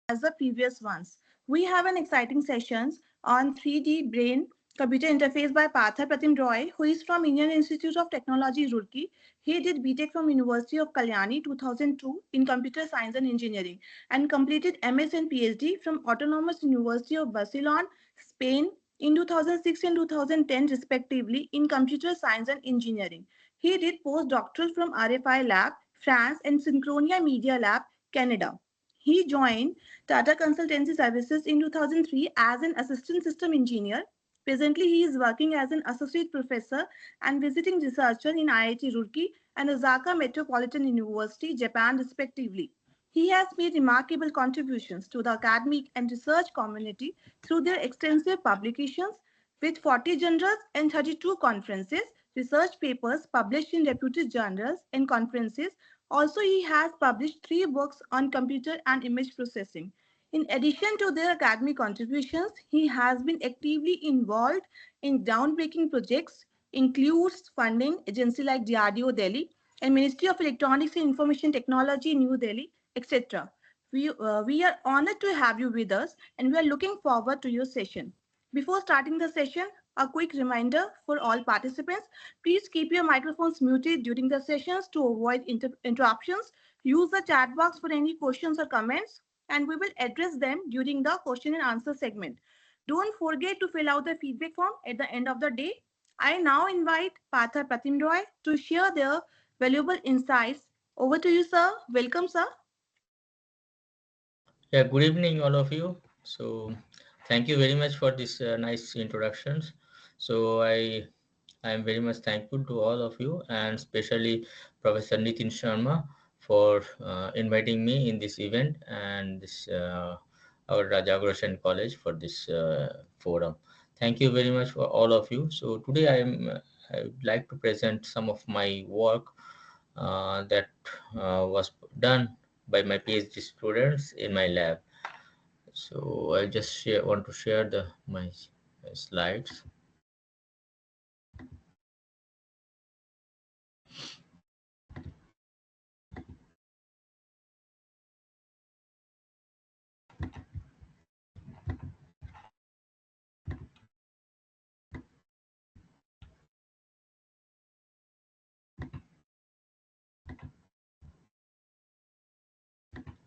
as the previous ones. We have an exciting sessions on 3D brain computer interface by Partha Pratim Roy, who is from Indian Institute of Technology, Roorkee. He did BTech from University of Kalyani 2002 in Computer Science and Engineering and completed MS and PhD from Autonomous University of Barcelona, Spain in 2006 and 2010 respectively in Computer Science and Engineering. He did postdoctoral from RFI Lab, France and Synchronia Media Lab, Canada. He joined Tata Consultancy Services in 2003 as an assistant system engineer. Presently, he is working as an associate professor and visiting researcher in IIT Roorkee and Osaka Metropolitan University, Japan, respectively. He has made remarkable contributions to the academic and research community through their extensive publications with 40 journals and 32 conferences, research papers published in reputed journals and conferences. Also, he has published 3 books on computer and image processing. In addition to their academic contributions, he has been actively involved in groundbreaking projects, includes funding agencies like DRDO Delhi and Ministry of Electronics and Information Technology New Delhi, etc. We are honored to have you with us and we are looking forward to your session. Before starting the session, a quick reminder for all participants, please keep your microphones muted during the sessions to avoid interruptions. Use the chat box for any questions or comments and we will address them during the question and answer segment. Don't forget to fill out the feedback form at the end of the day. I now invite Partha Pratim Roy to share their valuable insights. Over to you, sir. Welcome, sir. Yeah, good evening, all of you. So, thank you very much for this nice introductions. So, I am very much thankful to all of you, and especially Professor Nitin Sharma for inviting me in this event and this our Rajagorshan College for this forum. Thank you very much for all of you. So today I would like to present some of my work that was done by my PhD students in my lab. So I just want to share the my slides.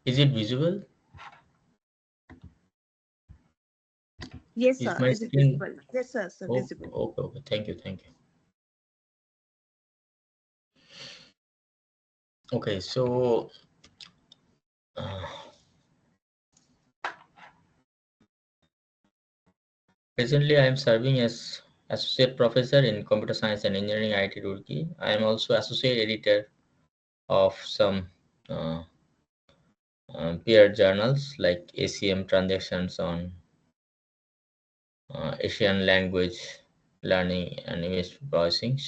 Is it visible? Yes, Is sir. my Is it screen? visible? Yes, sir. Sir, Oh, visible. okay, okay. Thank you, thank you. Okay, so uh, presently I am serving as associate professor in computer science and engineering IIT Roorkee. I am also associate editor of some uh, peer journals like ACM Transactions on Asian language learning and image processing.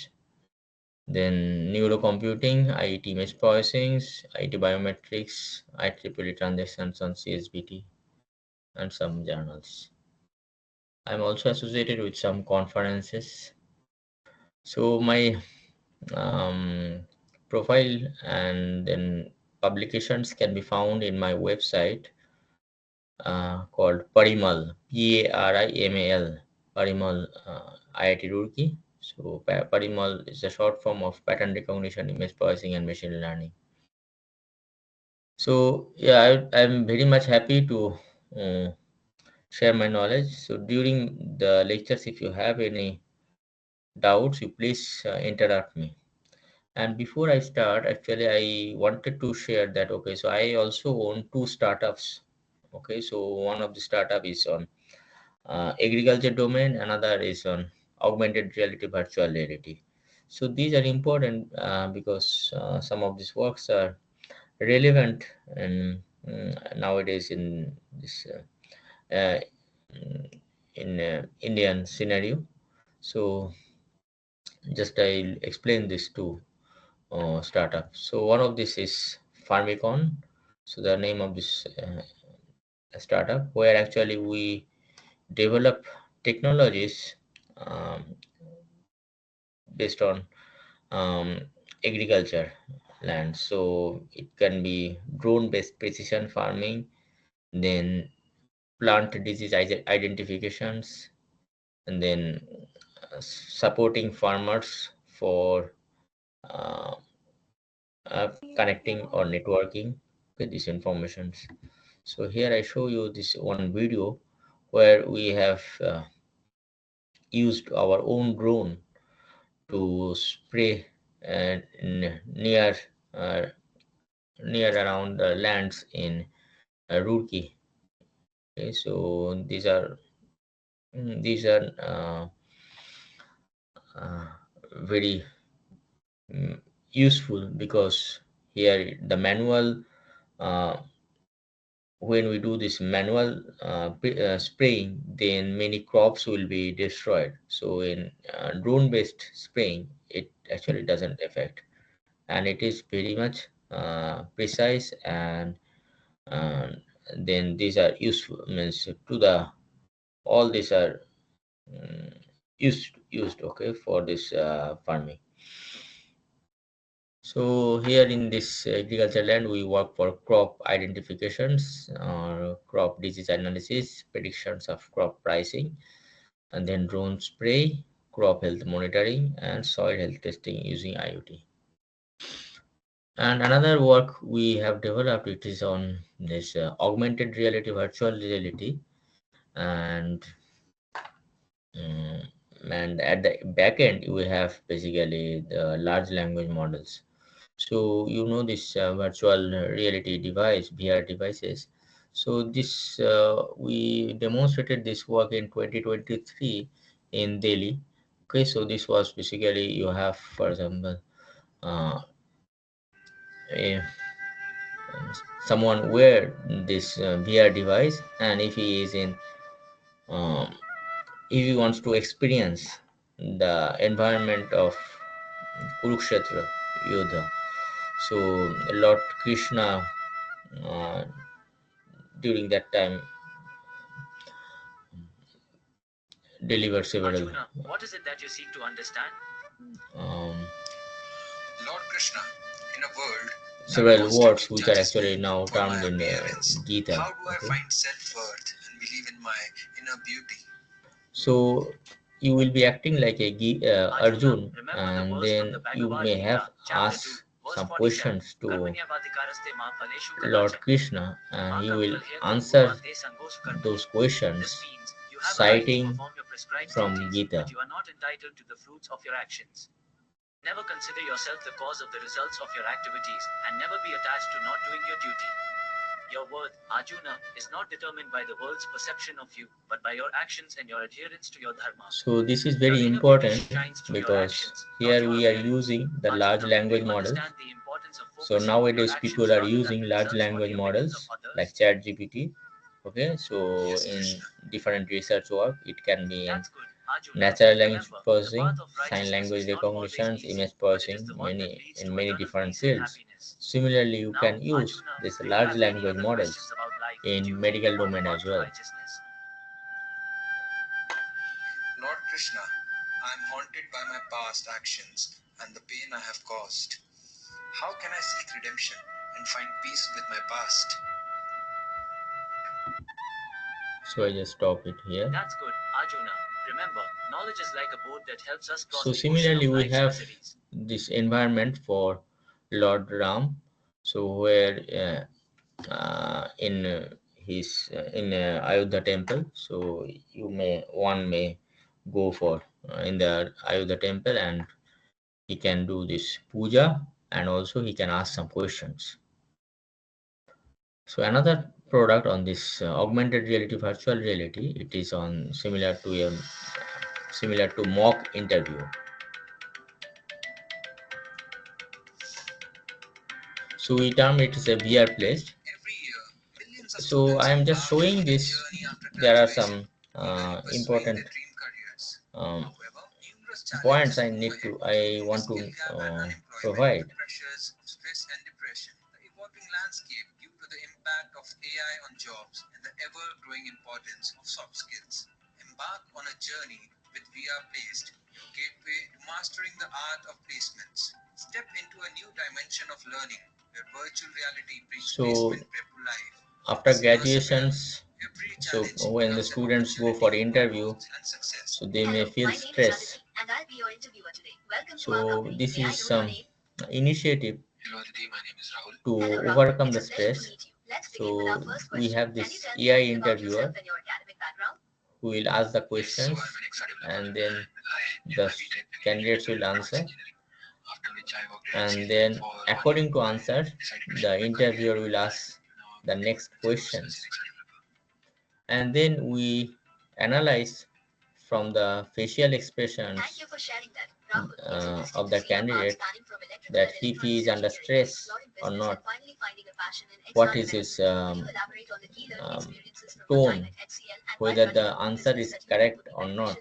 Then neurocomputing, IET image processing, IT biometrics, IEEE transactions on CSBT, and some journals. I'm also associated with some conferences. So my um, profile and then publications can be found in my website called Parimal, Parimal, Parimal IIT Roorkee. So Parimal is a short form of pattern recognition, image processing, and machine learning. So yeah, I'm very much happy to uh, share my knowledge. So during the lectures, if you have any doubts, you please interrupt me. And before I start, actually, I wanted to share that. Okay, so I also own 2 startups. Okay, so one of the startup is on agriculture domain, another is on augmented reality, virtual reality. So these are important because some of these works are relevant and nowadays in this uh, in Indian scenario. So just I'll explain this to startup. So one of this is Farmicon. So the name of this startup where actually we develop technologies um, based on um, agriculture land. So it can be drone based precision farming, then plant disease identifications, and then supporting farmers for uh, connecting or networking with these informations. So here I show you this one video where we have used our own drone to spray near uh, near around lands in Roorkee. Okay, so these are uh, very mm, useful because here the manual uh, when we do this manual spraying, then many crops will be destroyed. So in drone based spraying, it actually doesn't affect, and it is very much precise, and uh, then these are useful means to the all these are mm, used okay for this farming. So here in this agriculture land, we work for crop identifications, crop disease analysis, predictions of crop pricing, and then drone spray, crop health monitoring, and soil health testing using IoT. And another work we have developed, it is on this augmented reality, virtual reality, and mm, and at the back end we have basically the large language models. So you know this virtual reality device, VR devices. So this we demonstrated this work in 2023 in Delhi. Okay, so this was basically you have, for example, uh, a, someone wear this VR device, and if he is in, um, if he wants to experience the environment of Kurukshetra Yuddha, so Lord Krishna uh, during that time delivered several Arjuna, what is it that you seek to understand? um, Lord Krishna, in a world several words which are actually now termed in Gita. How do I find self-worth and believe in my inner beauty? So you will be acting like a Arjun, and then you may have asked some questions to Lord Krishna, and he will answer those questions citing from Gita. You are not entitled to the fruits of your actions. Never consider yourself the cause of the results of your activities, and never be attached to not doing your duty. Your worth, Arjuna, is not determined by the world's perception of you, but by your actions and your adherence to your dharma. So this is very important because here we are using the large language models. So nowadays people are using large language models like ChatGPT. Okay, so in different research work, it can be in natural language processing, sign language recognitions, image processing, many different fields. Similarly, you can use this large language models in medical domain as well. Lord Krishna, I am haunted by my past actions and the pain I have caused. How can I seek redemption and find peace with my past? So I just stop it here. That's good, Arjuna. Remember, knowledge is like a boat that helps us cross. So similarly, we have this environment for Lord Ram. So where in his in Ayodhya temple. So one may go for in the Ayodhya temple, and he can do this puja, and also he can ask some questions. So another product on this augmented reality, virtual reality, it is on similar to mock interview. So we term it as a VR place. So I am just showing this. There are some important points I want to provide. Stress and depression, the evolving landscape due to the impact of AI on jobs and the ever-growing importance of soft skills. Embark on a journey with VR Placed, your gateway to mastering the art of placements. Step into a new dimension of learning where virtual reality brings placement prep to life. after graduations, so when the students go for interview, so they may feel stress. So this is some initiative to overcome the stress. So we have this AI interviewer who will ask the questions, and then the candidates will answer, and then according to answer, the interviewer will ask the next questions, and then we analyze from the facial expressions of the candidate that if he is under stress or not, what is his um, tone, whether the answer is correct or not.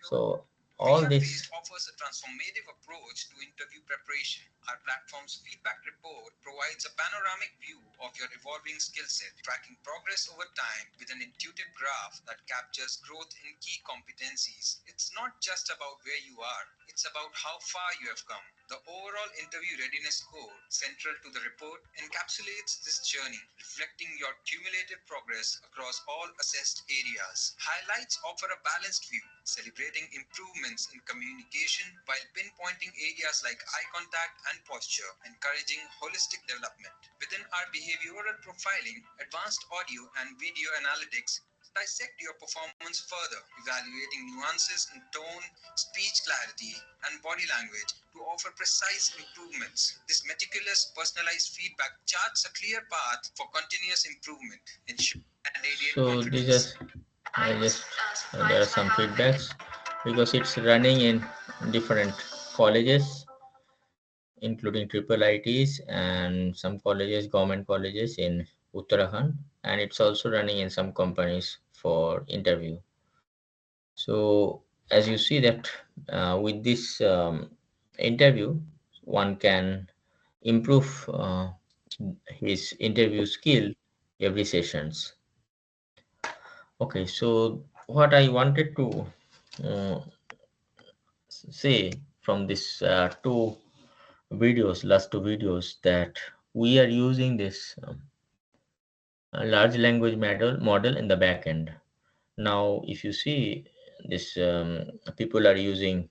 So all this offers a transformative approach to interview preparation. Our platform's feedback report provides a panoramic view of your evolving skill set, tracking progress over time with an intuitive graph that captures growth in key competencies. It's not just about where you are, it's about how far you have come. The overall interview readiness score, central to the report, encapsulates this journey, reflecting your cumulative progress across all assessed areas. Highlights offer a balanced view, celebrating improvements in communication while pinpointing areas like eye contact and posture, encouraging holistic development. Within our behavioral profiling, advanced audio and video analytics dissect your performance further, evaluating nuances in tone, speech clarity, and body language to offer precise improvements. This meticulous, personalized feedback charts a clear path for continuous improvement, ensuring candidate so confidence. I just there are some feedbacks because it's running in different colleges, including triple ITs and some colleges, government colleges in Uttarakhand, and it's also running in some companies for interview. So as you see that with this interview, one can improve his interview skill every sessions. Okay, so what I wanted to uh, say from this last two videos, that we are using this large language model in the back end. Now, if you see this, people are using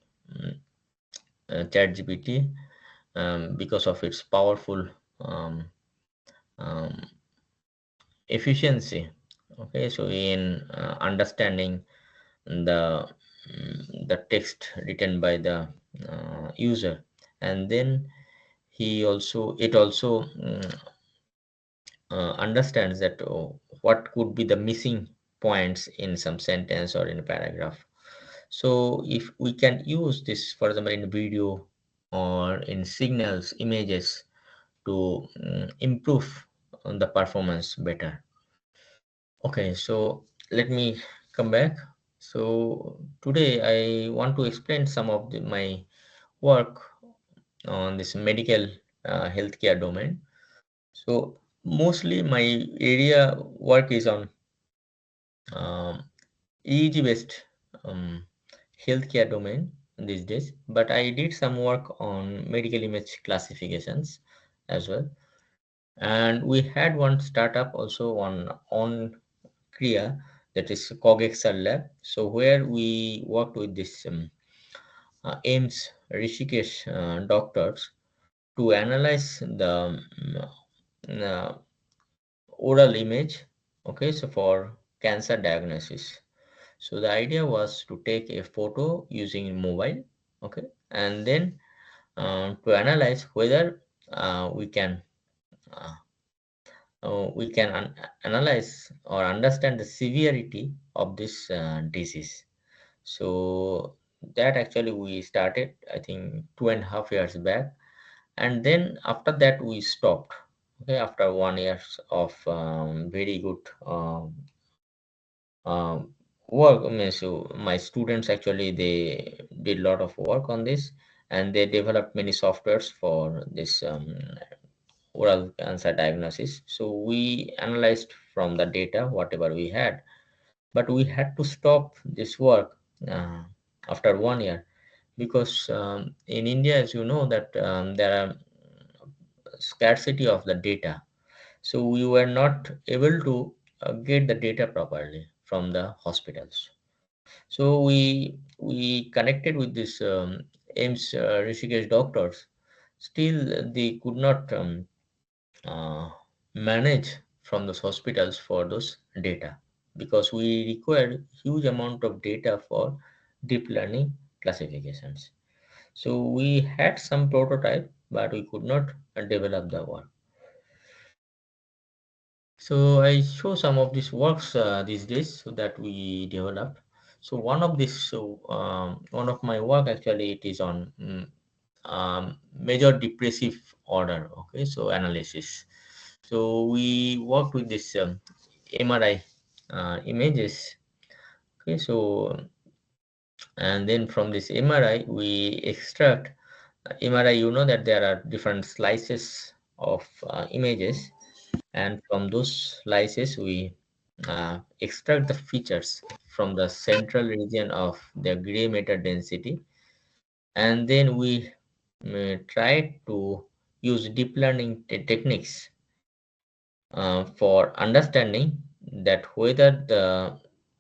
ChatGPT because of its powerful um, um, efficiency. Okay, so in understanding the text written by the user, and then it also understands that what could be the missing points in some sentence or in a paragraph. So if we can use this, for example, in video or in signals, images, to improve on the performance better. Okay, so let me come back. So today I want to explain some of my work on this medical healthcare domain. So mostly my area work is on EEG based healthcare domain these days, but I did some work on medical image classifications as well. And we had one startup also on Kriya, that is Cogexal Lab. So where we worked with this AIMS Rishikesh doctors to analyze the uh, oral image, okay, so for cancer diagnosis. So the idea was to take a photo using mobile, okay, and then to analyze whether uh, we can analyze or understand the severity of this disease. So that actually we started, I think, 2.5 years back, and then after that we stopped. Okay, after 1 year of very good work. I mean, so my students actually they did a lot of work on this, and they developed many softwares for this oral cancer diagnosis. So we analyzed from the data whatever we had, but we had to stop this work after 1 year because in India, as you know, that there are scarcity of the data. So we were not able to get the data properly from the hospitals. So we connected with this AIMS Rishikesh doctors. Still, they could not uh, manage from those hospitals for those data, because we require huge amount of data for deep learning classifications. So we had some prototype, but we could not develop the work. So I show some of these works these days so that we developed. So one of my work actually, it is on major depressive order. Okay, so analysis. So we worked with this MRI images. Okay, so and then from this MRI we extract MRI. You know that there are different slices of images, and from those slices we extract the features from the central region of the gray matter density, and then we try to use deep learning techniques for understanding that whether the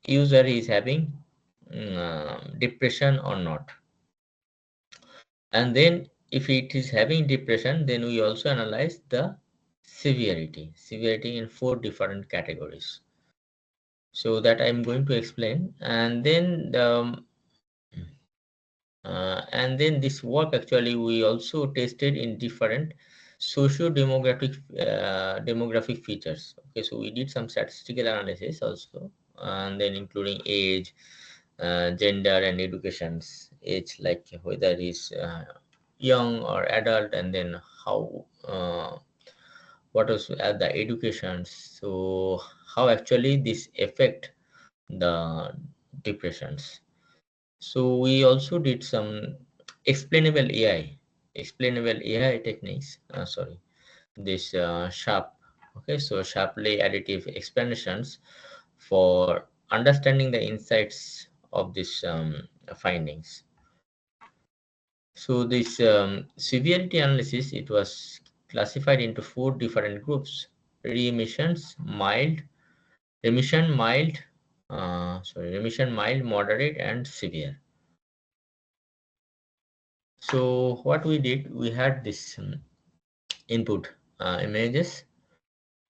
user is having depression or not. And then if it is having depression, then we also analyze the severity in four different categories. So that I'm going to explain. And then this work actually we also tested in different socio-demographic demographic features. Okay, so we did some statistical analysis also, and then including age, gender, and education's age, like whether it's young or adult, and then how what was at the education. So how actually this affect the depressions. So we also did some explainable AI, explainable AI techniques. Sorry, this sharp. Okay, so sharply additive explanations for understanding the insights of these findings. So this severity analysis, it was classified into four different groups: remissions, mild, remission, mild, moderate, and severe. So what we did, we had this input images,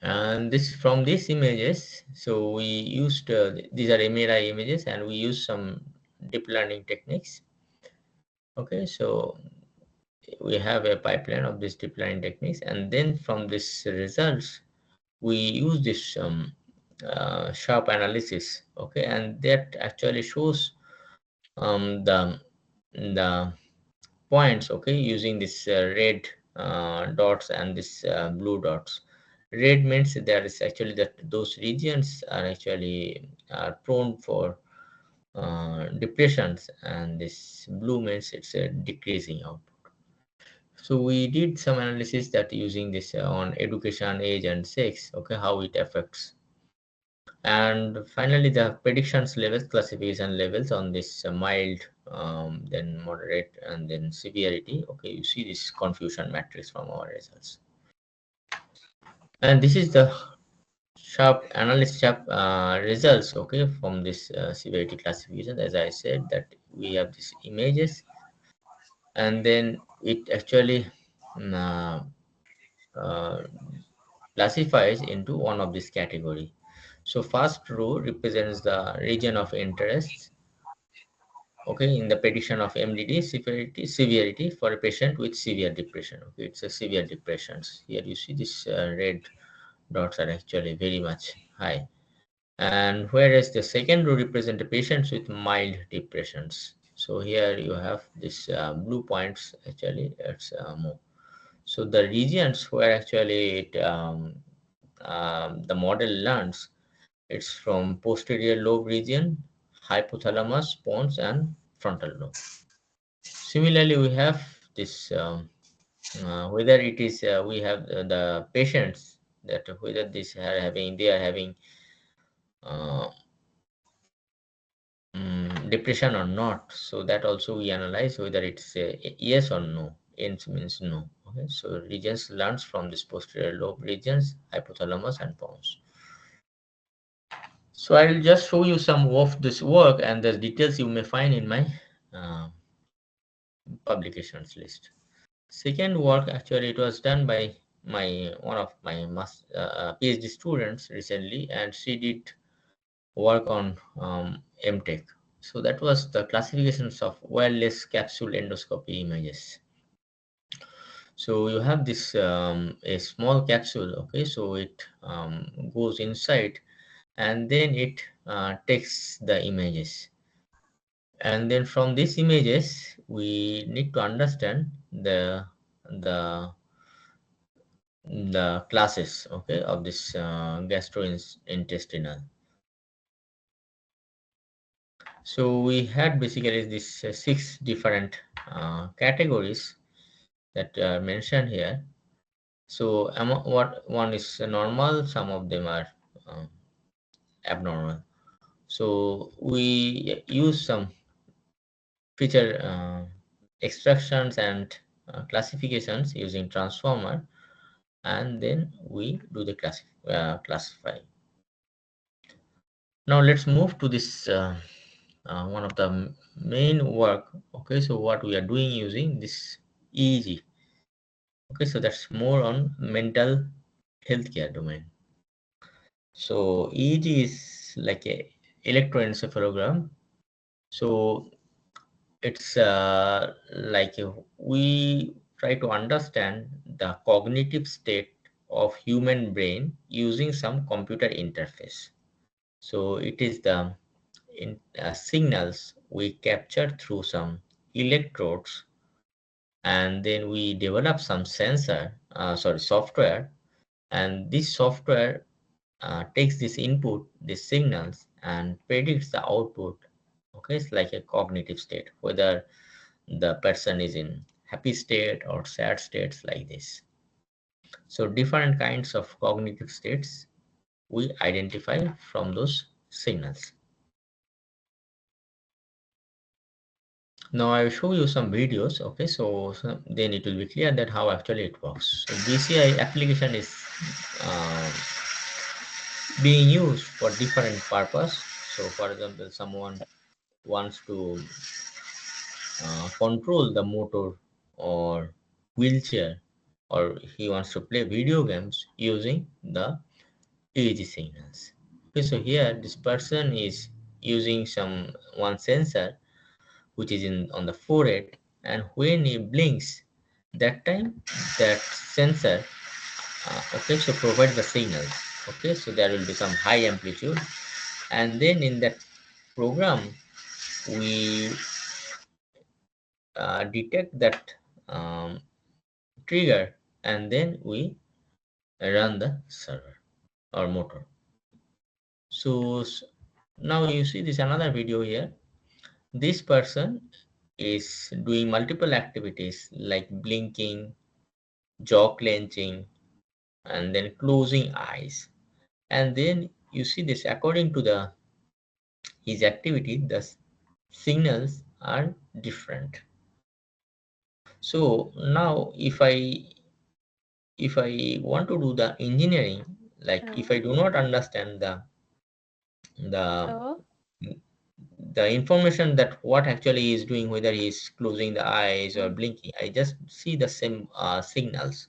and this from these images, so we used these are MRI images, and we used some deep learning techniques. Okay, so we have a pipeline of these deep learning techniques, and then from this results we use this sharp analysis. Okay, and that actually shows the points, okay, using this red dots and this blue dots. Red means there is actually that those regions are actually prone for depressions, and this blue means it's a decreasing output. So we did some analysis that using this on education, age, and sex, okay, how it affects. And finally the predictions levels, classification levels on this mild, then moderate, and then severity. Okay, you see this confusion matrix from our results, and this is the sharp results, okay, from this severity classification. As I said, that we have these images, and then it actually mm, uh, uh, classifies into one of this category. So first row represents the region of interest, okay, in the prediction of MDD severity for a patient with severe depression. Okay, it's a severe depressions. Here you see this red dots are actually very much high, and whereas the second row represent the patients with mild depressions. So here you have this blue points, actually it's more. So the regions where actually the model learns, it's from posterior lobe region, hypothalamus, pons, and frontal lobe. Similarly, we have this whether it is we have the patients that whether this are having they are having uh, depression or not. So that also we analyze whether it's a yes or no. ends means no. Okay, so regions learns from this posterior lobe regions, hypothalamus and pons. So I'll just show you some of this work, and the details you may find in my uh, publications list. Second work, actually, it was done by my one of my PhD students recently, and she did work on MTech. So that was the classifications of wireless capsule endoscopy images. So you have this a small capsule, okay? So it goes inside, and then it takes the images, and then from these images we need to understand the the classes, okay, of this gastrointestinal. So we had basically these six different categories that are mentioned here. So what one is normal, some of them are uh, abnormal. So we use some feature extractions and classifications using transformer, and then we do the classify. Now let's move to this one of the main work. Okay, so what we are doing using this EEG. Okay, so that's more on mental healthcare domain. So EEG is like a electroencephalogram. So it's we try to understand the cognitive state of human brain using some computer interface. So it is the signals we capture through some electrodes, and then we develop some software, and this software takes this input, these signals, and predicts the output. Okay, it's like a cognitive state, whether the person is in happy state or sad states like this. So different kinds of cognitive states we identify from those signals. Now I will show you some videos. Okay, so then it will be clear that how actually it works. So BCI application is uh, being used for different purpose. So for example, someone wants to control the motor or wheelchair, or he wants to play video games using the EEG signals. Okay, so here this person is using some one sensor which is in on the forehead, and when he blinks, that time that sensor okay, so provide the signal. Okay, so there will be some high amplitude, and then in that program we detect that trigger, and then we run the server or motor. So now you see this another video here. This person is doing multiple activities like blinking, jaw clenching, and then closing eyes. And then you see this according to the his activity, the signals are different. So now if I want to do the engineering, like if I do not understand the the information that what actually he is doing, whether he is closing the eyes or blinking, I just see the same signals.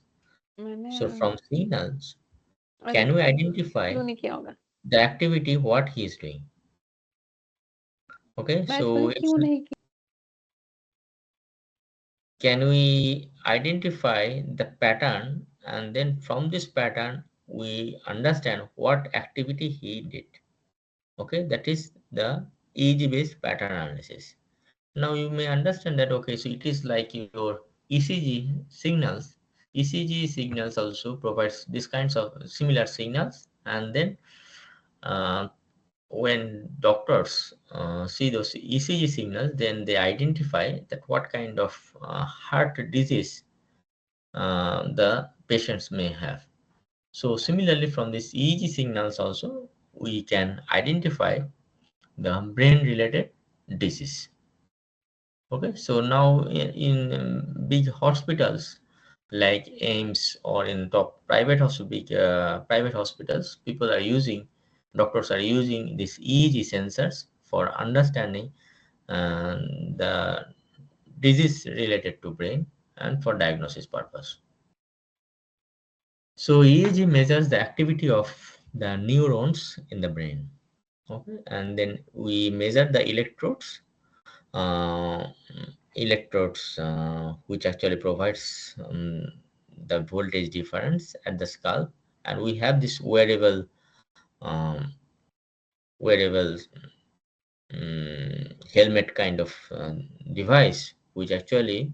So from signals, can we identify the activity what he is doing? Okay, so can we identify the pattern, and then from this pattern we understand what activity he did. Okay, that is the EEG based pattern analysis. Now you may understand that, okay, so it is like your ECG signals. ECG signals also provides these kinds of similar signals, and then uh, when doctors see those ECG signals, then they identify that what kind of heart disease the patients may have. So similarly, from these EEG signals also, we can identify the brain related disease. Okay, so now in big hospitals like AIMS or in top big private hospitals, doctors are using these EEG sensors for understanding uh, the disease related to brain and for diagnosis purpose. So EEG measures the activity of the neurons in the brain. Okay, and then we measure the uh, which actually provides the voltage difference at the scalp, and we have this um, wearable helmet kind of device which actually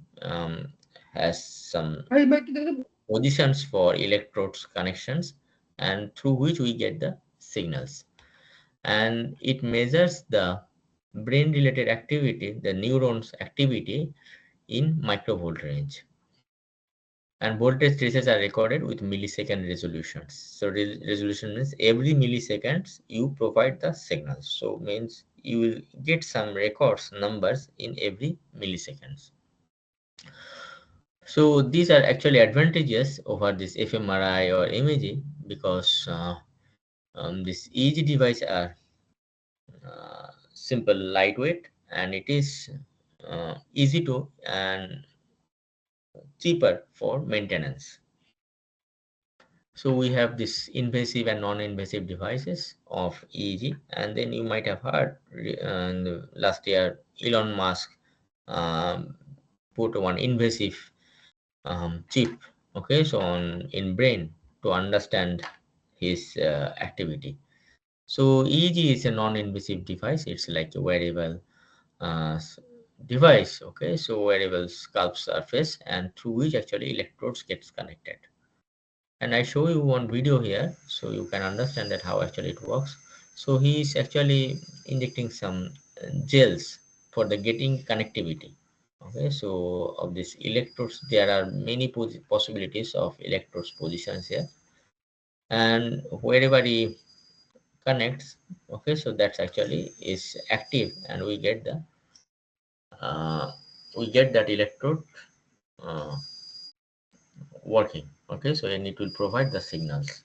has some positions for electrodes connections and through which we get the signals, and it measures the brain related activity, the neurons activity in microvolt range, and voltage traces are recorded with millisecond resolutions. So resolution means every milliseconds you provide the signal, so means you will get some records numbers in every milliseconds. So these are actually advantages over this fMRI or imaging because this EEG device are simple, lightweight, and it is easy to and cheaper for maintenance. So we have this invasive and non-invasive devices of EEG, and then you might have heard last year Elon Musk um, put one invasive chip, okay, so on in brain to understand his activity. So EEG is a non-invasive device. It's like a wearable device, okay, so wearable scalp surface and through which actually electrodes gets connected. And I show you one video here so you can understand that how actually it works. So he is actually injecting some gels for the getting connectivity. Okay, so of these electrodes, there are many possibilities of electrodes positions here, and wherever he connects, okay, so that's actually is active, and uh, we get that electrode uh, working. Okay, so and it will provide the signals.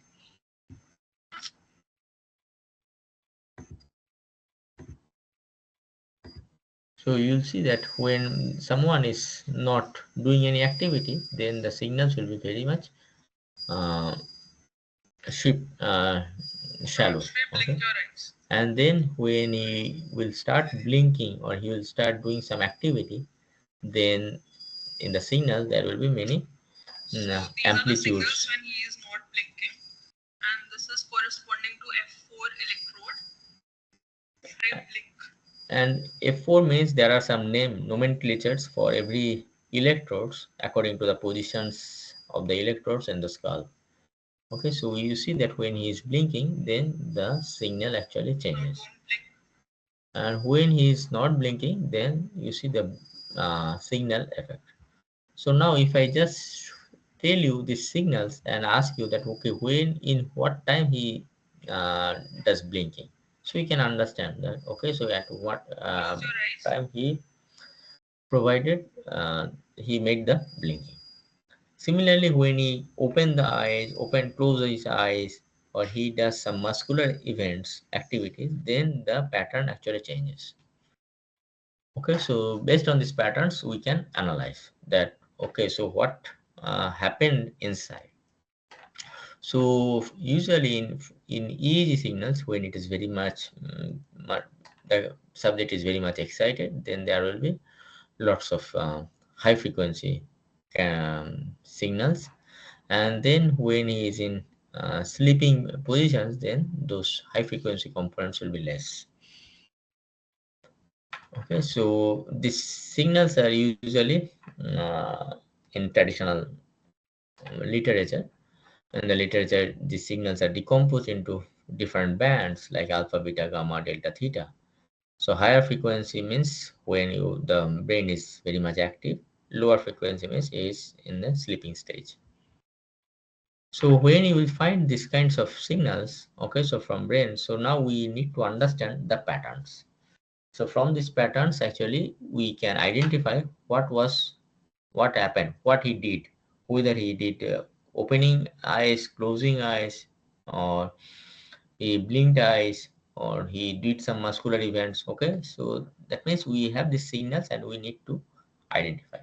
So you'll see that when someone is not doing any activity, then the signals will be very much uh, ship, shallow. Okay? And then when he will start blinking or he will start doing some activity, then in the signal there will be many amplitudes. When he is not blinking, and this is corresponding to F4 electrode. And F4 means there are some nomenclatures for every electrodes according to the positions of the electrodes in the skull. Okay, so you see that when he is blinking, then the signal actually changes. And when he is not blinking, then you see the signal effect. So now if I just tell you these signals and ask you that, okay, when, in what time he does blinking, so you can understand that, okay, so at what time he provided he made the blinking. Similarly, when he close his eyes, or he does some muscular events, activities, then the pattern actually changes. Okay, so based on these patterns, we can analyze that. Okay, so what happened inside? So usually in EEG signals, when it is very much the subject is very much excited, then there will be lots of high frequency signals, and then when he is in sleeping positions, then those high frequency components will be less. Okay, so these signals are usually in traditional literature. In the literature, these signals are decomposed into different bands like alpha, beta, gamma, delta, theta. So higher frequency means when the brain is very much active. Lower frequency means is in the sleeping stage. So when you will find these kinds of signals, okay, so from brain, so now we need to understand the patterns. So from these patterns, actually, we can identify what happened, what he did, whether he did opening eyes, closing eyes, or he blinked eyes, or he did some muscular events. Okay, so that means we have these signals and we need to identify.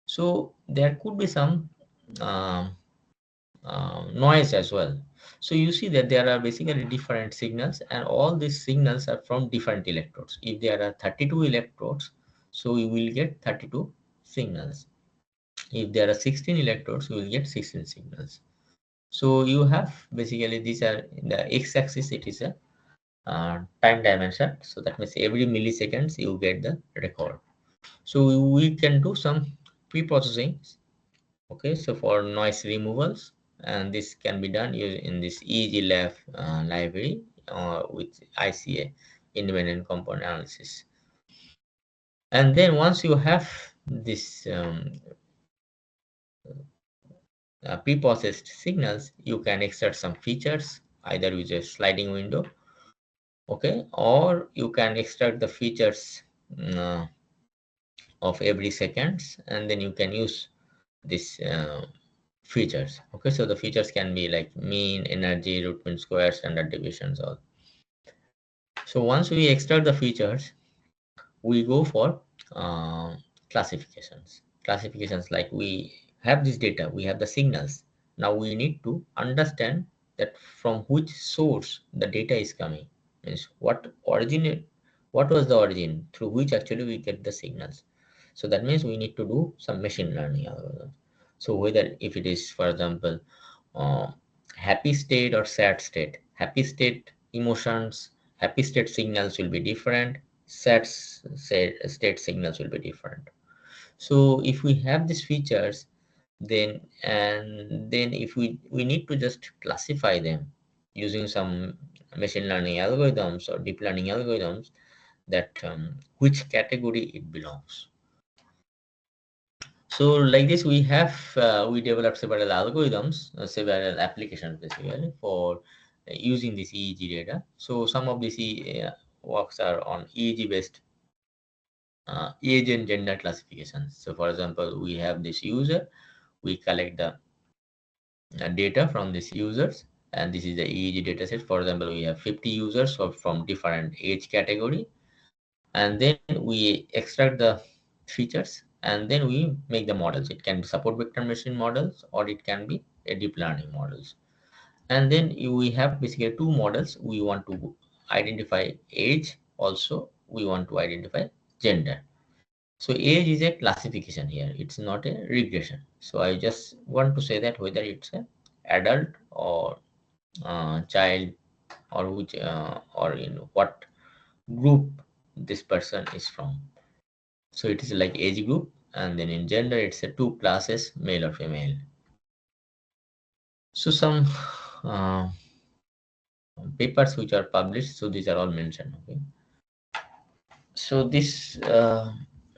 So there could be some um, noise as well. So you see that there are basically different signals, and all these signals are from different electrodes. If there are 32 electrodes, so you will get 32 signals. If there are 16 electrodes, you will get 16 signals. So you have basically, these are in the x-axis, it is a time dimension. So that means every milliseconds you get the record. So we can do some pre-processing. Okay, so for noise removals, and this can be done in this EEG lab library with ICA, independent component analysis. And then once you have this pre-processed signals, you can extract some features either with a sliding window, okay, or you can extract the features uh, of every seconds, and then you can use this features. Okay, so the features can be like mean, energy, root mean square, standard deviations, all. So once we extract the features, we go for uh, classifications. Like, we have this data, we have the signals. Now we need to understand that from which source the data is coming, means what was the origin through which actually we get the signals. So that means we need to do some machine learning algorithm. So whether if it is, for example, uh, happy state or sad state, happy state emotions, happy state signals will be different, state signals will be different. So if we have these features, then if we need to just classify them using some machine learning algorithms or deep learning algorithms, that which category it belongs. So like this, we developed several algorithms, several applications basically for using this EEG data. So some of these works are on EEG based age and gender classifications. So for example, we have this user, we collect the data from these users, and this is the EEG data set. For example, we have 50 users from different age category, and then we extract the features, and then we make the models. It can be support vector machine models, or it can be a deep learning models. And then we have basically two models. We want to identify age, also we want to identify gender. So age is a classification here, it's not a regression. So I just want to say that whether it's a adult or child, or which or in what group this person is from. So it is like age group, and then in gender it's a two classes, male or female. So some uh, papers which are published, so these are all mentioned. Okay, so this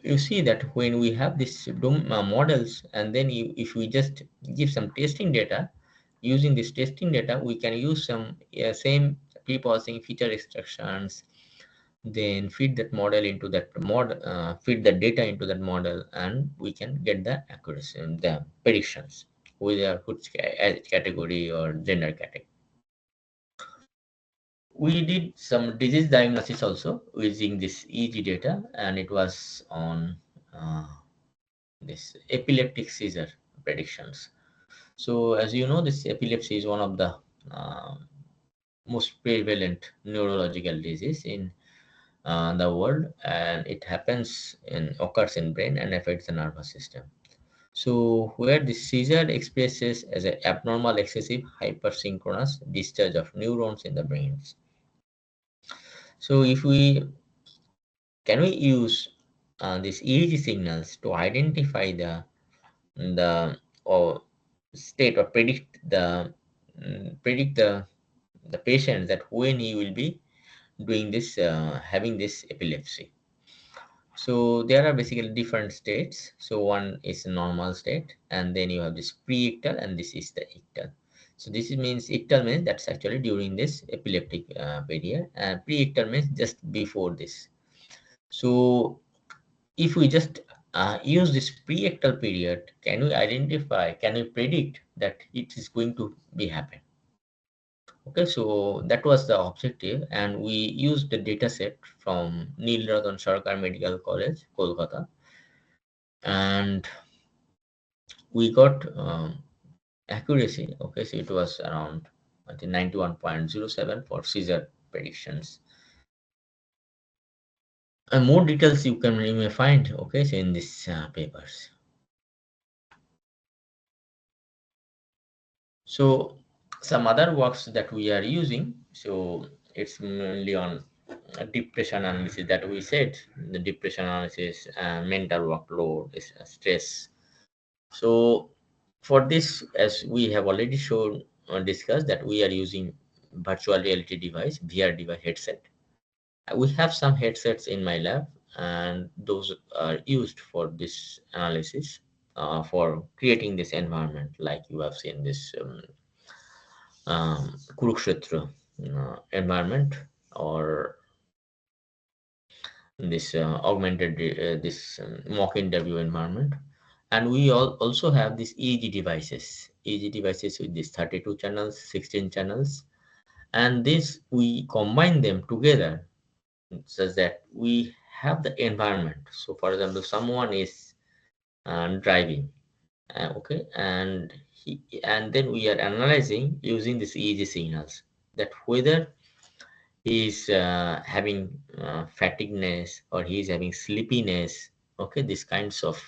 you see that when we have this models, and then if we just give some testing data, using this testing data we can use some same pre-processing feature extractions, then feed that model into that model, feed the data into that model, and we can get the accuracy and the predictions, whether which category or gender category. We did some disease diagnosis also using this EEG data, and it was on uh, this epileptic seizure predictions. So as you know, this epilepsy is one of the uh, most prevalent neurological disease in the world, and it occurs in brain and affects the nervous system. So where the seizure expresses as an abnormal excessive hypersynchronous discharge of neurons in the brains. So if we can we use these EEG signals to identify the or state or predict the patient, that when he will be doing this having this epilepsy. So there are basically different states. So one is a normal state, and then you have this pre-ictal, and this is the ictal. So means ictal means that's actually during this epileptic period, and pre-ictal means just before this. So if we just use this pre-ectal period, can we predict that it is going to be happen? Okay, so that was the objective, and we used the data set from Neil Ratan Sarkar Medical College, Kolkata, and we got accuracy. Okay, so it was around, I think, 91.07 for seizure predictions. And more details you may find, okay, so in these papers. So some other works that we are using, so it's mainly on depression analysis that we said, the depression analysis, mental workload, stress. So for this, as we have already shown or discussed, that we are using virtual reality device, VR device headset. We have some headsets in my lab, and those are used for this analysis, for creating this environment, like you have seen this Kurukshetra environment, or this this mock interview environment. And we also have these EEG devices with these 32 channels, 16 channels, and this we combine them together such that we have the environment. So for example, someone is driving, okay, and then we are analyzing using these EEG signals, that whether he is having fatigueness or he is having sleepiness. Okay, these kinds of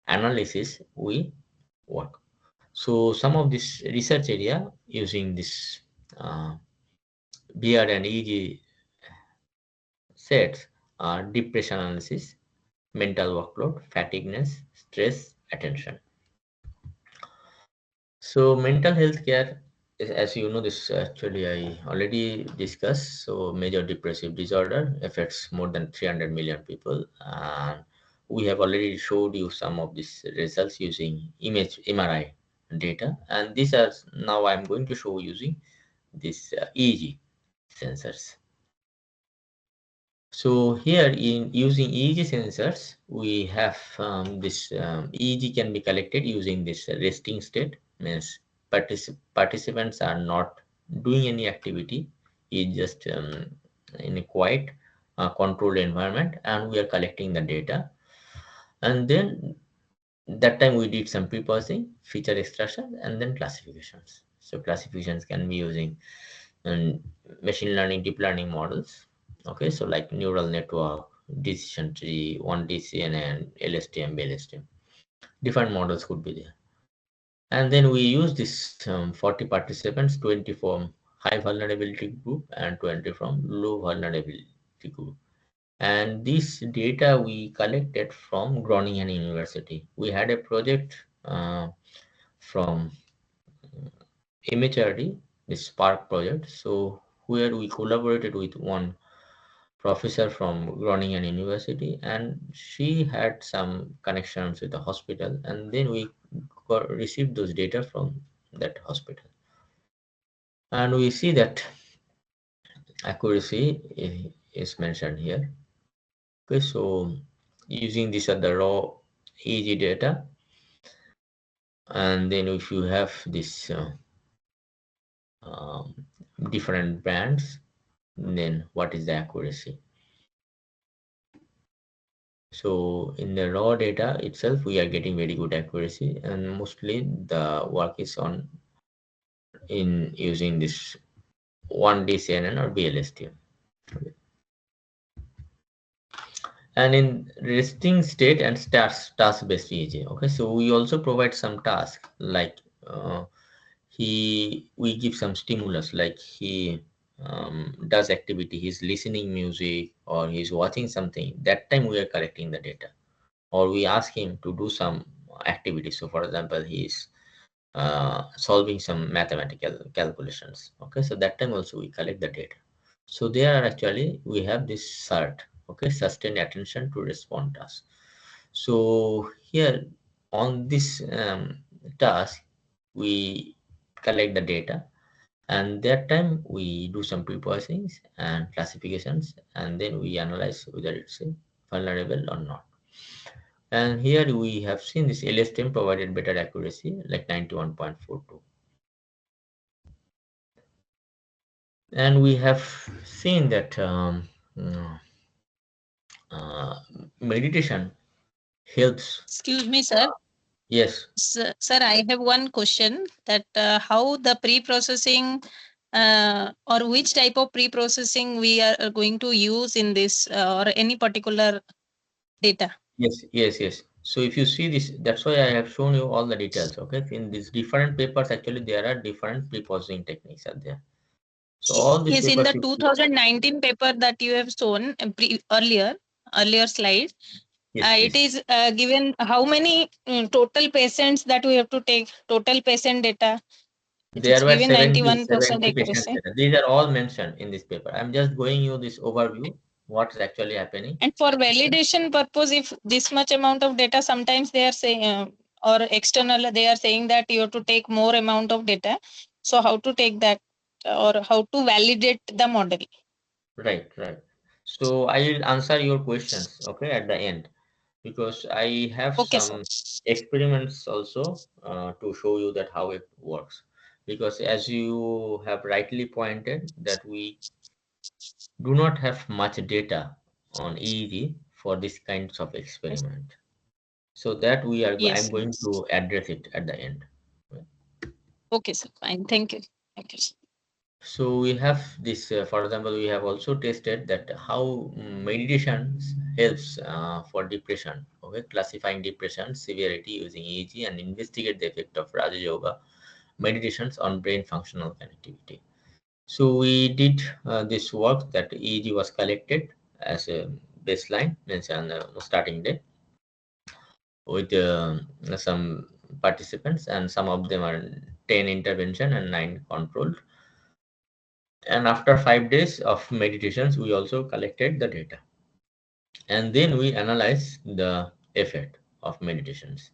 analysis we work. So some of this research area using this BR and EG sets are depression analysis, mental workload, fatigueness, stress, attention. So mental health care, as you know, this actually I already discussed. So major depressive disorder affects more than 300 million people, and we have already showed you some of these results using image MRI data, and these are now I'm going to show using this EEG sensors. So here in using EEG sensors, we have this EEG can be collected using this resting state, means participants are not doing any activity, is just in a quiet controlled environment, and we are collecting the data. And then that time we did some pre-processing, feature extraction, and then classifications. So classifications can be using and machine learning, deep learning models. Okay, so like neural network, decision tree, 1D CNN, LSTM, BLSTM. Different models could be there. And then we use this 40 participants, 20 from high vulnerability group and 20 from low vulnerability group. And this data we collected from Groningen University. We had a project from MHRD, the Spark project. So where we collaborated with one professor from Groningen University, and she had some connections with the hospital, and then we received those data from that hospital, and we see that accuracy is mentioned here. Okay, so using these are the raw EEG data, and then if you have this um, different bands, then what is the accuracy? So in the raw data itself, we are getting very good accuracy, and mostly the work is on in using this 1D CNN or BLSTM. And in resting state and task-based EEG. Okay, so we also provide some task, like we give some stimulus, like he does activity, he's listening music or he's watching something. That time we are collecting the data, or we ask him to do some activity. So for example, he's solving some mathematical calculations. Okay, so that time also we collect the data. So there are actually we have this SART, okay, sustained attention to respond task. So here on this task, we collect the data, and that time we do some pre-processings and classifications, and then we analyze whether it's a vulnerable or not. And here we have seen this LSTM provided better accuracy, like 91.42. And we have seen that uh, meditation helps. Excuse me, sir. Yes, Sir, I have one question that how the pre-processing or which type of pre-processing we are going to use in this or any particular data. yes. So if you see this, that's why I have shown you all the details. Okay, in these different papers, actually there are different pre-processing techniques are there. So all these Yes, in papers the you see, 2019 paper that you have shown earlier slide, yes, it please. is given how many total patients that we have to take, total patient data. It's There were given 70, 91% 70 patients accuracy. there. These are all mentioned in this paper. I'm just going you this overview, what's actually happening. And for Okay. validation purpose, if this much amount of data, sometimes they are saying, or external, they are saying that you have to take more amount of data. So how to take that or how to validate the model? Right. So I will answer your questions, okay, at the end, because I have Okay, sir. some experiments also to show you that how it works. Because as you have rightly pointed that we do not have much data on EEG for this kinds of experiment. So that I'm Yes. going to address it at the end. Okay, sir. Fine. Thank you. Thank you, sir. So we have this, for example, we have also tested that how meditation helps for depression. Okay, classifying depression severity using EEG and investigate the effect of Raja Yoga meditations on brain functional connectivity. So we did this work that EEG was collected as a baseline, means on the starting day, with some participants, and some of them are 10 intervention and 9 controlled. And after 5 days of meditations, we also collected the data. And then we analyze the effect of meditations.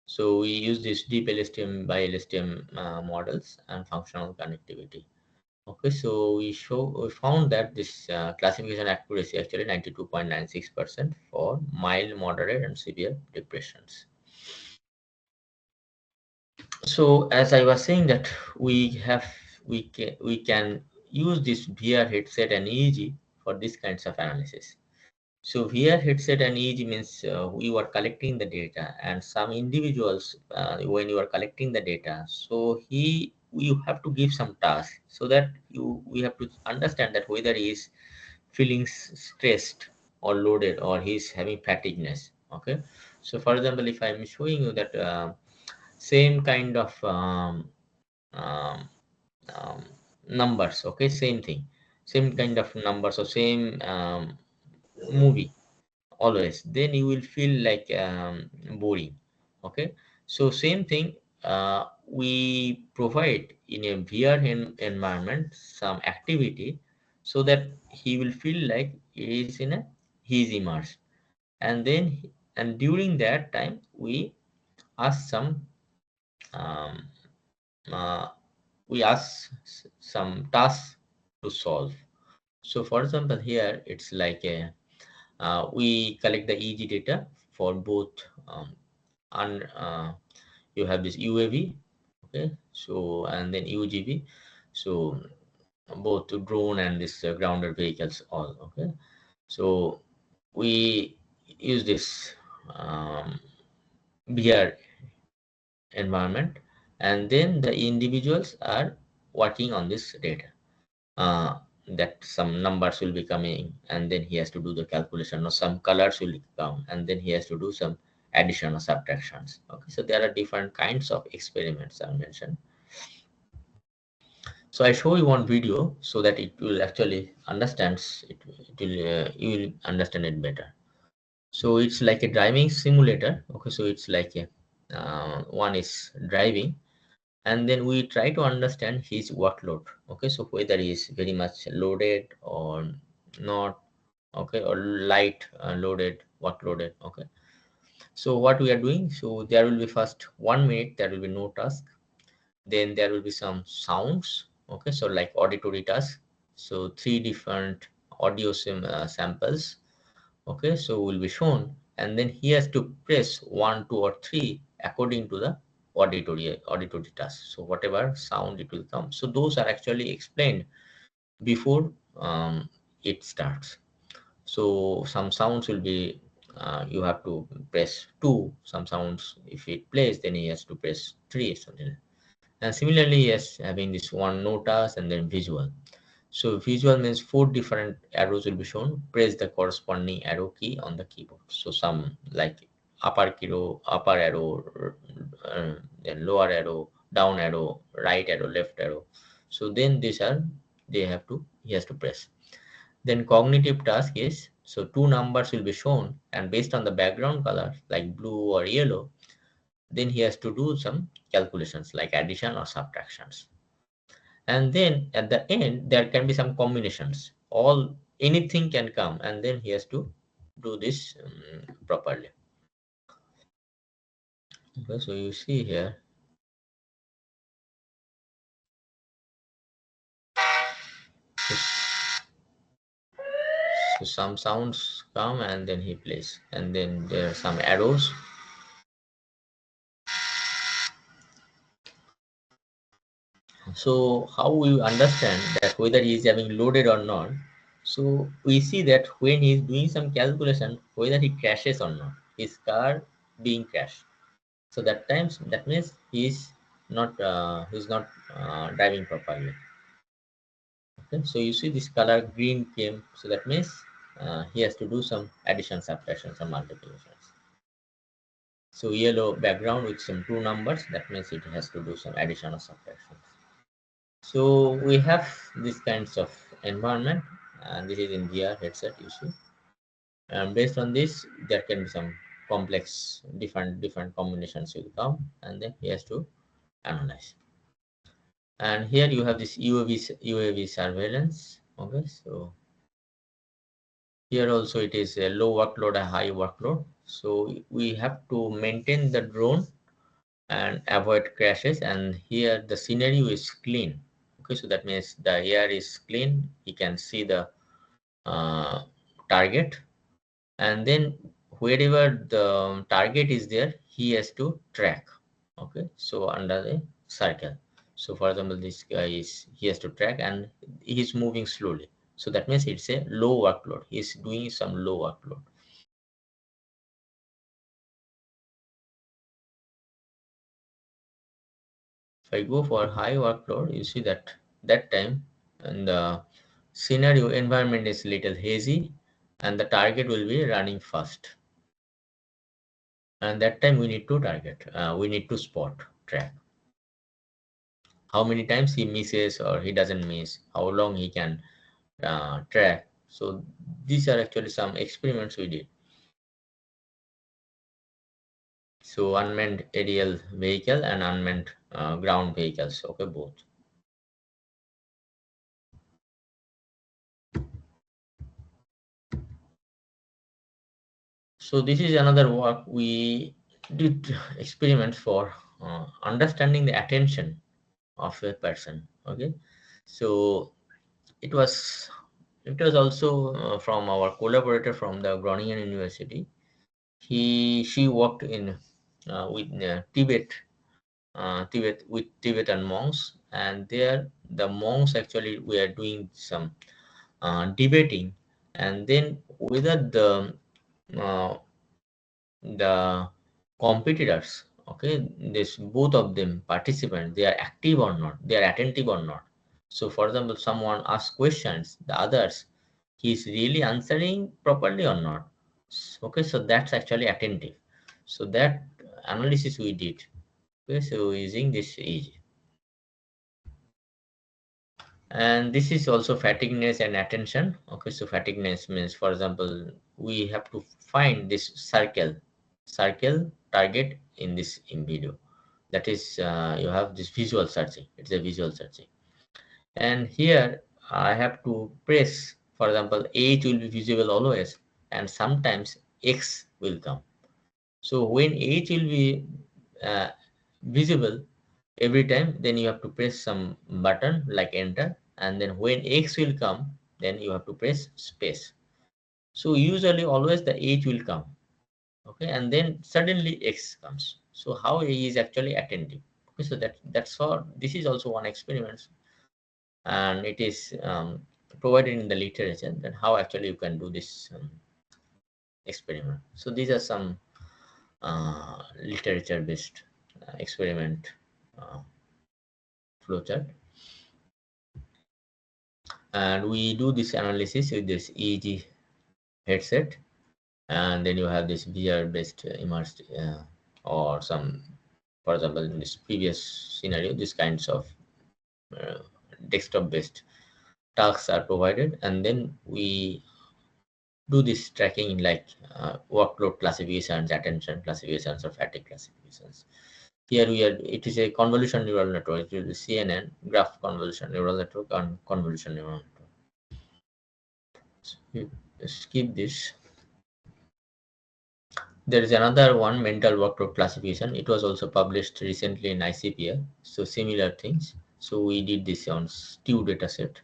So we use this deep LSTM by LSTM models and functional connectivity. Okay, so we found that this classification accuracy actually 92.96% for mild, moderate, and severe depressions. So as I was saying that we can use this VR headset and EEG for these kinds of analysis. So VR headset and EEG means we were collecting the data, and some individuals when you are collecting the data, so you have to give some task so that we have to understand that whether he is feeling stressed or loaded or he's having fatigueness. Okay, so for example, if I'm showing you that. Same kind of um, um, numbers, okay, same thing, same kind of numbers or same movie always, then you will feel like boring. Okay, so same thing, we provide in a VR environment some activity so that he will feel like he is immersed, and then and during that time we ask some um, uh, we ask some tasks to solve. So for example, here it's like we collect the EG data for both and you have this UAV, okay, so and then UGV, so both drone and this grounded vehicles all, okay. So we use this VR environment, and then the individuals are working on this data, uh, that some numbers will be coming, and then he has to do the calculation, or some colors will come and then he has to do some addition or subtractions. Okay, so there are different kinds of experiments I mentioned. So I show you one video so that it will actually understands it will you will understand it better. So it's like a driving simulator. Okay, so it's like a one is driving, and then we try to understand his workload. Okay, so whether he is very much loaded or not, okay, or light loaded, workloaded. Okay, so what we are doing, so there will be first 1 minute there will be no task, then there will be some sounds. Okay, so like auditory task, so three different audio samples Okay, so will be shown, and then he has to press 1, 2, or 3 according to the auditory task. So whatever sound it will come. So those are actually explained before it starts. So some sounds will be you have to press 2. Some sounds, if it plays, then he has to press 3, something. And similarly, yes, having this one notas and then visual. So visual means 4 different arrows will be shown. Press the corresponding arrow key on the keyboard. So some like upper arrow, then lower arrow, down arrow, right arrow, left arrow. So then these are he has to press. Then cognitive task is, so 2 numbers will be shown, and based on the background color like blue or yellow, then he has to do some calculations like addition or subtractions. And then at the end there can be some combinations, all anything can come, and then he has to do this properly. Okay, so you see here, so some sounds come and then he plays, and then there are some arrows. So how we understand that whether he is having loaded or not? So we see that when he is doing some calculation, whether he crashes or not, his car being crashed. So that means he's not driving properly. Okay, so you see this color green came, so that means he has to do some addition, subtraction, some multiplications. So yellow background with some 2 numbers, that means it has to do some addition or subtraction. So we have these kinds of environment, and this is in VR headset you see. And based on this, there can be some complex different combinations will come, and then he has to analyze. And here you have this UAV surveillance. Okay, so here also it is a low workload, a high workload. So we have to maintain the drone and avoid crashes. And here the scenario is clean. Okay, so that means the air is clean. You can see the uh, target, and then wherever the target is there, he has to track. Okay, so under the circle. So for example, this guy is, he has to track and he's moving slowly. So that means it's a low workload. He's doing some low workload. If I go for high workload, you see that time, and the scenario environment is little hazy, and the target will be running fast. And that time we need to target, we need to spot, track. How many times he misses or he doesn't miss, how long he can track. So these are actually some experiments we did. So unmanned aerial vehicle and unmanned ground vehicles, okay, both. So this is another work we did, experiments for understanding the attention of a person. Okay, so it was also from our collaborator from the Groningen University. She worked in with Tibet with Tibetan monks, and there the monks actually were doing some debating, and then whether uh, the competitors, okay, this both of them participants, they are active or not, they are attentive or not. So for example, someone asks questions, the others, he is really answering properly or not. Okay, so that's actually attentive. So that analysis we did. Okay, so using this age. And this is also fatigueness and attention. Okay, so fatigueness means, for example, we have to find this circle target in this in video. That is, you have this visual searching. It's a visual searching. And here I have to press, for example, H will be visible always, and sometimes X will come. So when H will be uh, visible every time, then you have to press some button like enter, and then when X will come, then you have to press space. So usually always the H will come, okay, and then suddenly X comes. So how he is actually attentive. Okay, so that's all. This is also one experiment, and it is provided in the literature that how actually you can do this experiment. So these are some literature based experiment uh, flowchart, and we do this analysis with this EEG headset, and then you have this VR based immersed or some, for example, in this previous scenario, these kinds of uh, desktop based tasks are provided, and then we do this tracking like workload classifications, attention classifications, or fatigue classifications. Here we are, it is a convolution neural network. It will be CNN, graph convolution neural network, and convolution neural network. So you skip this. There is another one, mental workload classification. It was also published recently in ICPR. So similar things. So we did this on STEW dataset.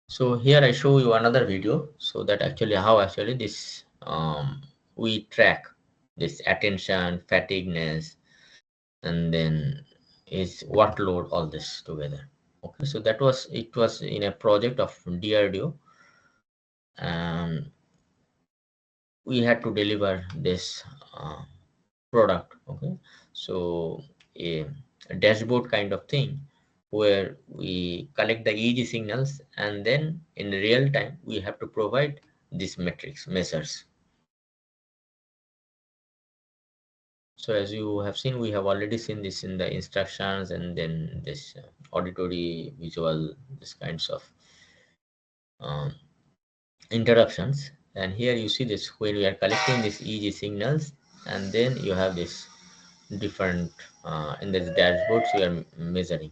So here I show you another video, so that actually how actually this we track this attention, fatigueness, and then is workload, all this together. Okay, so that was, it was in a project of DRDO, and we had to deliver this product. Okay, so a dashboard kind of thing where we collect the EEG signals, and then in real time we have to provide these metrics measures. So as you have seen, we have already seen this in the instructions, and then this auditory, visual, this kinds of um, interruptions. And here you see this when we are collecting these EEG signals, and then you have this different in this dashboards we are measuring.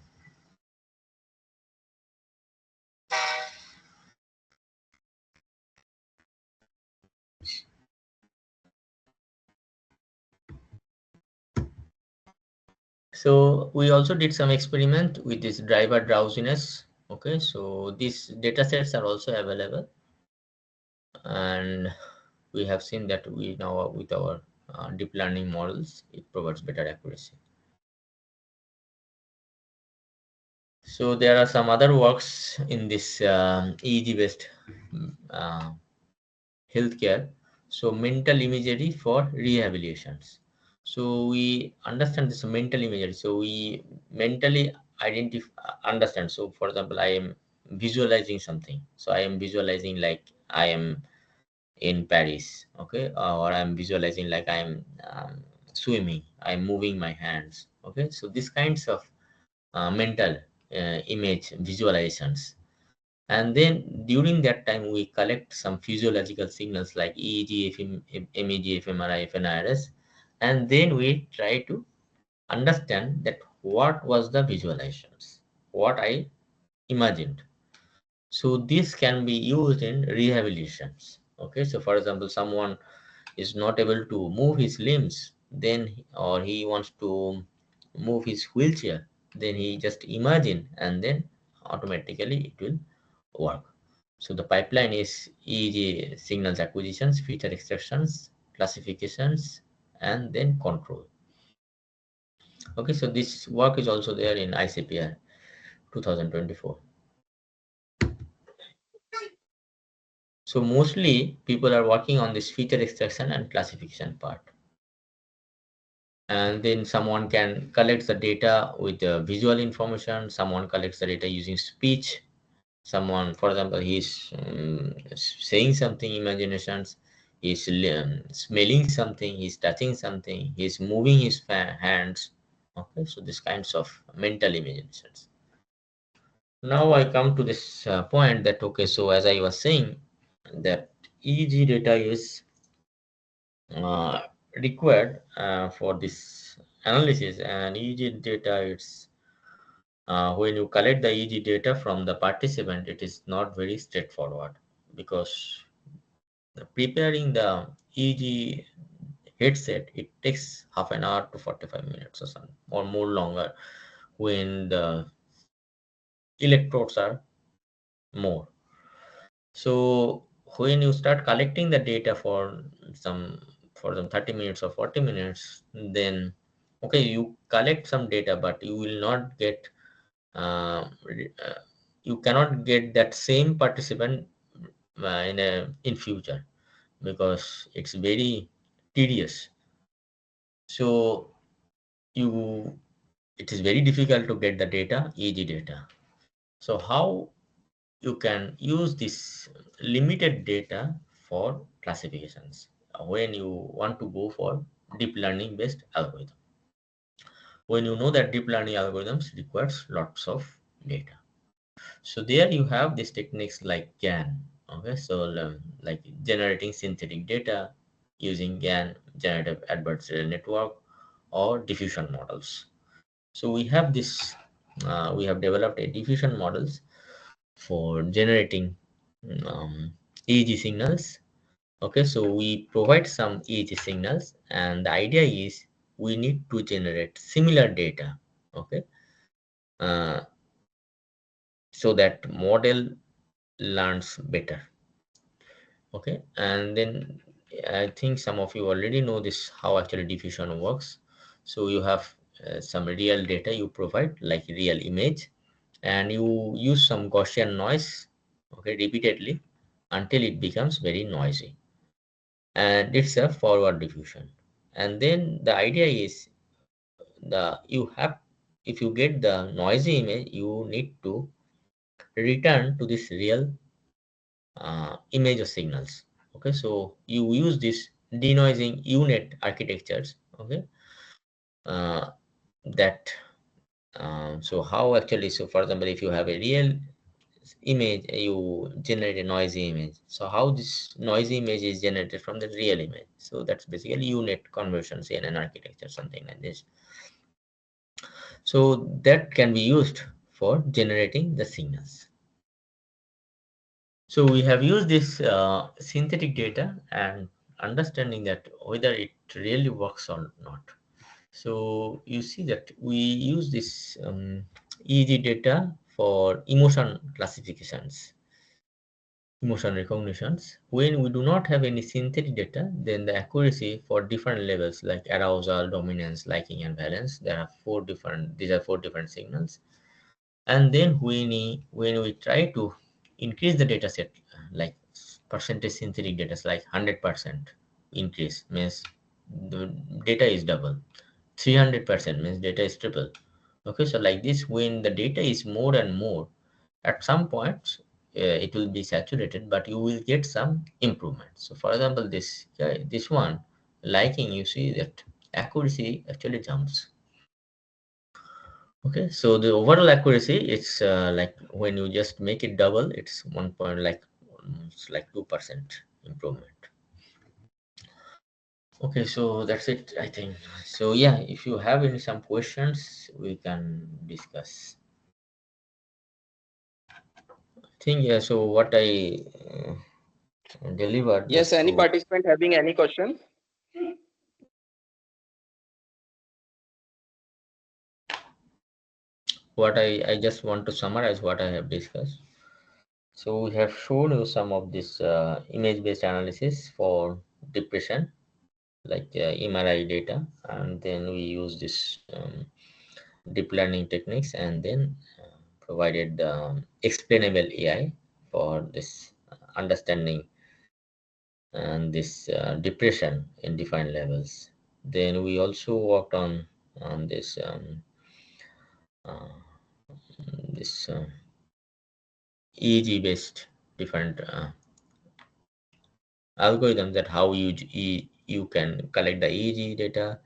So we also did some experiment with this driver drowsiness. Okay, so these data sets are also available, and we have seen that we now with our deep learning models, it provides better accuracy. So there are some other works in this EEG based uh, healthcare. So mental imagery for rehabilitations. So we understand this mental imagery. So we mentally identify, understand. So for example, I am visualizing something. So I am visualizing like I am in Paris, okay, or I'm visualizing like I'm swimming. I'm moving my hands. Okay, so these kinds of mental image visualizations, and then during that time we collect some physiological signals like EEG, MEG, fMRI, FNIRS, and then we try to understand that what was the visualizations, what I imagined. So this can be used in rehabilitations. Okay, so for example, someone is not able to move his limbs, then or he wants to move his wheelchair, then he just imagine, and then automatically it will work. So the pipeline is EEG signals acquisitions, feature extractions, classifications, and then control. Okay, so this work is also there in ICPR 2024. So mostly people are working on this feature extraction and classification part. And then someone can collect the data with the visual information, someone collects the data using speech, someone, for example, he's saying something, imaginations, he's smelling something, he's touching something, he's moving his hands. Okay, so these kinds of mental imaginations. Now I come to this point that, okay, so as I was saying, that EEG data is uh, required for this analysis, and EEG data, it's when you collect the EEG data from the participant, it is not very straightforward, because preparing the EEG headset, it takes half an hour to 45 minutes or something, or more longer when the electrodes are more. So when you start collecting the data some some 30 minutes or 40 minutes, then okay, you collect some data, but you will not get you cannot get that same participant in future, because it's very tedious. So you it is very difficult to get the data, easy data. So how you can use this limited data for classifications when you want to go for deep learning based algorithm, when you know that deep learning algorithms requires lots of data. So there you have these techniques like GAN. Okay, so like generating synthetic data using GAN, generative adversarial network, or diffusion models. So we have this, we have developed a diffusion models for generating um, EEG signals. Okay, so we provide some EEG signals, and the idea is we need to generate similar data. Okay, uh, so that model learns better. Okay, and then I think some of you already know this, how actually diffusion works. So you have some real data you provide, like real image, and you use some Gaussian noise, okay, repeatedly until it becomes very noisy, and it's a forward diffusion. And then the idea is, the you have if you get the noisy image, you need to return to this real image of signals. Okay, so you use this denoising unit architectures. Okay, uh, that so how actually, so for example, if you have a real image, you generate a noisy image. So how this noisy image is generated from the real image? So that's basically unit conversion, CNN architecture, something like this. So that can be used for generating the signals. So we have used this synthetic data and understanding that whether it really works or not. So you see that we use this EEG data for emotion classifications, emotion recognitions. When we do not have any synthetic data, then the accuracy for different levels like arousal, dominance, liking, and valence, there are these are four different signals. And then when we try to increase the data set, like percentage synthetic data, like 100% increase means the data is double, 300% means data is triple. Okay, so like this, when the data is more and more, at some point it will be saturated, but you will get some improvement. So for example, this one, liking, you see that accuracy actually jumps. Okay, so the overall accuracy, it's like when you just make it double, it's 1 point, like almost like 2% improvement. Okay, so that's it, I think. So yeah, if you have any some questions, we can discuss. I think yeah. So what I delivered Yes, just any to participant having any question? what I just want to summarize what I have discussed. So we have shown you some of this image-based analysis for depression, like MRI data, and then we use this deep learning techniques, and then provided explainable AI for this understanding and this depression in defined levels. Then we also worked on this uh, this EEG based different algorithms, that how you can collect the EEG data,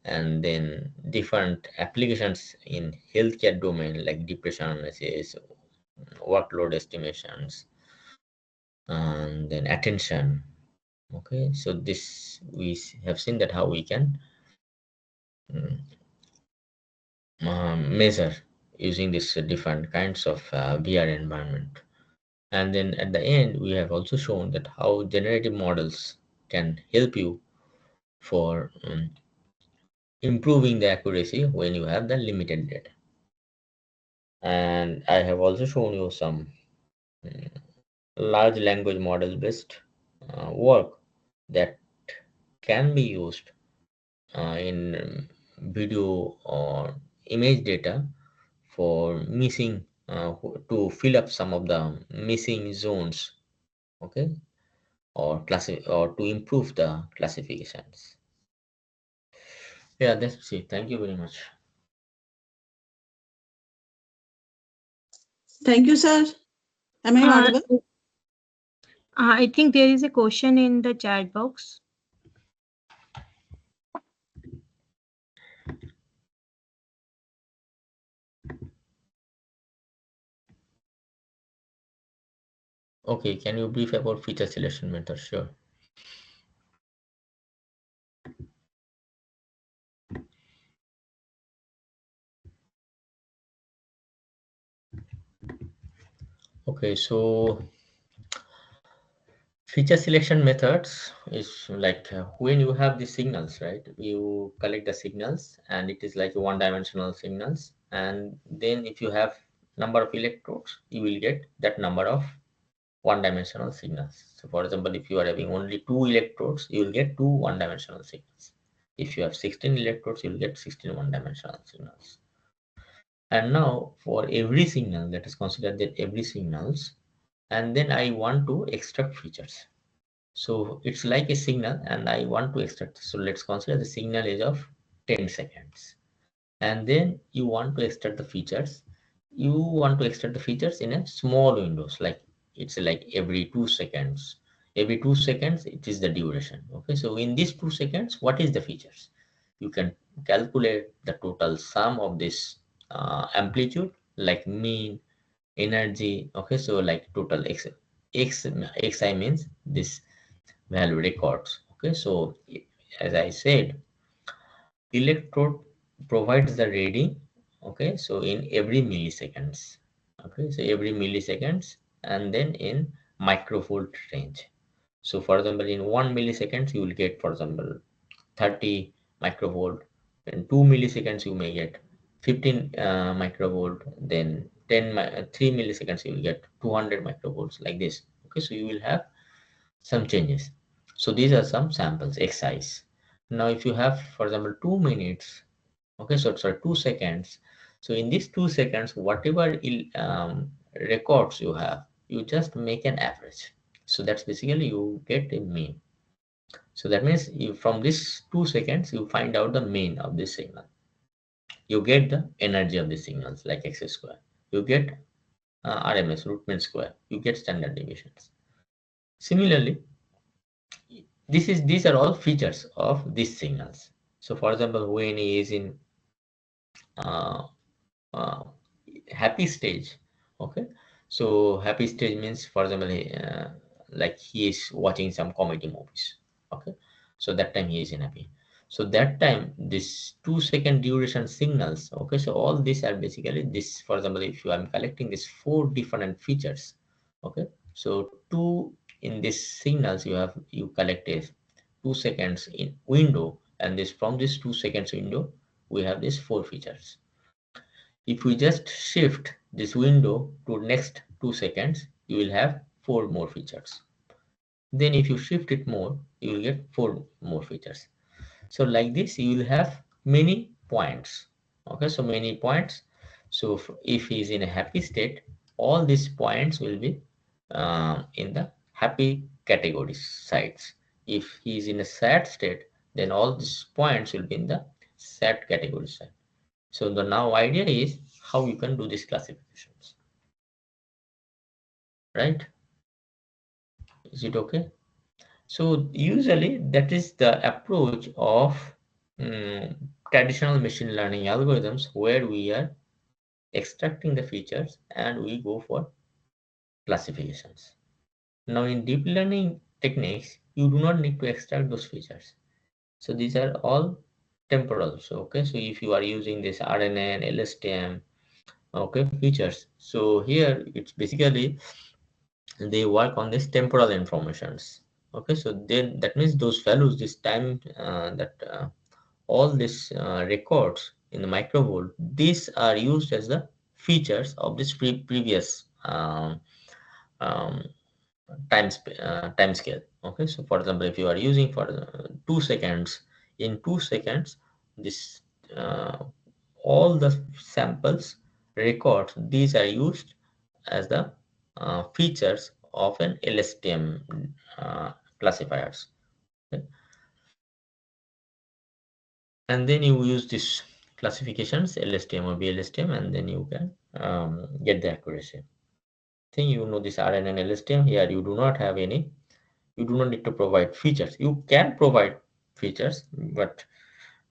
and then different applications in healthcare domain like depression analysis, workload estimations, and then attention. Okay, so this have seen that how we can mm, measure using this different kinds of VR environment. And then at the end, we have also shown that how generative models can help you for improving the accuracy when you have the limited data. And I have also shown you some large language model based work that can be used in video or image data for missing to fill up some of the missing zones, okay, or to improve the classifications. Yeah, that's it. Thank you very much. Thank you, sir. Am I Uh, audible? I think there is a question in the chat box. Okay, can you brief about feature selection method? Sure. Okay, so feature selection methods is like when you have the signals, right? You collect the signals and it is like one-dimensional signals. And then if you have number of electrodes, you will get that number of one-dimensional signals. So for example, if you are having only 2 electrodes, you will get two one-dimensional signals. If you have 16 electrodes, you will get 16 one-dimensional signals. And now for every signal, let us consider that every signals, and then I want to extract features. So it's like a signal and I want to extract. So let's consider the signal is of 10 seconds. And then you want to extract the features. You want to extract the features in a small windows, like it's like every 2 seconds. Every 2 seconds, it is the duration. Okay, so in these 2 seconds, what is the features? You can calculate the total sum of this amplitude, like mean, energy. Okay, so like total xi means this value records. Okay, so as I said, electrode provides the reading. Okay, so in every milliseconds. Okay, so every milliseconds, and then in microvolt range. So for example, in 1 milliseconds you will get, for example, 30 microvolt. In 2 milliseconds you may get 15 microvolt. Then 3 milliseconds you will get 200 microvolts, like this. Okay, so you will have some changes. So these are some samples exercise. Now if you have, for example, 2 minutes, okay, so sorry, 2 seconds. So in these 2 seconds, whatever records you have, you just make an average. So that's basically you get a mean. So that means you, from this 2 seconds, you find out the mean of this signal. You get the energy of the signals, like x square. You get RMS, root mean square. You get standard deviations. Similarly, these are all features of these signals. So for example, when he is in uh, uh, happy stage, okay, so happy stage means, for example, like he is watching some comedy movies, okay, so that time he is in happy. So that time this 2 second duration signals, okay, so all these are basically this. For example, if you I'm collecting these four different features, okay, so two in this signals you collect a 2 seconds in window, and this from this 2 seconds window we have these four features. If we just shift this window to next 2 seconds, you will have four more features. Then if you shift it more, you will get four more features. So like this, you will have many points. Okay, so many points. So if he is in a happy state, all these points will be in the happy category sides. If he is in a sad state, then all these points will be in the sad category side. So the now idea is how you can do these classifications, right? Is it okay? So usually that is the approach of traditional machine learning algorithms, where we are extracting the features and we go for classifications. Now in deep learning techniques, you do not need to extract those features. So these are all temporal. So okay, so if you are using this RNN, LSTM, okay, features, so here it's basically they work on this temporal informations. Okay, so then that means those values, this time that all these records in the microvolt, these are used as the features of this previous time scale. Okay, so for example, if you are using for 2 seconds, in 2 seconds, this all the samples records, these are used as the features of an LSTM classifiers. Okay. And then you use this classifications LSTM or BLSTM, and then you can get the accuracy. Thing you know, this RN and LSTM, here you do not have any, you do not need to provide features. You can provide features, but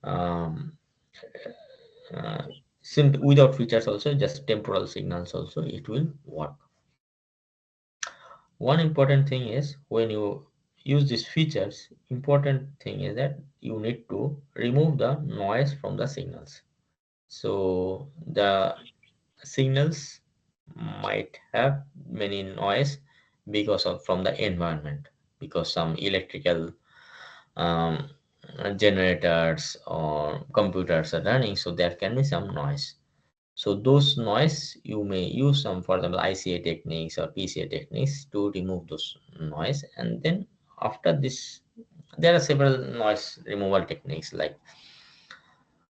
um, uh, without features also, just temporal signals also, it will work. One important thing is, when you use these features, important thing is that you need to remove the noise from the signals. So the signals might have many noise because of from the environment, because some electrical um, generators or computers are running, so there can be some noise. So those noise, you may use some, for example, ICA techniques or PCA techniques to remove those noise. And then after this, there are several noise removal techniques like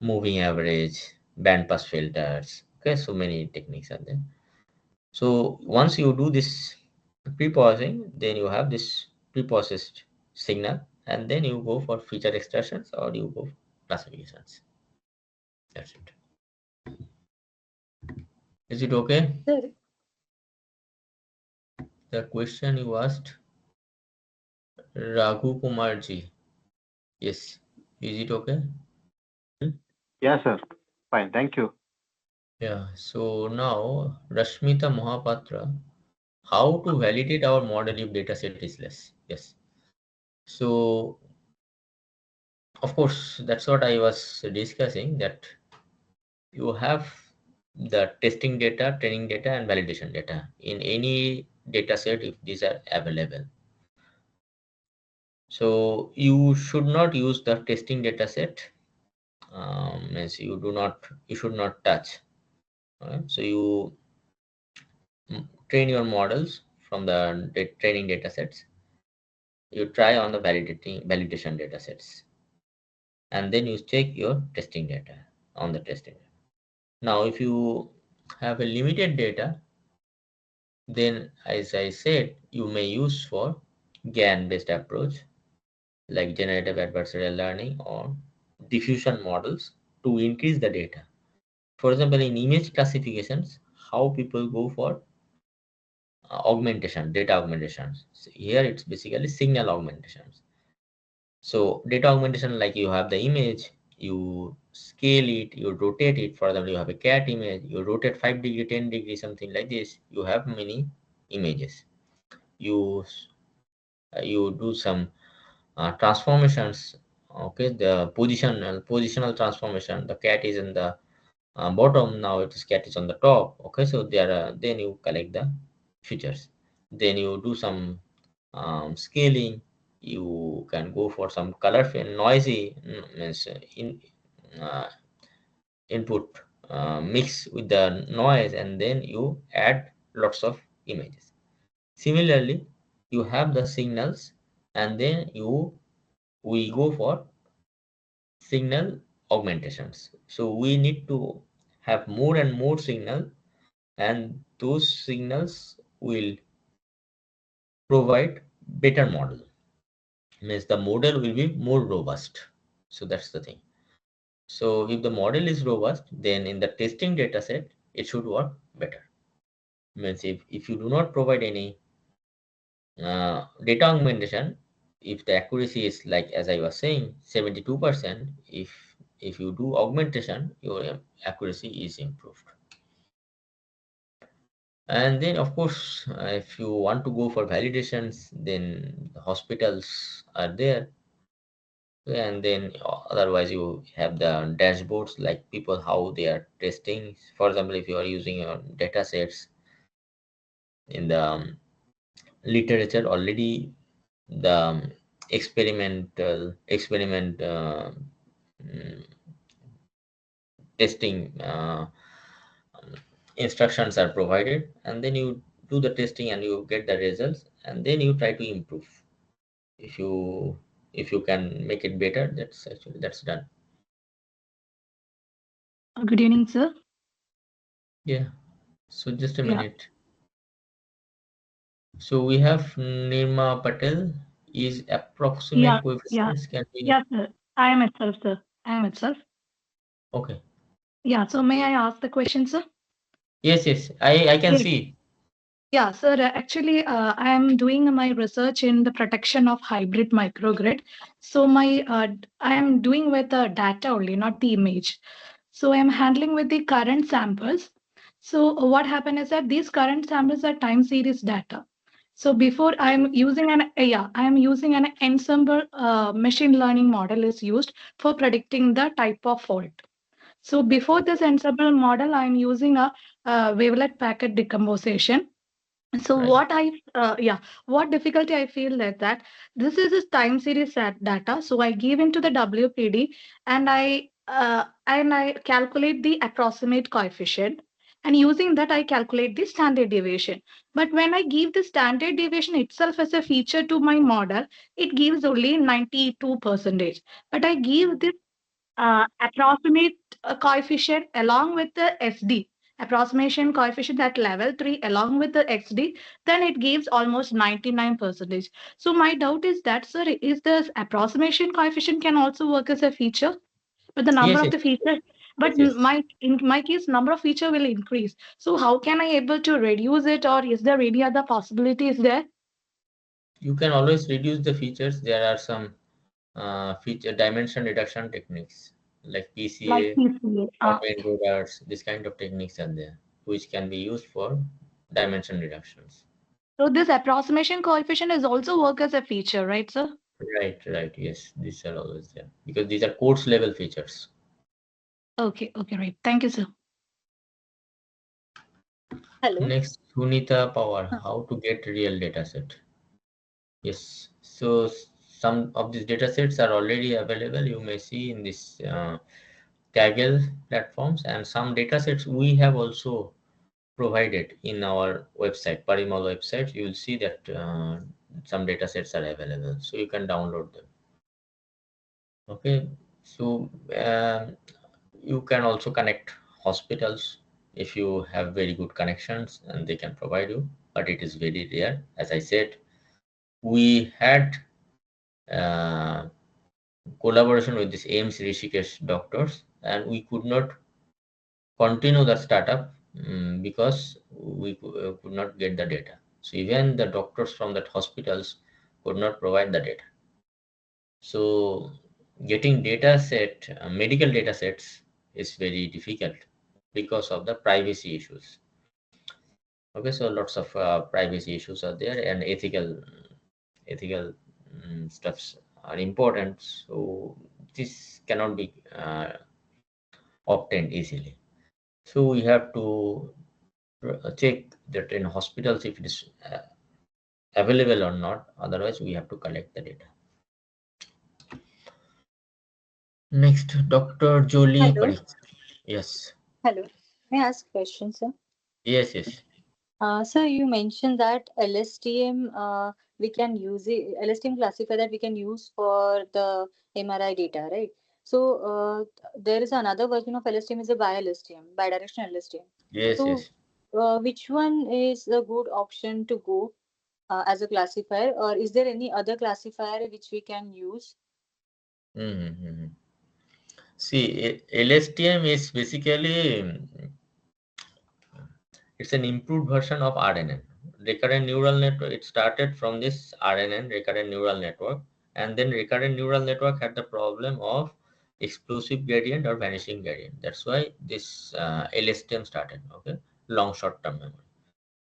moving average, band pass filters. Okay, so many techniques are there. So once you do this pre-processing, then you have this pre-processed signal, and then you go for feature extractions or you go for classifications. That's it. Is it okay? Sir, The question you asked, Raghu Kumar ji. Yes. Is it okay? Yeah, sir. Fine. Thank you. Yeah. So now, Rashmita Mohapatra, how to validate our model if data set is less? Yes. So, of course, that's what I was discussing, that you have the testing data, training data, and validation data in any data set if these are available. So you should not use the testing data set, means you should not touch. So you train your models from the training data sets. You try on the validation data sets, and then you check your testing data on the testing. Now, if you have a limited data, then as I said, you may use for GAN based approach like generative adversarial learning or diffusion models to increase the data. For example, in image classifications, how people go for augmentation, data augmentations. So here it's basically signal augmentations. So data augmentation, like you have the image, you scale it, you rotate it. For example, you have a cat image, you rotate 5 degree, 10 degree, something like this. You have many images. You you do some transformations. Okay, the positional transformation. The cat is in the bottom, now it is cat is on the top. Okay, so there then you collect the features, then you do some scaling. You can go for some color noisy, means uh, input mix with the noise, and then you add lots of images. Similarly, you have the signals, and then we go for signal augmentations. So we need to have more and more signal, and those signals will provide better model. Means the model will be more robust. So that's the thing. So if the model is robust, then in the testing data set, it should work better. Means if you do not provide any data augmentation, if the accuracy is like as I was saying 72%, if you do augmentation, your accuracy is improved. And then of course, if you want to go for validations, then the hospitals are there. And then otherwise you have the dashboards, like people how they are testing. For example, if you are using your data sets in the literature already, the experiment mm, testing instructions are provided, and then you do the testing and you get the results, and then you try to improve. If you can make it better, that's done. Good evening, sir. Yeah. So just a Yeah, minute. So we have Nirma Patel. Is yeah, approximate yeah, coefficients can be yeah, sir. I am itself, sir. I am itself. okay? Yeah, so may I ask the question, sir? Yes. I can Yes. see. Yeah, sir. Actually, I am doing my research in the protection of hybrid microgrid. So I am doing with the data only, not the image. So I am handling with the current samples. So what happened is that these current samples are time series data. So before I am using an ensemble machine learning model is used for predicting the type of fault. So before this ensemble model, I am using a wavelet packet decomposition. So Right. what difficulty I feel that this is a time series data. So I give into the WPD and I calculate the approximate coefficient, and using that I calculate the standard deviation. But when I give the standard deviation itself as a feature to my model, it gives only 92%. But I give this approximate coefficient along with the SD, approximation coefficient at level 3 along with the XD, then it gives almost 99%. So my doubt is that, sir, is this approximation coefficient can also work as a feature, but the number Yes, of yes, the features, but yes. in my case, number of feature will increase. So how can I able to reduce it, or is there any other possibilities there? You can always reduce the features. There are some feature dimension reduction techniques like Like PCA, PCA. auto encoders. This kind of techniques are there, which can be used for dimension reductions. So this approximation coefficient is also work as a feature, right, sir? Right. Yes, these are always there because these are course level features. Okay, right. Thank you, sir. Hello. Next, Sunita Power, how to get real data set. Yes, so some of these data sets are already available. You may see in this Kaggle platforms, and some data sets we have also provided in our website, Parimal website. You will see that some data sets are available, so you can download them. Okay, so you can also connect hospitals if you have very good connections, and they can provide you, but it is very rare. As I said, we had uh, collaboration with this AIMS Rishikesh doctors, and we could not continue the startup because we could not get the data. So even the doctors from that hospitals could not provide the data. So getting data set, medical data sets is very difficult because of the privacy issues. Okay, so lots of privacy issues are there, and ethical stuffs are important. So this cannot be obtained easily. So we have to check that in hospitals if it is available or not. Otherwise, we have to collect the data. Next, Dr. Jolie Hello. Parikh. Yes, Hello. May I ask a question, sir? yes. Sir, you mentioned that LSTM we can use it, LSTM classifier that we can use for the MRI data, right? So there is another version of LSTM is a bi-LSTM, bidirectional LSTM. Yes, So yes. which one is a good option to go as a classifier, or is there any other classifier which we can use? Mm-hmm. See, LSTM is basically it's an improved version of RNN. Recurrent neural network. It started from this RNN, recurrent neural network, and then recurrent neural network had the problem of explosive gradient or vanishing gradient. That's why this LSTM started. Okay, long short-term memory.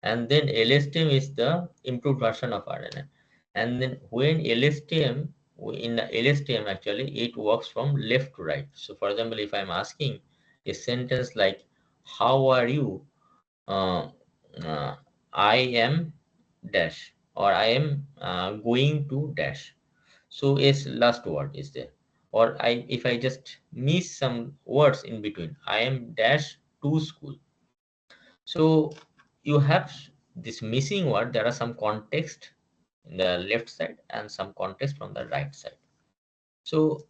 And then LSTM is the improved version of RNN. And then when LSTM, in the LSTM actually, it works from left to right. So for example, if I'm asking a sentence like, how are you? Uh, uh, I am dash, or I am going to dash. So its last word is there. Or if I just miss some words in between, I am dash to school. So you have this missing word, there are some context in the left side and some context from the right side. So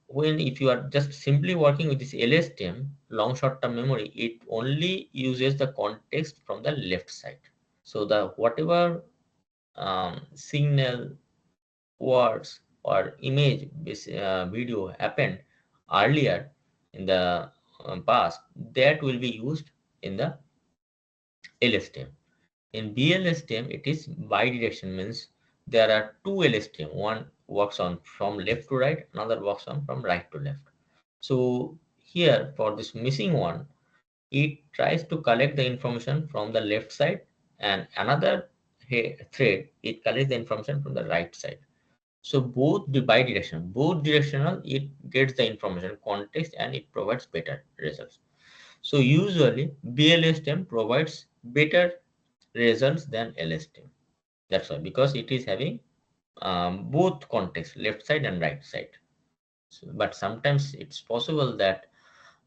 when if you are just simply working with this LSTM, long short term memory, it only uses the context from the left side. So the whatever signal, words or image video happened earlier in the past, that will be used in the LSTM. In BLSTM, it is bidirection, means there are two LSTM. One works on from left to right, another works on from right to left. So here for this missing one, it tries to collect the information from the left side, and another thread, it collects the information from the right side. So both the bidirectional, both directional, it gets the information context and it provides better results. So usually BLSTM provides better results than LSTM. That's why, because it is having both context, left side and right side. So, but sometimes it's possible that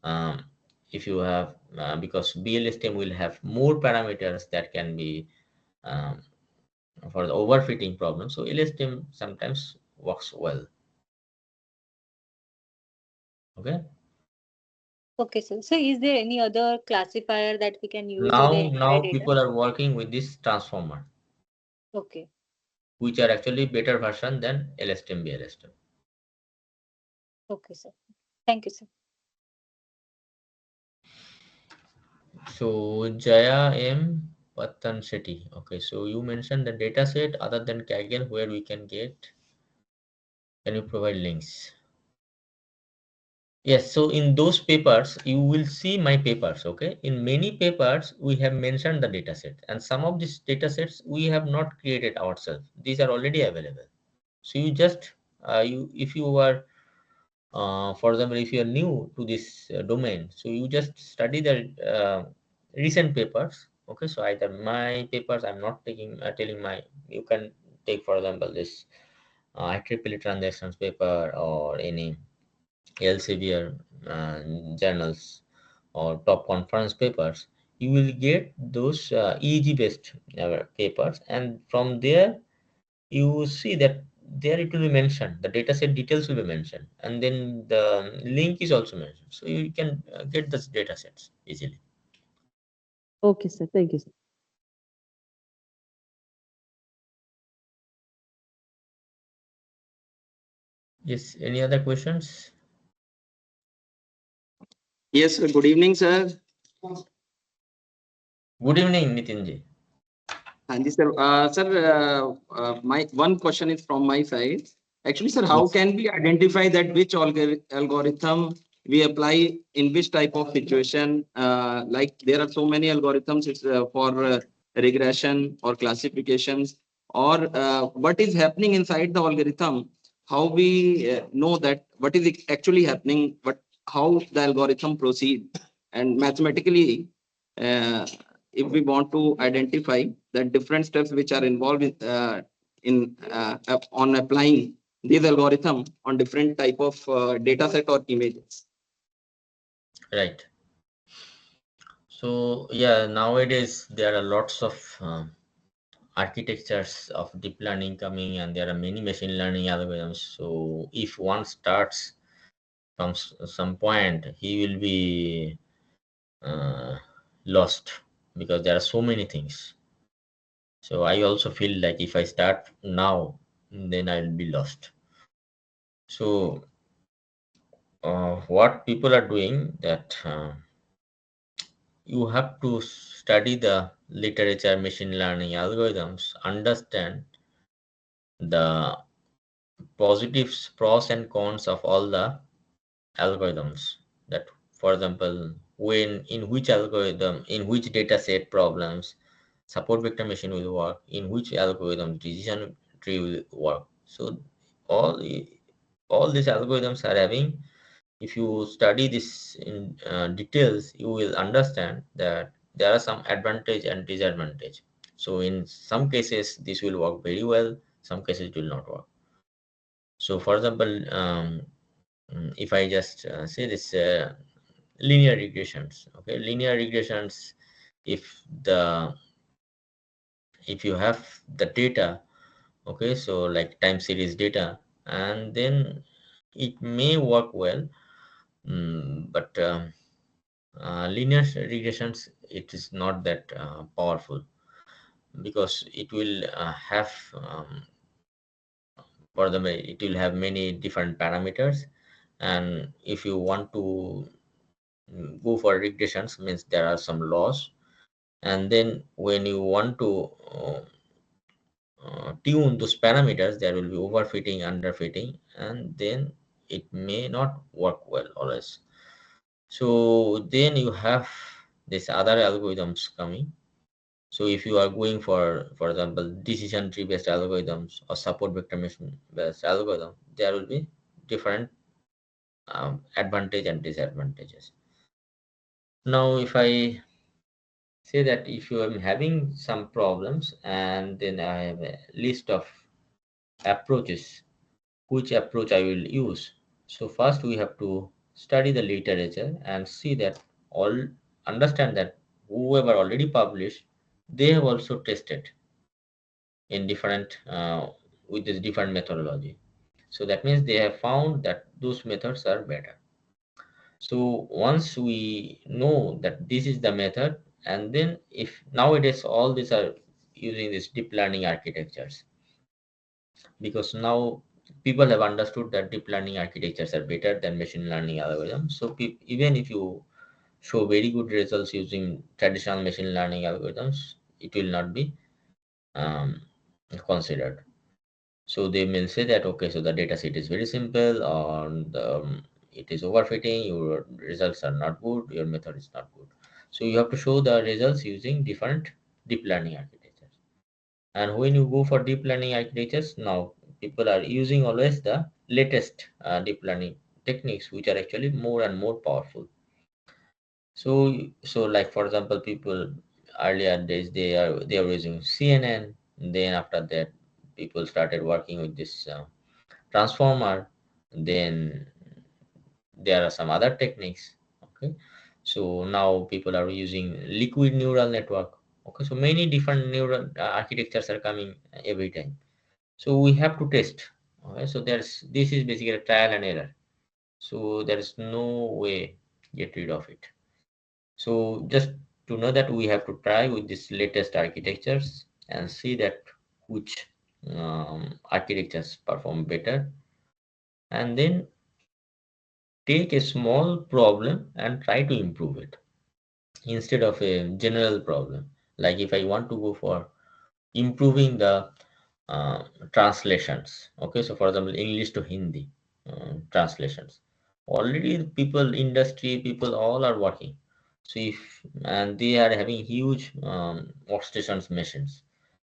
um, if you have because BLSTM will have more parameters that can be um, for the overfitting problem. So LSTM sometimes works well. Okay. Okay, sir. So is there any other classifier that we can use with the Now MRI data? people are working with this transformer, Okay. which are actually better version than LSTM, BLSTM. Okay, sir. Thank you, sir. So Jaya M. Patan Shetty. Okay, so you mentioned the data set other than Kaggle where we can get. Can you provide links? Yes, so in those papers, you will see my papers, okay? In many papers, we have mentioned the data set, and some of these data sets we have not created ourselves. These are already available. So you just, if you are, for example, if you are new to this domain, so you just study the recent papers, okay? So either my papers, I'm not telling my, you can take, for example, this IEEE transactions paper or any Elsevier journals or top conference papers, you will get those EEG based papers, and from there you will see that there it will be mentioned, the dataset details will be mentioned, and then the link is also mentioned, so you can get the datasets easily. Okay, sir. Thank you, sir. Yes, any other questions? Yes, good evening, sir. Good evening, Nitinji. Hanji, sir. Sir, my one question is from my side. Actually, sir, how Yes. can we identify that which algorithm we apply in which type of situation? Like there are so many algorithms for regression or classifications, or what is happening inside the algorithm? How we know that what is actually happening? But how the algorithm proceed, and mathematically. Uh, if we want to identify the different steps which are involved on applying these algorithm on different type of data set or images. Right. So yeah, nowadays there are lots of architectures of deep learning coming, and there are many machine learning algorithms. So if one starts from some point, he will be uh, lost, because there are so many things. So I also feel like if I start now, then I will be lost. So what people are doing, that you have to study the literature, machine learning algorithms, understand the positives, pros and cons of all the algorithms. That, for example, when in which algorithm, in which data set problems support vector machine will work, in which algorithm decision tree will work. So all all these algorithms are having, if you study this in details, you will understand that there are some advantage and disadvantage. So in some cases this will work very well, some cases it will not work. So for example, if I just say this linear regressions, okay, linear regressions, if the if you have the data, okay, so like time series data, and then it may work well. But linear regressions, it is not that powerful, because it will have for the it will have many different parameters, and if you want to go for regressions, means there are some laws, and then when you want to tune those parameters, there will be overfitting, underfitting, and then it may not work well always. So then you have this other algorithms coming. So if you are going for example, decision tree based algorithms or support vector machine based algorithm, there will be different advantage and disadvantages. Now, if I say that if you are having some problems, and then I have a list of approaches, which approach I will use. So first we have to study the literature and see that all understand that whoever already published, they have also tested in different with this different methodology. So that means they have found that those methods are better. So once we know that this is the method, and then if nowadays all these are using these deep learning architectures, because now people have understood that deep learning architectures are better than machine learning algorithms. So even if you show very good results using traditional machine learning algorithms, it will not be um, considered. So they will say that, okay, so the data set is very simple, or it is overfitting, your results are not good, your method is not good. So you have to show the results using different deep learning architectures. And when you go for deep learning architectures, now people are using always the latest deep learning techniques, which are actually more and more powerful. So like for example, people earlier days, they are using CNN. Then after that, people started working with this transformer. Then there are some other techniques. Okay, so now people are using liquid neural network. Okay, so many different neural architectures are coming every time. So we have to test. Okay, so this is basically a trial and error. So there is no way get rid of it. So just to know that we have to try with this latest architectures and see that which architectures perform better, and then take a small problem and try to improve it instead of a general problem. Like if I want to go for improving the uh, translations, okay, so for example, English to Hindi translations, already people, industry people, all are working. So if and they are having huge workstations machines,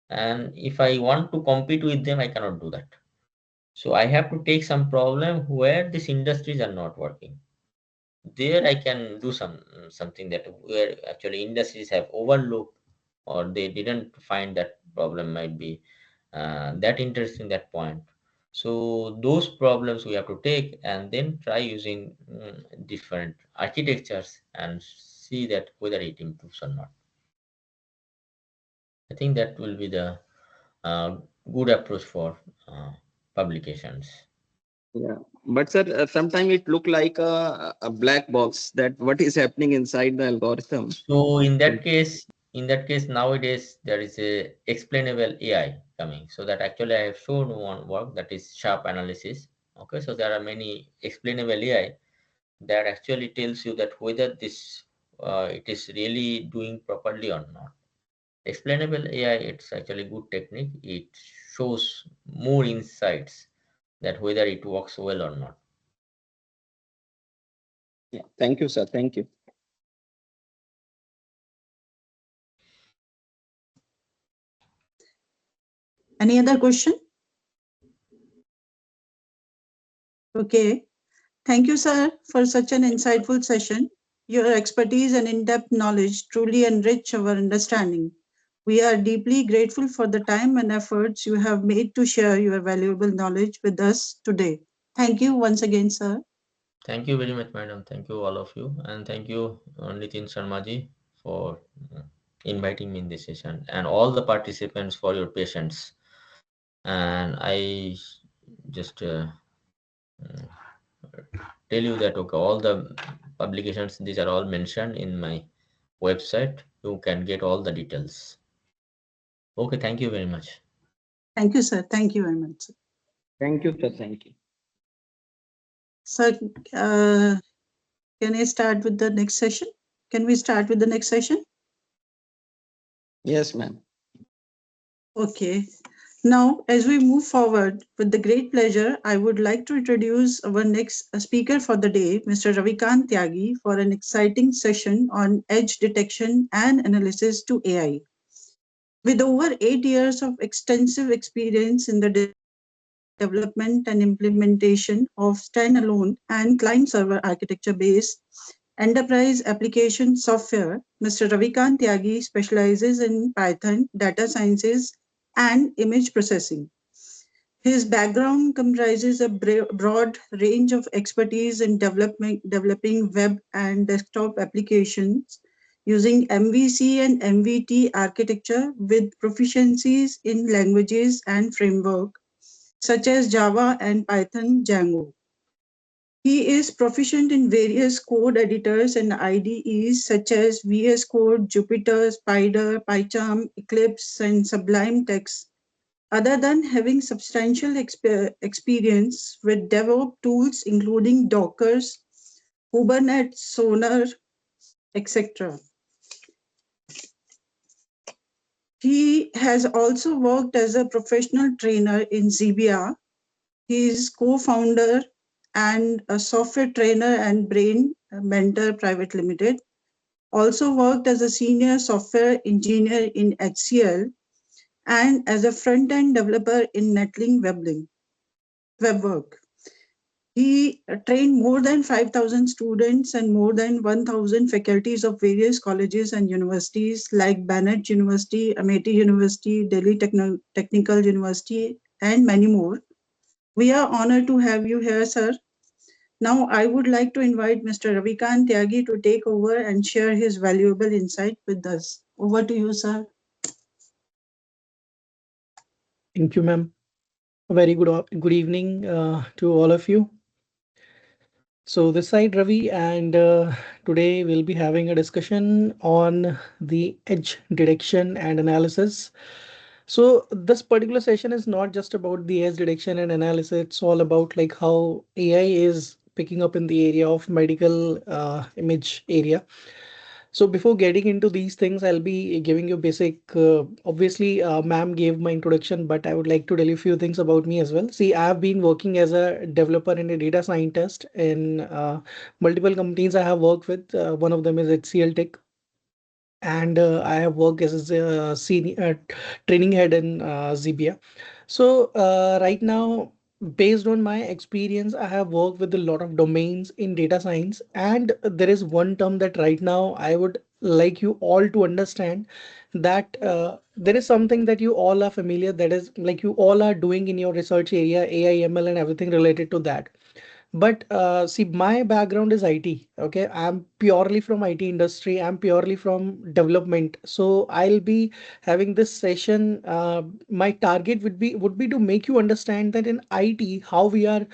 and if I want to compete with them, I cannot do that. So I have to take some problem where these industries are not working. There I can do something that where actually industries have overlooked, or they didn't find that problem might be that interesting, that point. So those problems we have to take and then try using different architectures and see that whether it improves or not. I think that will be the uh, good approach for publications. Yeah, but sir, sometimes it look like a black box that what is happening inside the algorithm. So in that case, nowadays there is a explainable AI coming. So that actually I have shown one work, that is sharp analysis. Okay, so there are many explainable AI that actually tells you that whether this it is really doing properly or not. Explainable AI, it's actually good technique. It shows more insights that whether it works well or not. Yeah, thank you, sir. Thank you. Any other question? Okay. Thank you, sir, for such an insightful session. Your expertise and in-depth knowledge truly enrich our understanding. We are deeply grateful for the time and efforts you have made to share your valuable knowledge with us today. Thank you once again, sir. Thank you very much, madam. Thank you all of you, and thank you Nitin Sharma ji for inviting me in this session, and all the participants for your patience. And I just mm, tell you that okay, all the publications, these are all mentioned in my website. You can get all the details. Okay, thank you very much. Thank you, sir. Thank you very much. Thank you, sir. Thank you. Sir, uh, can I start with the next session? Can we start with the next session? Yes, ma'am. Okay. Now, as we move forward, with the great pleasure, I would like to introduce our next speaker for the day, Mr. Ravikant Tyagi, for an exciting session on edge detection and analysis to AI. With over 8 years of extensive experience in the development and implementation of standalone and client server architecture based enterprise application software, Mr. Ravikant Tyagi specializes in Python, data sciences, and image processing. His background comprises a broad range of expertise in developing web and desktop applications using MVC and MVT architecture with proficiencies in languages and framework such as Java and Python Django. He is proficient in various code editors and IDEs such as VS Code, Jupyter, Spider, PyCharm, Eclipse, and Sublime Text. Other than having substantial experience with DevOps tools including Docker, Kubernetes, Sonar, etc. He has also worked as a professional trainer in Zebia. He is co-founder and a software trainer and Brain Mentor Private Limited. Also worked as a senior software engineer in HCL and as a front-end developer in Netlink WebWork. He trained more than 5,000 students and more than 1,000 faculties of various colleges and universities like Bennett University, Amity University, Delhi Technical University, and many more. We are honored to have you here, sir. Now, I would like to invite Mr. Ravikant Tyagi to take over and share his valuable insight with us. Over to you, sir. Thank you, ma'am. A very good evening to all of you. So this side Ravi, and today we'll be having a discussion on the edge detection and analysis. So this particular session is not just about the edge detection and analysis. It's all about like how AI is picking up in the area of medical image area. So before getting into these things, I'll be giving you basic. Obviously, ma'am gave my introduction, but I would like to tell you a few things about me as well. See, I have been working as a developer and a data scientist in multiple companies I have worked with. One of them is HCL Tech, and I have worked as a senior training head in Zebia. So right now, based on my experience, I have worked with a lot of domains in data science, and there is one term that right now I would like you all to understand that there is something that you all are familiar, that is like you all are doing in your research area, AI, ML, and everything related to that. But see, my background is IT. Okay, I'm purely from IT industry. I'm purely from development. So I'll be having this session. My target would be to make you understand that in IT, how we are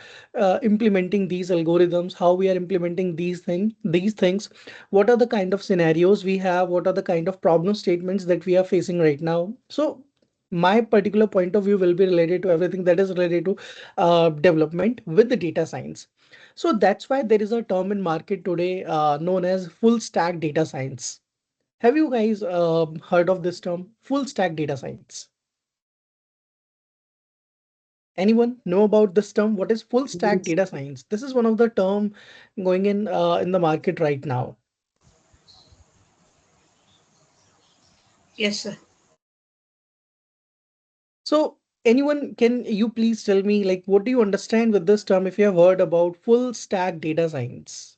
implementing these algorithms, how we are implementing these things. What are the kind of scenarios we have? What are the kind of problem statements that we are facing right now? So my particular point of view will be related to everything that is related to development with the data science. So that's why there is a term in market today known as full stack data science. Have you guys heard of this term, full stack data science? Anyone know about this term? What is full stack Yes. data science? This is one of the term going in the market right now. Yes, sir. So anyone, can you please tell me like what do you understand with this term if you have heard about full stack data science?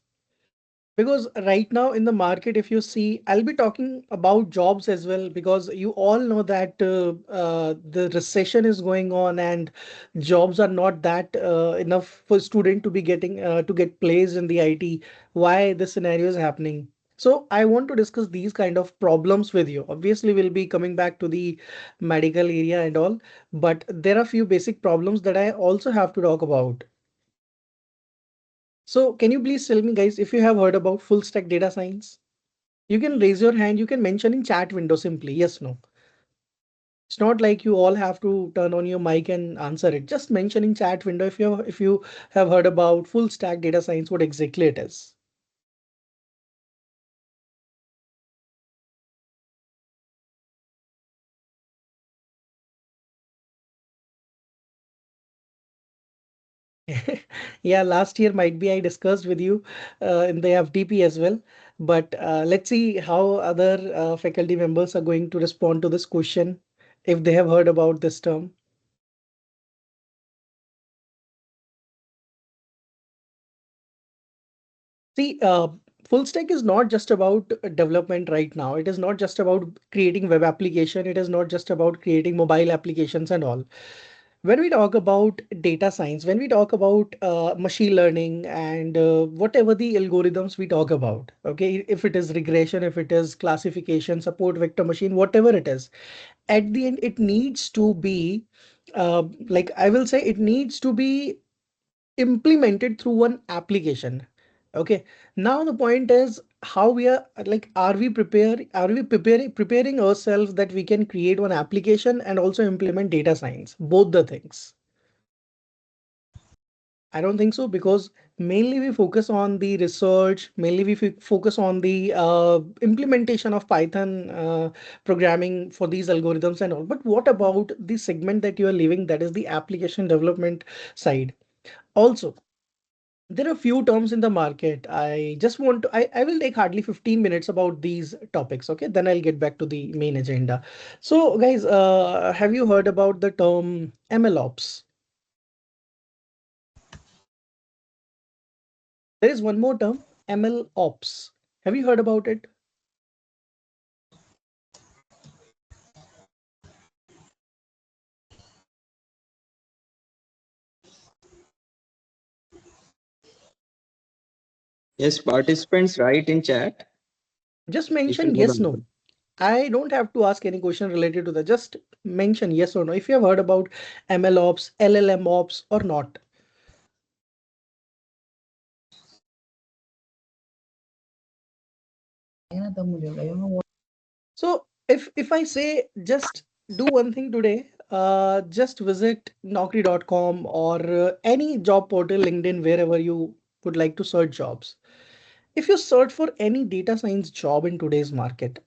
Because right now in the market, if you see, I'll be talking about jobs as well, because you all know that the recession is going on and jobs are not that enough for student to be getting to get placed in the IT. Why this scenario is happening? So I want to discuss these kind of problems with you. Obviously, we'll be coming back to the medical area and all, but there are few basic problems that I also have to talk about. So can you please tell me, guys, if you have heard about full stack data science? You can raise your hand, you can mention in chat window simply, yes, no. It's not like you all have to turn on your mic and answer it. Just mention in chat window if you have heard about full stack data science, what exactly it is. Yeah, last year might be I discussed with you in the FDP as well. But let's see how other faculty members are going to respond to this question if they have heard about this term. See, full stack is not just about development right now. It is not just about creating web application. It is not just about creating mobile applications and all. When we talk about data science, when we talk about machine learning and whatever the algorithms we talk about, okay, if it is regression, if it is classification, support vector machine, whatever it is, at the end, it needs to be, like I will say, it needs to be implemented through one application. Okay, now the point is how we are like, are we preparing ourselves that we can create one application and also implement data science, both the things? I don't think so, because mainly we focus on the research, mainly we focus on the implementation of Python programming for these algorithms and all. But what about the segment that you are leaving, that is the application development side? Also, there are few terms in the market. I just want to, I will take hardly 15 minutes about these topics. Okay, then I'll get back to the main agenda. So guys, have you heard about the term MLOps? There is one more term, ML ops. Have you heard about it? Yes, participants write in chat Just if you mention know the yes, answer. no. I don't have to ask any question related to that. Just mention yes or no if you have heard about ML ops, LLM ops or not. So if I say just do one thing today, just visit naukri.com or any job portal, LinkedIn, wherever you would like to search jobs. If you search for any data science job in today's market,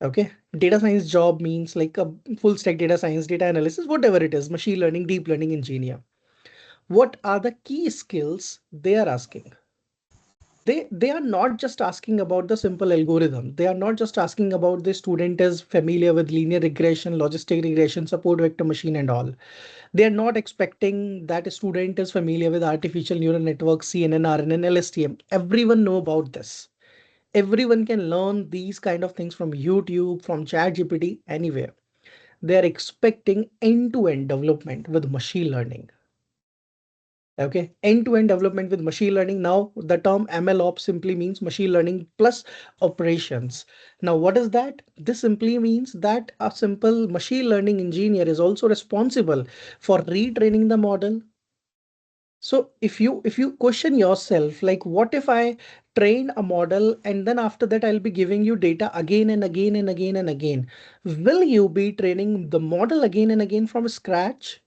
okay, data science job means like a full stack data science, data analysis, whatever it is, machine learning, deep learning engineer. What are the key skills they are asking? They are not just asking about the simple algorithm. They are not just asking about the student is familiar with linear regression, logistic regression, support vector machine and all. They are not expecting that a student is familiar with artificial neural networks, CNN, RNN, LSTM. Everyone know about this. Everyone can learn these kind of things from YouTube, from ChatGPT, anywhere. They are expecting end-to-end development with machine learning. Okay, end-to-end development with machine learning. Now, the term MLOps simply means machine learning plus operations. Now, what is that? This simply means that a simple machine learning engineer is also responsible for retraining the model. So if you question yourself, like what if I train a model and then after that I'll be giving you data again and again and again and again. Will you be training the model again and again from scratch?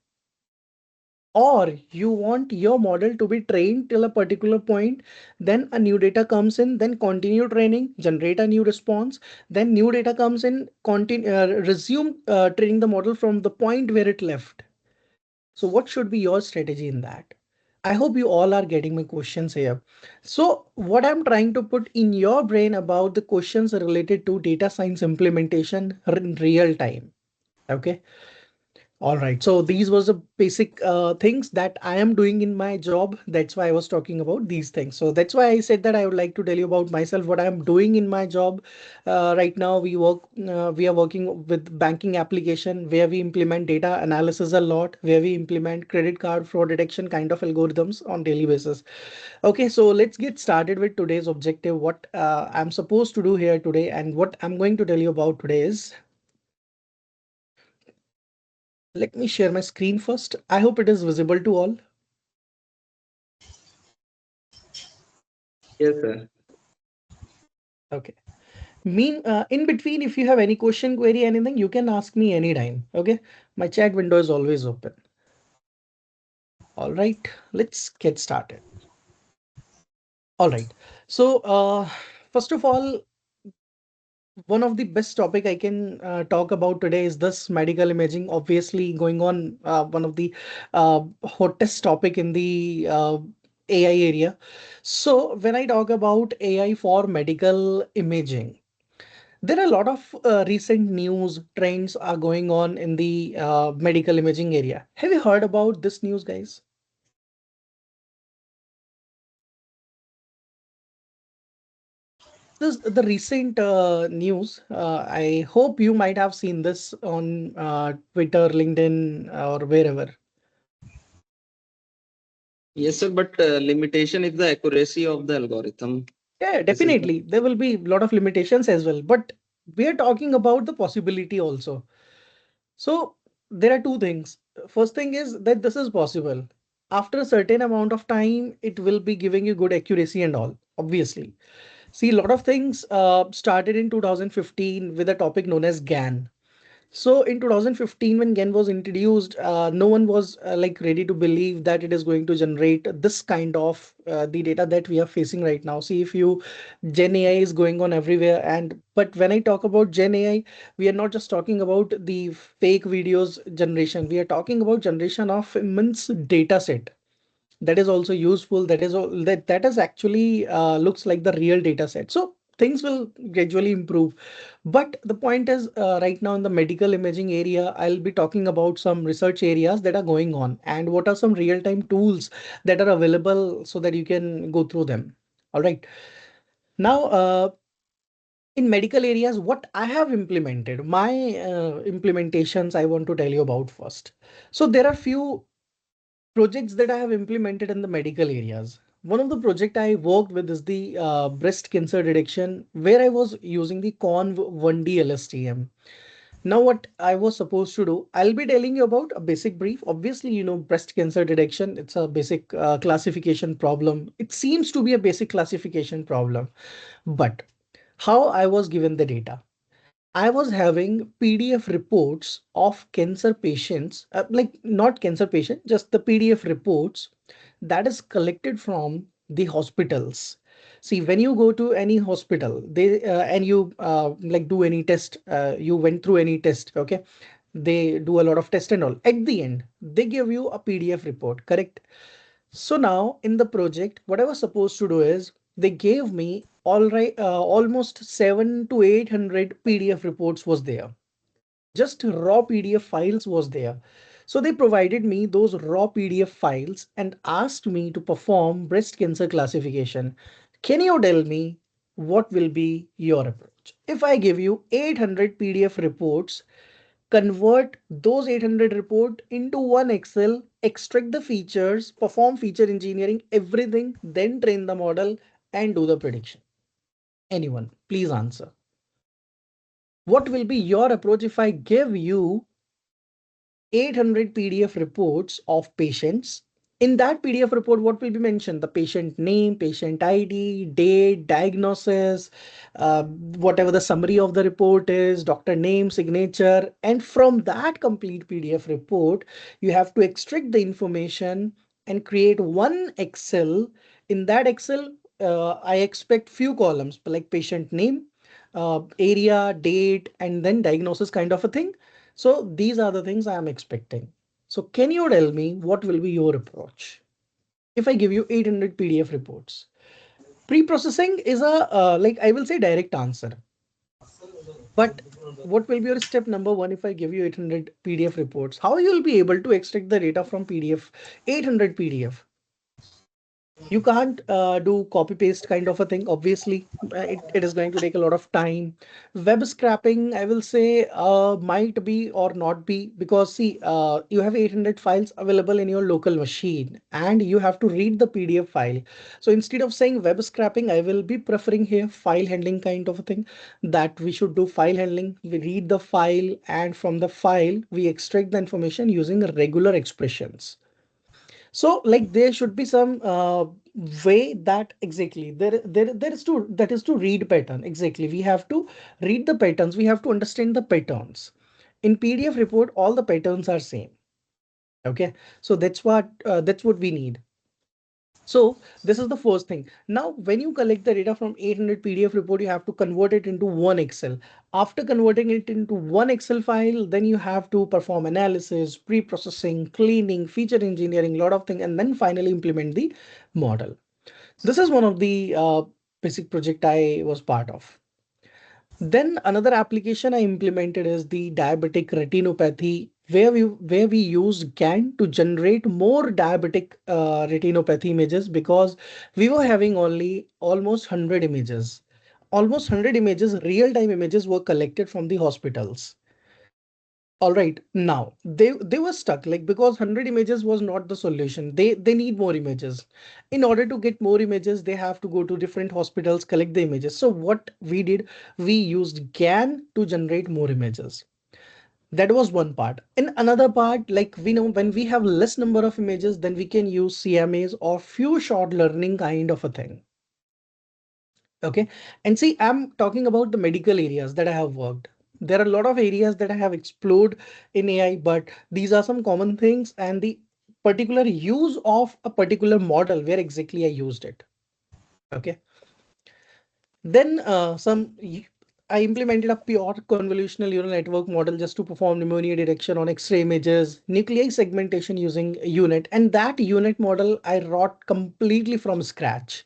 Or you want your model to be trained till a particular point, then a new data comes in, then continue training, generate a new response, then new data comes in, continue resume training the model from the point where it left. So what should be your strategy in that? I hope you all are getting my questions here. So what I'm trying to put in your brain about the questions related to data science implementation in real time. Okay. All right. So these was the basic things that I am doing in my job. That's why I was talking about these things. So that's why I said that I would like to tell you about myself, what I am doing in my job. Right now, we are working with banking application where we implement data analysis a lot, where we implement credit card fraud detection kind of algorithms on daily basis. Okay, so let's get started with today's objective. What I'm supposed to do here today, and what I'm going to tell you about today is, let me share my screen first. I hope it is visible to all. Yes, sir. Okay. In between, if you have any question, query, anything, you can ask me anytime. Okay. My chat window is always open. All right. Let's get started. All right. So, first of all, one of the best topic I can talk about today is this medical imaging. Obviously, going on one of the hottest topic in the AI area. So, when I talk about AI for medical imaging, there are a lot of recent news trends are going on in the medical imaging area. Have you heard about this news, guys? This the recent news. I hope you might have seen this on Twitter, LinkedIn, or wherever. Yes, sir. But limitation is the accuracy of the algorithm. Yeah, This is definitely. There will be a lot of limitations as well, but we are talking about the possibility also. So there are two things. First thing is that this is possible. After a certain amount of time, it will be giving you good accuracy and all, obviously. See, a lot of things started in 2015 with a topic known as GAN. So in 2015, when GAN was introduced, no one was like ready to believe that it is going to generate this kind of the data that we are facing right now. See, if you Gen AI is going on everywhere, and but when I talk about Gen AI, we are not just talking about the fake videos generation. We are talking about generation of immense data set that is also useful, that is all that is actually looks like the real data set. So things will gradually improve, but the point is right now in the medical imaging area, I'll be talking about some research areas that are going on and what are some real-time tools that are available so that you can go through them. All right. Now in medical areas, what I have implemented, my implementations I want to tell you about first. So there are few projects that I have implemented in the medical areas. One of the project I worked with is the breast cancer detection, where I was using the Conv 1D LSTM. Now, what I was supposed to do, I'll be telling you about a basic brief. Obviously, you know, breast cancer detection, it's a basic classification problem. It seems to be a basic classification problem, but how I was given the data. I was having PDF reports of cancer patients, like not cancer patient, just the PDF reports that is collected from the hospitals. See, when you go to any hospital, they and you like do any test, you went through any test, okay? They do a lot of test and all. At the end, they give you a PDF report, correct? So now in the project, what I was supposed to do is they gave me all right, almost 7 to 800 PDF reports was there. Just raw PDF files was there. So they provided me those raw PDF files and asked me to perform breast cancer classification. Can you tell me what will be your approach? If I give you 800 PDF reports, convert those 800 report into one Excel, extract the features, perform feature engineering, everything, then train the model and do the prediction. Anyone, please answer. What will be your approach if I give you 800 PDF reports of patients? In that PDF report, what will be mentioned? The patient name, patient ID, date, diagnosis, whatever the summary of the report is, doctor name, signature. And from that complete PDF report, you have to extract the information and create one Excel. In that Excel, I expect few columns like patient name, area, date, and then diagnosis kind of a thing. So these are the things I am expecting. So can you tell me what will be your approach if I give you 800 PDF reports? Pre-processing is a like I will say direct answer. But what will be your step number one if I give you 800 PDF reports? How you will be able to extract the data from PDF, 800 PDF? You can't do copy paste kind of a thing. Obviously, it is going to take a lot of time. Web scraping, I will say, might be or not be, because see, you have 800 files available in your local machine and you have to read the PDF file. So instead of saying web scraping, I will be preferring here file handling kind of a thing, that we should do file handling. We read the file and from the file, we extract the information using regular expressions. So like there should be some way that exactly there is to, that is to read pattern. Exactly. We have to read the patterns. We have to understand the patterns. In PDF report, all the patterns are same. Okay. So that's what we need. So this is the first thing. Now, when you collect the data from 800 PDF report, you have to convert it into one Excel. After converting it into one Excel file, then you have to perform analysis, pre-processing, cleaning, feature engineering, lot of things, and then finally implement the model. This is one of the basic project I was part of. Then another application I implemented is the diabetic retinopathy, where we used GAN to generate more diabetic retinopathy images, because we were having only almost 100 images. Almost 100 images, real-time images were collected from the hospitals. All right, now they were stuck, like, because 100 images was not the solution. They need more images. In order to get more images, they have to go to different hospitals, collect the images. So what we did, we used GAN to generate more images. That was one part. In another part, like, we know when we have less number of images, then we can use CMAs or few short learning kind of a thing. Okay. And see, I'm talking about the medical areas that I have worked. There are a lot of areas that I have explored in AI, but these are some common things and the particular use of a particular model where exactly I used it. Okay. Then I implemented a pure convolutional neural network model just to perform pneumonia detection on X-ray images, nuclei segmentation using unit, and that unit model I wrote completely from scratch.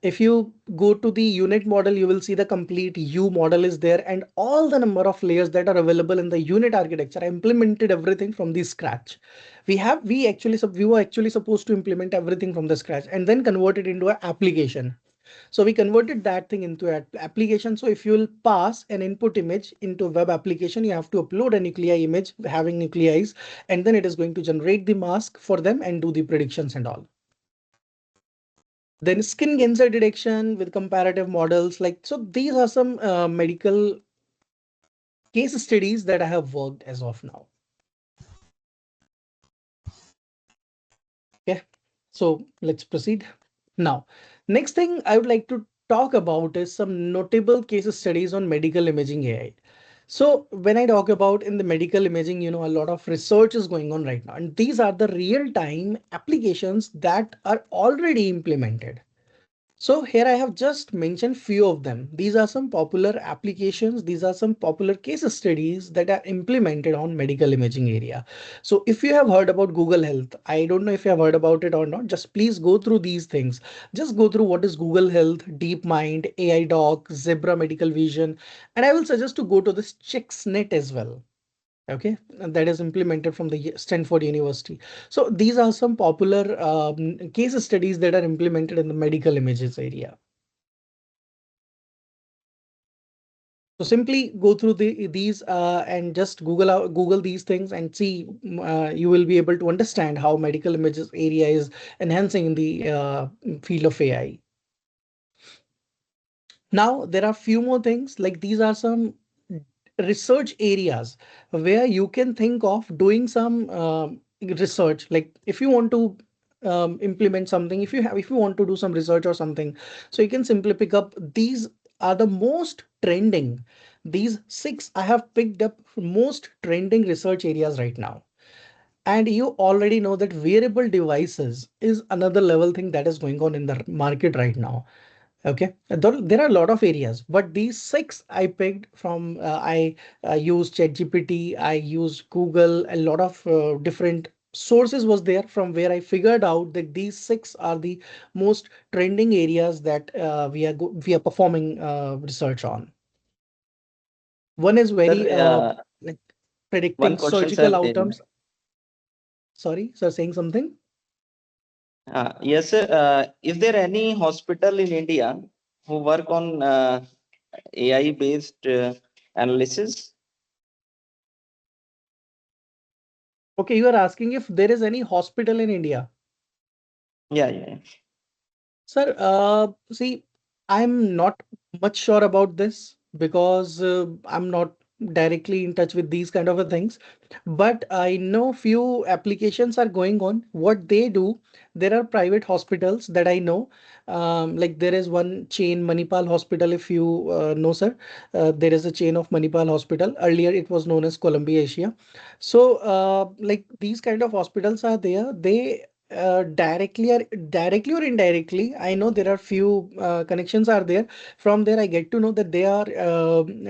If you go to the unit model, you will see the complete U model is there and all the number of layers that are available in the unit architecture. I implemented everything from the scratch. We were actually supposed to implement everything from the scratch and then convert it into an application. So we converted that thing into an application. So if you will pass an input image into a web application, you have to upload a nuclei image having nuclei, and then it is going to generate the mask for them and do the predictions and all. Then skin cancer detection with comparative models. Like, so these are some medical case studies that I have worked as of now. Okay, so let's proceed. Now, next thing I would like to talk about is some notable case studies on medical imaging AI. So when I talk about in the medical imaging, a lot of research is going on right now, and these are the real-time applications that are already implemented. So here I have just mentioned few of them. These are some popular applications. These are some popular case studies that are implemented on medical imaging area. So if you have heard about Google Health, I don't know if you have heard about it or not, just please go through these things. Just go through what is Google Health, DeepMind, AI Doc, Zebra Medical Vision, and I will suggest to go to this ChecksNet as well. Okay, and that is implemented from the Stanford University. So these are some popular case studies that are implemented in the medical images area. So simply go through these and just Google these things and see. You will be able to understand how medical images area is enhancing in the field of AI. Now there are few more things, like these are some research areas where you can think of doing some research. Like if you want to implement something, if you want to do some research or something, so you can simply pick up these are the most trending. These six I have picked up most trending research areas right now. And you already know that wearable devices is another level thing that is going on in the market right now. Okay, there are a lot of areas, but these six I picked from. I used ChatGPT, I used Google, a lot of different sources was there from where I figured out that these six are the most trending areas that we are performing research on. One is Sir, very like one predicting question, sir. surgical outcomes. Sorry, sir, saying something. Yes, sir. Is there any hospital in India who work on AI based analysis? Okay, you are asking if there is any hospital in India. Yeah, yeah. Sir, see, I'm not much sure about this because I'm not directly in touch with these kind of a things. But I know few applications are going on. What they do, there are private hospitals that I know. Like there is one chain, Manipal Hospital, if you know, sir. There is a chain of Manipal Hospital. Earlier, it was known as Columbia Asia. So, like these kind of hospitals are there. They directly or indirectly, I know there are few connections are there. From there I get to know that they are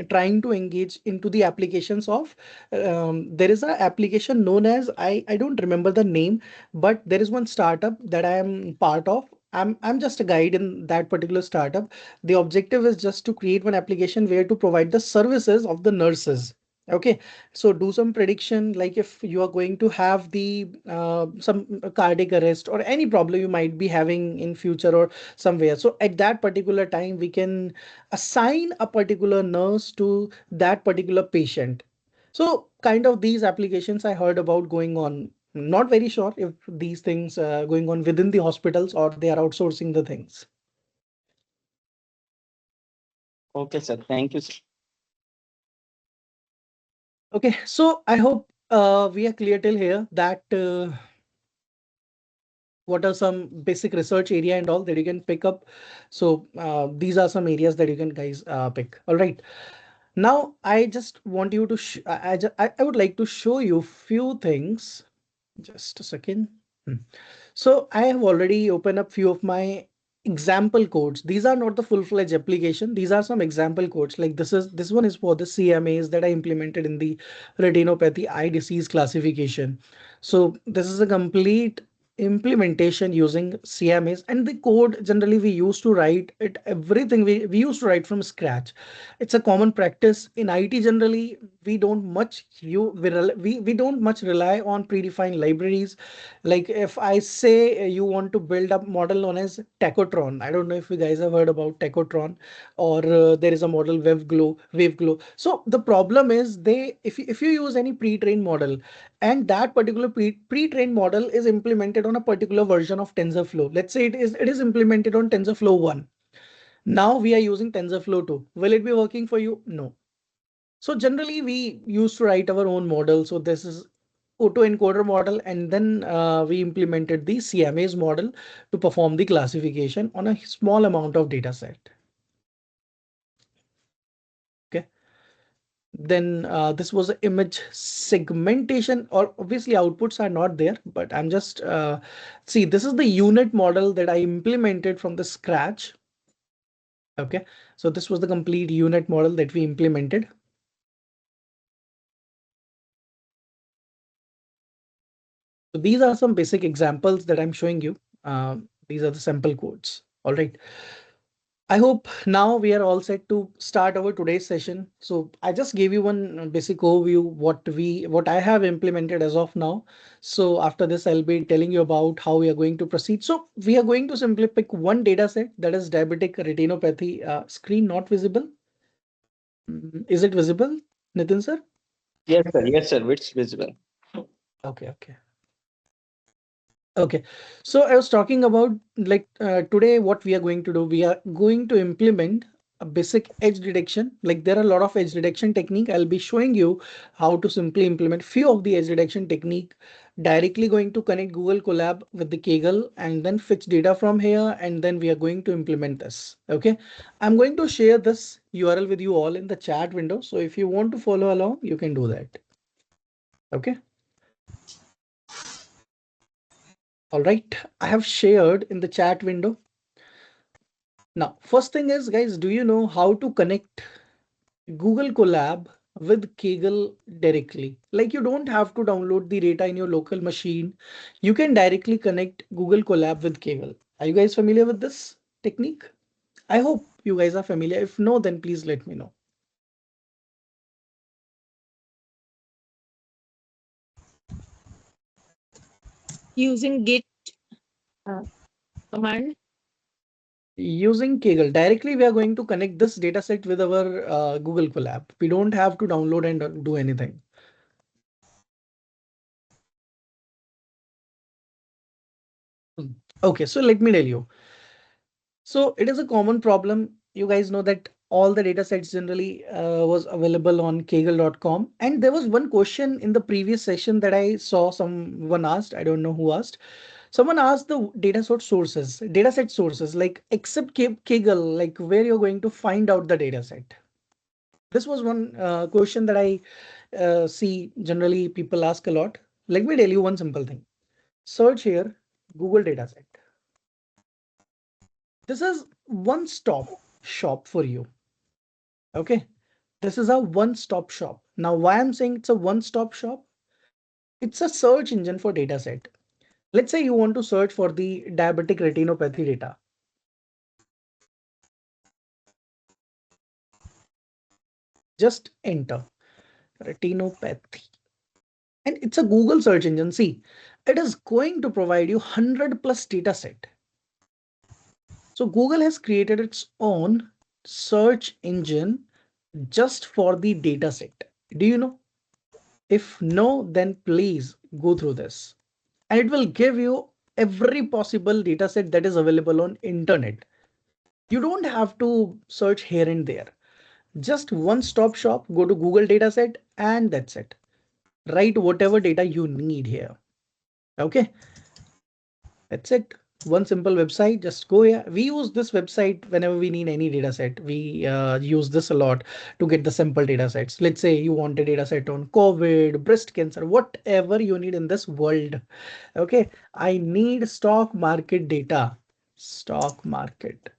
trying to engage into the applications of there is a application known as I don't remember the name, but there is one startup that I am part of. I'm just a guide in that particular startup. The objective is just to create one application where to provide the services of the nurses. Okay, so do some prediction, like if you are going to have the some cardiac arrest or any problem you might be having in future or somewhere. So at that particular time, we can assign a particular nurse to that particular patient. So kind of these applications I heard about going on. Not very sure if these things going on within the hospitals or they are outsourcing the things. Okay, sir. Thank you, sir. Okay, so I hope we are clear till here that what are some basic research area and all that you can pick up. So these are some areas that you can guys pick. All right. Now I just want you to I would like to show you few things. Just a second. Hmm. So I have already opened up few of my example codes. These are not the full-fledged application. These are some example codes. Like this one is for the CMAs that I implemented in the retinopathy eye disease classification. So this is a complete implementation using CMAs, and the code generally we used to write it everything we used to write from scratch. It's a common practice in IT. Generally we don't much we don't much rely on predefined libraries. Like if I say you want to build a model known as Tacotron, I don't know if you guys have heard about Tacotron, or there is a model Waveglow. So the problem is if you use any pre-trained model and that particular pre-trained model is implemented on a particular version of TensorFlow. Let's say it is implemented on TensorFlow 1. Now we are using TensorFlow 2. Will it be working for you? No. So generally we used to write our own model. So this is autoencoder model, and then we implemented the CMA's model to perform the classification on a small amount of data set. Okay. Then this was image segmentation, or obviously outputs are not there, but I'm just see, this is the unit model that I implemented from the scratch. Okay, so this was the complete unit model that we implemented. So these are some basic examples that I'm showing you. These are the sample codes. All right. I hope now we are all set to start our today's session. So I just gave you one basic overview what I have implemented as of now. So after this, I'll be telling you about how we are going to proceed. So we are going to simply pick one data set, that is diabetic retinopathy. Screen not visible. Is it visible, Nitin sir? Yes, sir. Yes, sir. It's visible. Okay, okay. Okay, so I was talking about like today what we are going to do. We are going to implement a basic edge detection. Like there are a lot of edge detection technique. I'll be showing you how to simply implement few of the edge detection technique. Directly going to connect Google Colab with the Kaggle and then fetch data from here, and then we are going to implement this. Okay, I'm going to share this URL with you all in the chat window. So if you want to follow along, you can do that. Okay. All right, I have shared in the chat window. Now, first thing is, guys, do you know how to connect Google Colab with Kaggle directly? Like you don't have to download the data in your local machine. You can directly connect Google Colab with Kaggle. Are you guys familiar with this technique? I hope you guys are familiar. If no, then please let me know. Using Git command. Using Kaggle directly, we are going to connect this data set with our Google Colab. We don't have to download and do anything. Okay, so let me tell you. So it is a common problem. You guys know that all the data sets generally was available on kaggle.com. And there was one question in the previous session that I saw someone asked. I don't know who asked. Someone asked the data set sources, like except Kaggle, like where you're going to find out the data set. This was one question that I see generally people ask a lot. Let me tell you one simple thing. Search here, Google dataset. This is one stop shop for you. Okay. This is a one-stop shop. Now, why I'm saying it's a one-stop shop? It's a search engine for dataset. Let's say you want to search for the diabetic retinopathy data. Just enter retinopathy. And it's a Google search engine. See, it is going to provide you 100 plus data set. So Google has created its own search engine just for the data set. Do you know? If no, then please go through this. And it will give you every possible data set that is available on internet. You don't have to search here and there. Just one stop shop, go to Google dataset and that's it. Write whatever data you need here. Okay, that's it. One simple website, just go here. We use this website whenever we need any data set. We use this a lot to get the simple data sets. Let's say you want a data set on COVID, breast cancer, whatever you need in this world. Okay, I need stock market data. Stock market.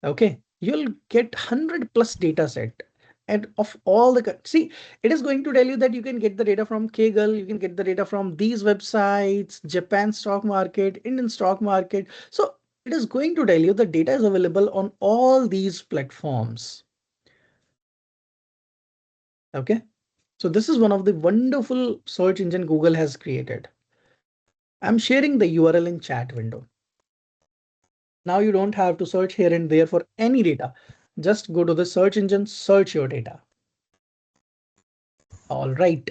Okay, you'll get 100 plus data set. And of all the, see, it is going to tell you that you can get the data from Kaggle, you can get the data from these websites, Japan stock market, Indian stock market. So it is going to tell you the data is available on all these platforms. Okay, so this is one of the wonderful search engine Google has created. I'm sharing the URL in chat window. Now you don't have to search here and there for any data. Just go to the search engine, search your data. All right.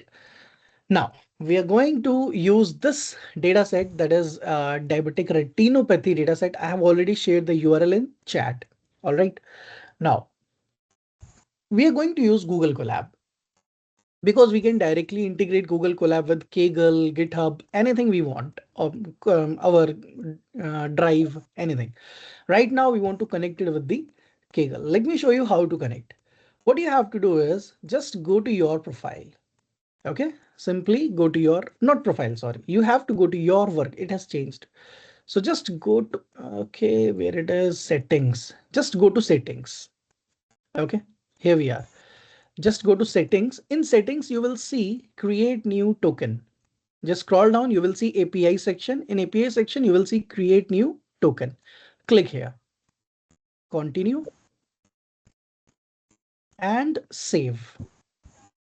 Now we are going to use this data set, that is diabetic retinopathy data set. I have already shared the URL in chat. All right. Now we are going to use Google Colab because we can directly integrate Google Colab with Kaggle, GitHub, anything we want, our Drive, anything. Right now we want to connect it with the Kaggle. Let me show you how to connect. What you have to do is just go to your profile. Okay, simply go to your, not profile, sorry. You have to go to your work. It has changed. So just go to, okay, where it is, settings. Just go to settings. Okay, here we are. Just go to settings. In settings, you will see create new token. Just scroll down, you will see API section. In API section, you will see create new token. Click here. Continue. And save.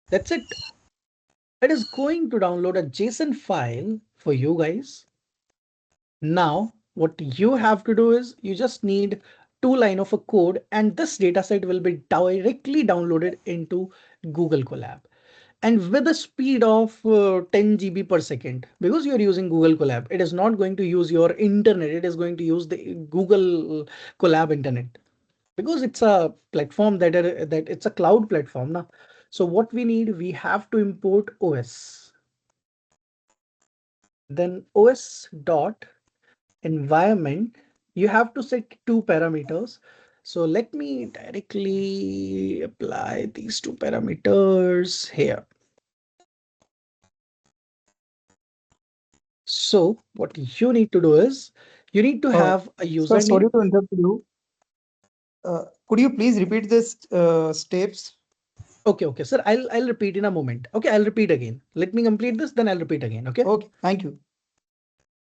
That's it. It is going to download a JSON file for you guys. Now, what you have to do is you just need 2 lines of a code and this dataset will be directly downloaded into Google Colab. And with a speed of 10 GB per second, because you're using Google Colab, it is not going to use your internet. It is going to use the Google Colab internet because it's a platform that it's a cloud platform now. So what we need, we have to import OS. Then OS dot environment, you have to set 2 parameters. So let me directly apply these 2 parameters here. So what you need to do is you need to have a Sir, sorry username. to interrupt you. Could you please repeat this steps? Okay, sir. I'll repeat in a moment. Okay, I'll repeat again. Let me complete this, then I'll repeat again. Okay. Okay, thank you.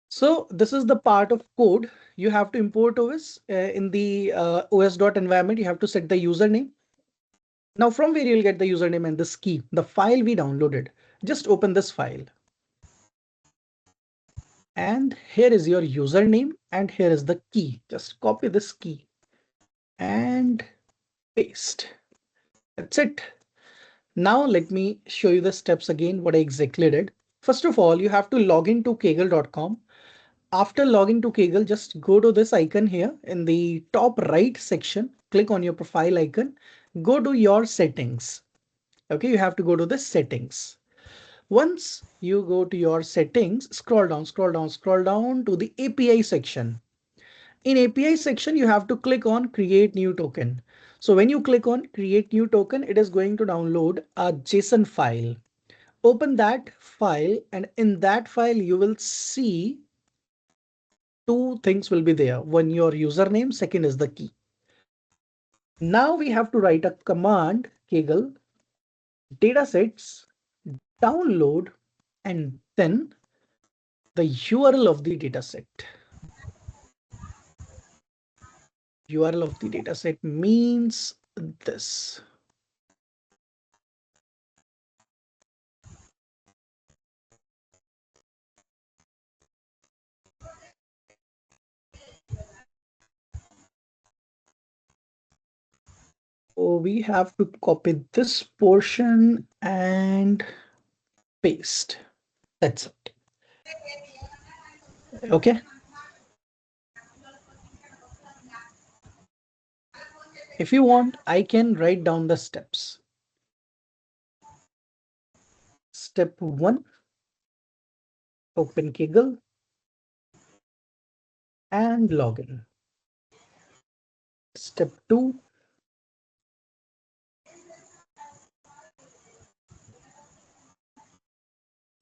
So this is the part of code. You have to import OS in the os.environment. You have to set the username. Now from where you'll get the username and this key, the file we downloaded. Just open this file. And here is your username and here is the key. Just copy this key and paste. That's it. Now let me show you the steps again, what I exactly did. First of all, you have to log into kaggle.com. After logging to Kaggle, just go to this icon here in the top right section, click on your profile icon, go to your settings. Okay, you have to go to the settings. Once you go to your settings, scroll down, scroll down, scroll down to the API section. In API section, you have to click on create new token. So when you click on create new token, it is going to download a JSON file. Open that file and in that file, you will see two things will be there. One, your username, second is the key. Now we have to write a command, Kaggle datasets download and then the URL of the dataset. URL of the dataset means this. So we have to copy this portion and paste. That's it. Okay. If you want, I can write down the steps. Step 1, open Kaggle and login. Step 2,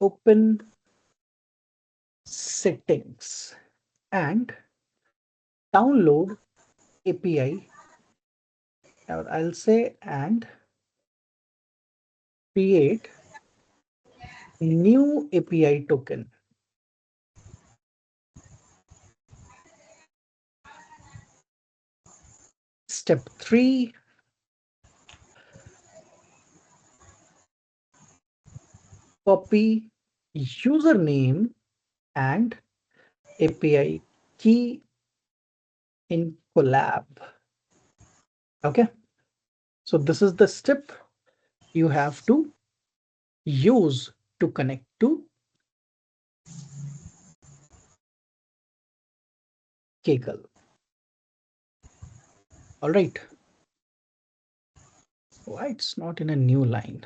open settings and download API, or I'll say and create new API token. Step 3, copy username and API key in collab. Okay, so this is the step you have to use to connect to Kaggle. All right. Why it's not in a new line?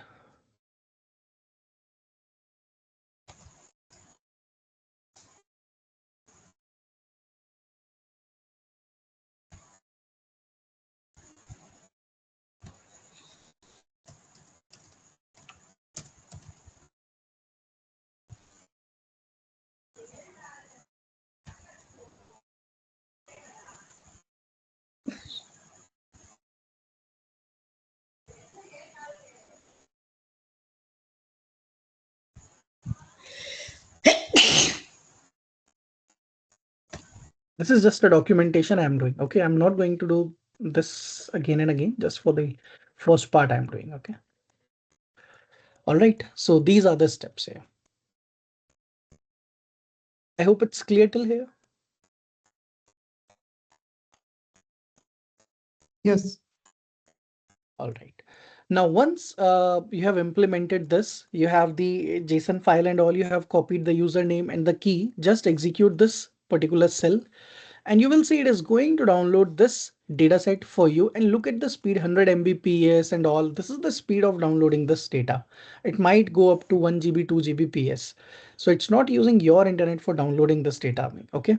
This is just a documentation I'm doing. Okay, I'm not going to do this again and again, just for the first part I'm doing. Okay. All right. So these are the steps here. I hope it's clear till here. Yes. All right. Now, once you have implemented this, you have the JSON file and all, you have copied the username and the key, just execute this particular cell and you will see it is going to download this dataset for you and look at the speed 100 Mbps and all. This is the speed of downloading this data. It might go up to 1 GB, 2 Gbps. So it's not using your internet for downloading this data. Okay.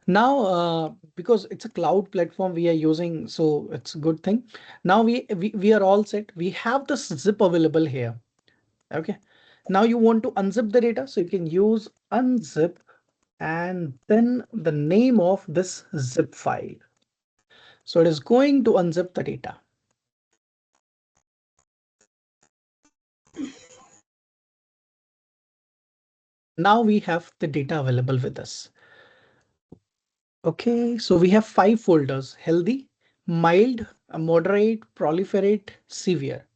Now, because it's a cloud platform we are using, so it's a good thing. Now we are all set. We have this zip available here. Okay. Now you want to unzip the data, so you can use unzip and then the name of this zip file. So it is going to unzip the data. Now we have the data available with us. Okay, so we have 5 folders: healthy, mild, moderate, proliferate, severe.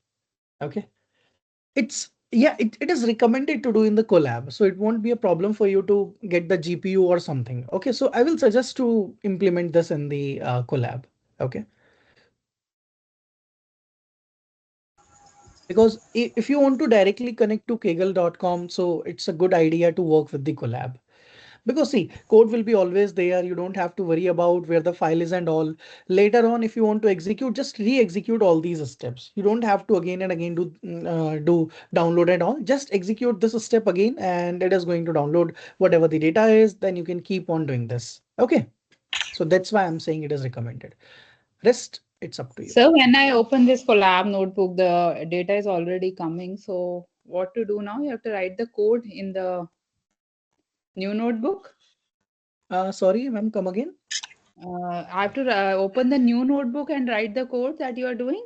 Okay, it's Yeah, it is recommended to do in the collab. So it won't be a problem for you to get the GPU or something. Okay, so I will suggest to implement this in the collab. Okay. Because if you want to directly connect to kaggle.com, so it's a good idea to work with the collab. Because see, code will be always there. You don't have to worry about where the file is and all. Later on, if you want to execute, just re-execute all these steps. You don't have to again and again do download and all. Just execute this step again, and it is going to download whatever the data is. Then you can keep on doing this. Okay. So that's why I'm saying it is recommended. Rest, it's up to you. So when I open this collab notebook, the data is already coming. So what to do now? You have to write the code in the new notebook. Sorry, ma'am, come again. I have to open the new notebook and write the code that you are doing.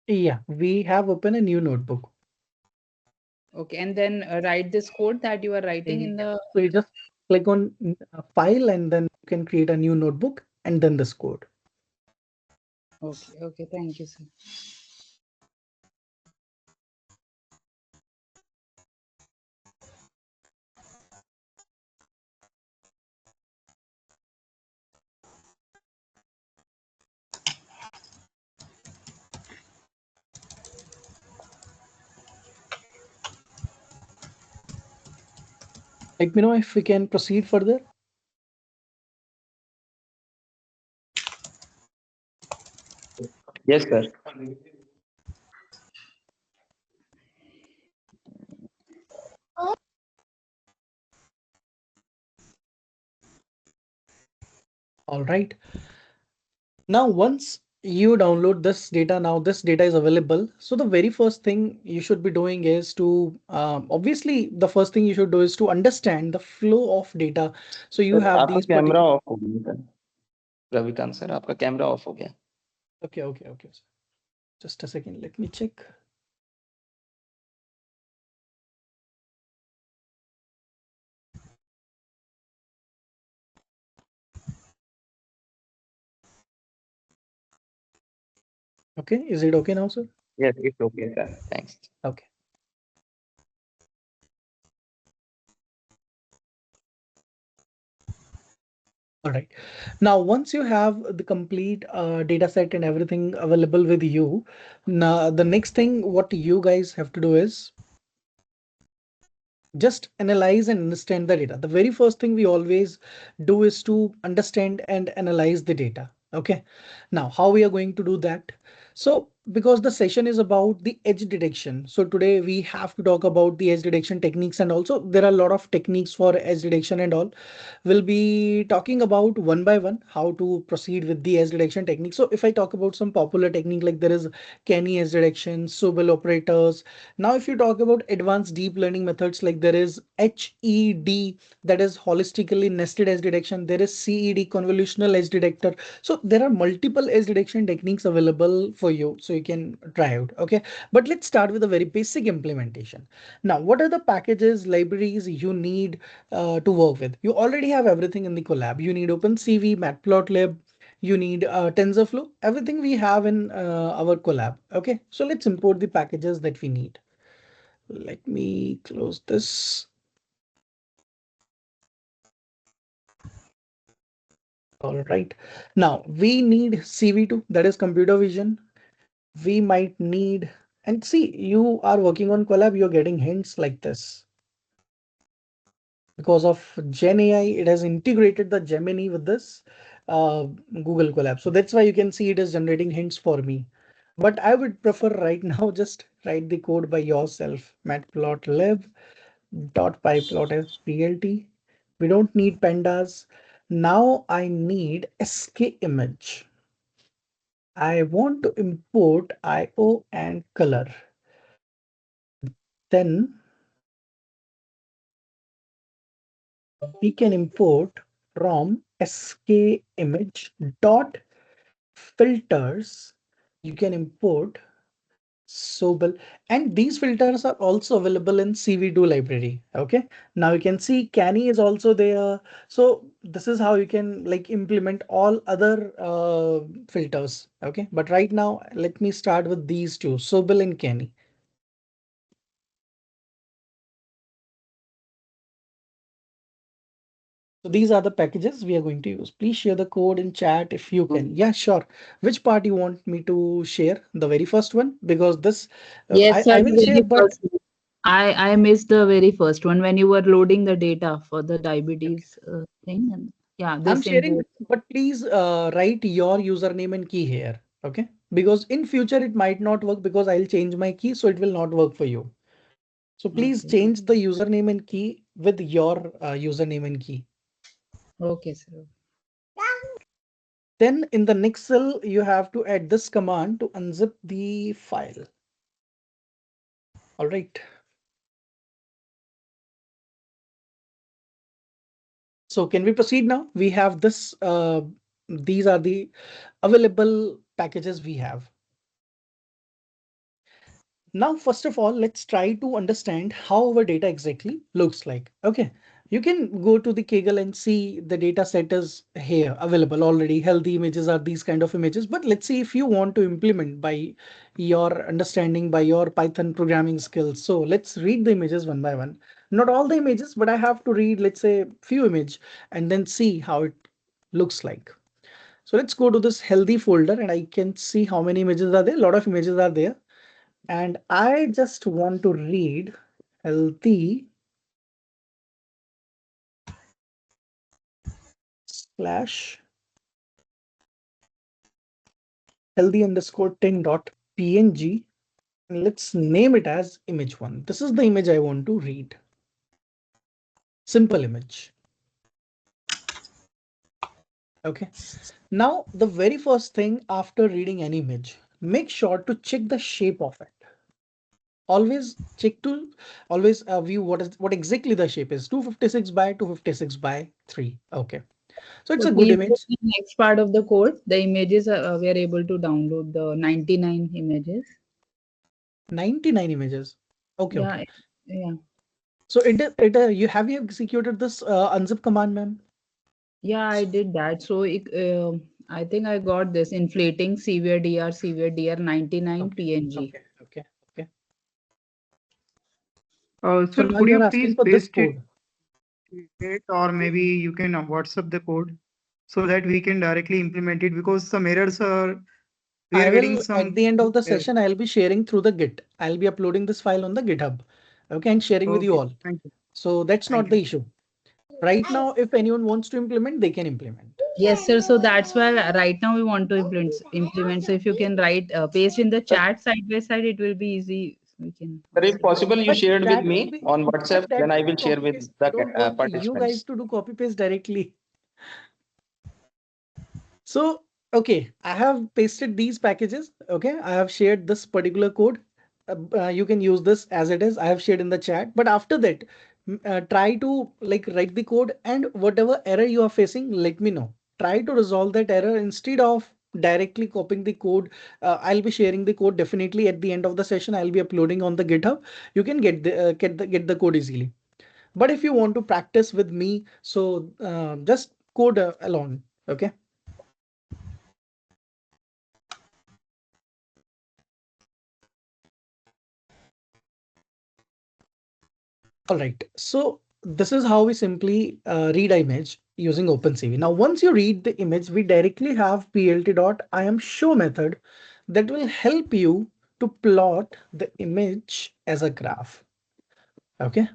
Yeah, we have opened a new notebook. Okay, and then write this code that you are writing in Yeah. the. So you just click on file and then you can create a new notebook and then this code. Okay, okay, thank you, sir. Let me know if we can proceed further. Yes, sir. All right. Now, once you download this data, now this data is available. So the very first thing you should be doing is to, obviously, the first thing you should do is to understand the flow of data. So you sir have आपका these camera particular. Of हो गया sir Ravikant sir आपका camera off हो गया Okay, okay, okay. Just a second. Let me check. Okay, is it okay now, sir? Yes, it's okay, sir. Thanks. Okay. All right. Now, once you have the complete data set and everything available with you, now the next thing what you guys have to do is just analyze and understand the data. The very first thing we always do is to understand and analyze the data. Okay. Now, how we are going to do that? So, because the session is about the edge detection. So today we have to talk about the edge detection techniques, and also there are a lot of techniques for edge detection and all. We'll be talking about one by one how to proceed with the edge detection technique. So if I talk about some popular technique, like there is Kenny edge detection, Sobel operators. Now, if you talk about advanced deep learning methods, like there is HED, that is holistically nested edge detection. There is CED, convolutional edge detector. So there are multiple edge detection techniques available for you, so you can try out. Okay, but let's start with a very basic implementation. Now, what are the packages, libraries you need to work with? You already have everything in the collab. You need OpenCV, Matplotlib, you need TensorFlow, everything we have in our collab. Okay, so let's import the packages that we need. Let me close this. All right, now we need CV2, that is computer vision. We might need, and see, you are working on collab, you're getting hints like this. Because of Gen AI, it has integrated the Gemini with this Google Colab. So that's why you can see it is generating hints for me. But I would prefer right now just write the code by yourself. Matplotlib dot pyplot as plt. We don't need pandas. Now I need sk image. I want to import IO and color. Then we can import from sk image dot filters. You can import Sobel, and these filters are also available in CV2 library. Okay, now you can see Canny is also there. So this is how you can like implement all other filters. Okay, but right now let me start with these two, Sobel and Canny. So these are the packages we are going to use. Please share the code in chat if you can. Yeah, sure. Which part you want me to share? The very first one? Because this, Yes, sir, I the will share, very but first one. I missed the very first one when you were loading the data for the diabetes thing. And yeah, I'm this sharing, import. but please write your username and key here. Okay. Because in future it might not work because I'll change my key. So it will not work for you. So please Okay. change the username and key with your username and key. Okay, sir. Then in the next cell, you have to add this command to unzip the file. All right. So can we proceed now? We have this, these are the available packages we have. Now, first of all, let's try to understand how our data exactly looks like. Okay, you can go to the Kaggle and see the data set is here available already. Healthy images are these kind of images. But let's see if you want to implement by your understanding, by your Python programming skills. So let's read the images one by one. Not all the images, but I have to read, let's say, few image and then see how it looks like. So let's go to this healthy folder and I can see how many images are there. A lot of images are there. And I just want to read healthy slash healthy underscore 10 dot png. And let's name it as image one. This is the image I want to read. Simple image. Okay. Now, the very first thing after reading an image, make sure to check the shape of it. Always check to always view what exactly the shape is. 256 by 256 by 3. Okay. So it's So a good please go to image. the next part of the code. The images we are able to download the 99 images. 99 images. Okay, Yeah, okay. yeah, So you have you executed this unzip command, ma'am? yeah. I did that. So I think I got this inflating severe DR 99 Okay, PNG. okay, okay, okay. So Sir, now could you're you asking please for this paste it, code. or maybe you can WhatsApp the code so that we can directly implement it, because some errors are, we I are getting will, at some the end of the errors. session, I'll be sharing through the Git. I'll be uploading this file on the GitHub. Okay, and sharing with you Okay, all. thank you. So that's Thank not you. the issue. Right now, if anyone wants to implement, they can implement. Yes, sir. So that's why right now we want to implement. So if you can write paste in the chat side by side, it will be easy. We can Sir, if also. possible, you But shared with that will me be, on WhatsApp, but that then will I be will share copy with paste. I the don't want you guys participants. to do copy paste directly. So, okay, I have pasted these packages. Okay, I have shared this particular code. You can use this as it is. I have shared in the chat. But after that, try to like write the code and whatever error you are facing, let me know. Try to resolve that error instead of directly copying the code. I'll be sharing the code definitely at the end of the session. I'll be uploading on the GitHub. You can get the code easily. But if you want to practice with me, so just code alone. Okay. All right, so this is how we simply read an image using OpenCV. Now, once you read the image, we directly have plt.iamShow method that will help you to plot the image as a graph. Okay.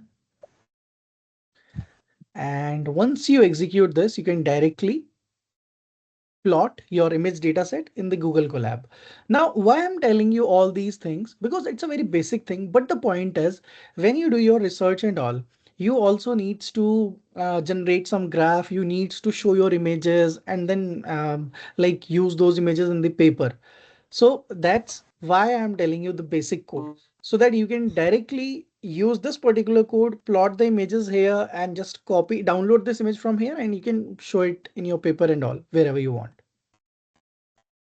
And once you execute this, you can directly plot your image dataset in the Google Colab. Now, why I'm telling you all these things? Because it's a very basic thing, but the point is when you do your research and all, you also needs to generate some graph, you needs to show your images and then like use those images in the paper. So that's why I'm telling you the basic code so that you can directly use this particular code, plot the images here and just copy, download this image from here and you can show it in your paper and all wherever you want.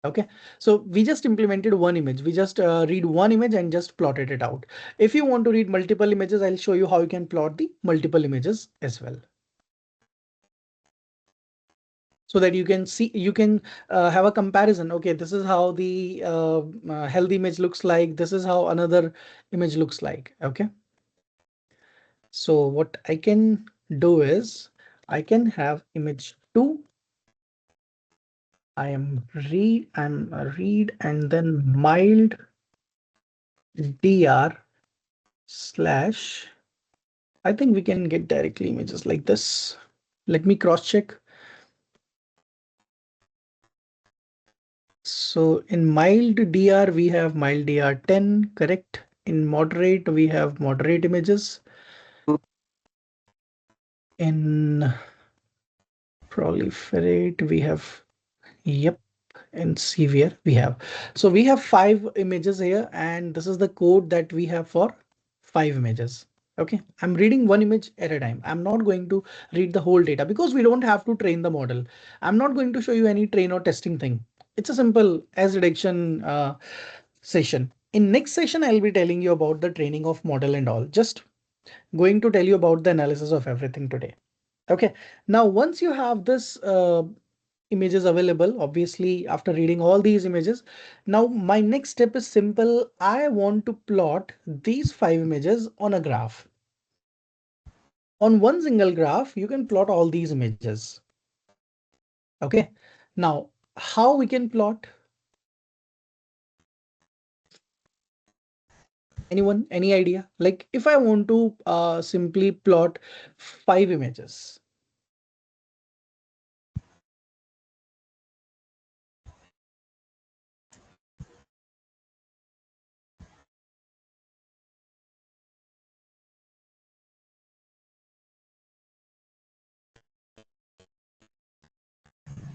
Okay, so we just implemented one image. We just read one image and just plotted it out. If you want to read multiple images, I'll show you how you can plot the multiple images as well. So that you can see, you can have a comparison. Okay, this is how the healthy image looks like. This is how another image looks like. Okay. So what I can do is I can have image 2. I'm a read and then mild dr slash. I think we can get directly images like this. Let me cross check. So in mild dr, we have mild dr 10, correct? In moderate, we have moderate images. In proliferate, we have, yep, and severe we have. So we have 5 images here, and this is the code that we have for 5 images. Okay, I'm reading one image at a time. I'm not going to read the whole data because we don't have to train the model. I'm not going to show you any train or testing thing. It's a simple as reduction session. In next session, I'll be telling you about the training of model and all. Just going to tell you about the analysis of everything today. Okay, now once you have this images available, obviously after reading all these images, now my next step is simple. I want to plot these 5 images on a graph. On one single graph, you can plot all these images. Okay, now how we can plot? Anyone, any idea? Like if I want to simply plot 5 images.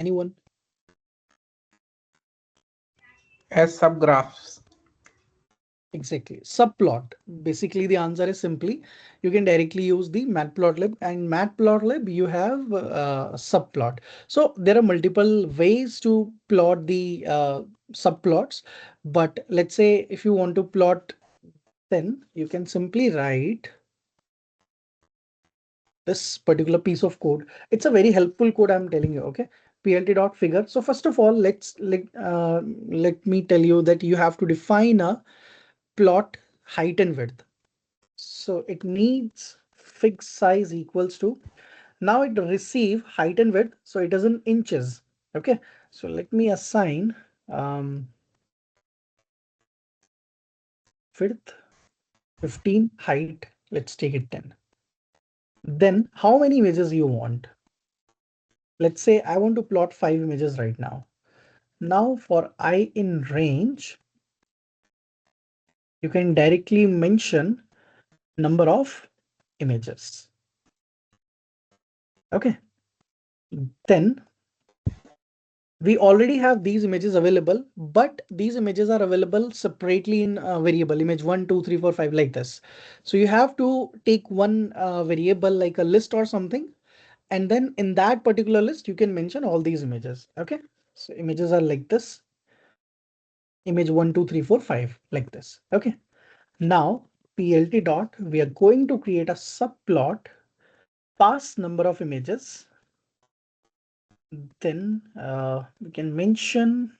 Anyone? As subgraphs. Exactly. Subplot. Basically, the answer is simply you can directly use the matplotlib, and matplotlib you have subplot. So there are multiple ways to plot the subplots. But let's say if you want to plot, then you can simply write this particular piece of code. It's a very helpful code, I'm telling you. Okay, plt.figure. So first of all, let me tell you that you have to define a plot height and width. So it needs fixed size equals to, now it receive height and width, so it is in inches. Okay, so let me assign width 15, height, let's take it 10. Then how many images you want? Let's say I want to plot 5 images right now. Now for I in range, you can directly mention number of images. Okay, then we already have these images available, but these images are available separately in variable image 1, 2, 3, 4, 5 like this. So you have to take one variable like a list or something, and then in that particular list you can mention all these images. Okay, so images are like this, image 1, 2, 3, 4, 5 like this. Okay, now plt dot, we are going to create a subplot, pass number of images, then we can mention,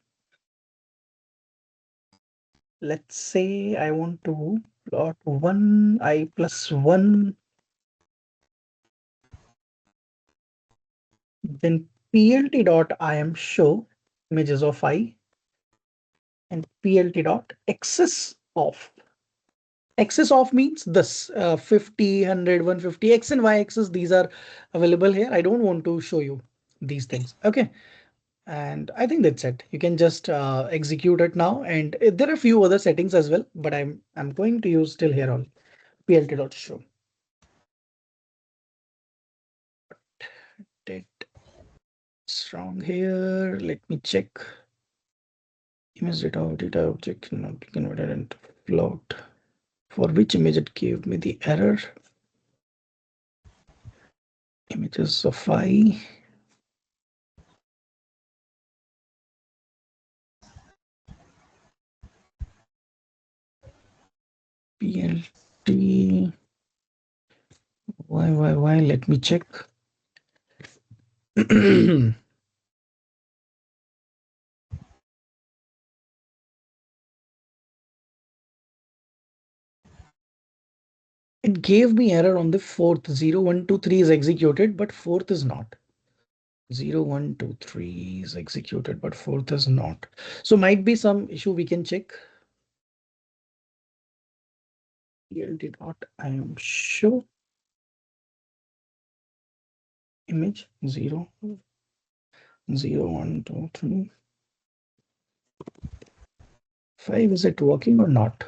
let's say I want to plot 1 I plus 1, then plt dot I am show images of I, and plt dot axis of. Axis of means this 50, 100, 150, x and y axis, these are available here. I don't want to show you these things. Okay, and I think that's it. You can just execute it now, and there are a few other settings as well, but I'm going to use still here on plt dot show. It's wrong here. Let me check. Image data object cannot be converted into float. For which image it gave me the error? Images of I. PLT. Why? Let me check. In it gave me error on the fourth. 0, 1, 2, 3 is executed, but fourth is not. 0, 1, 2, 3 is executed, but fourth is not. So might be some issue we can check. ELT dot, I am sure. Image 0, 0, 1, 2, 3. 5, is it working or not?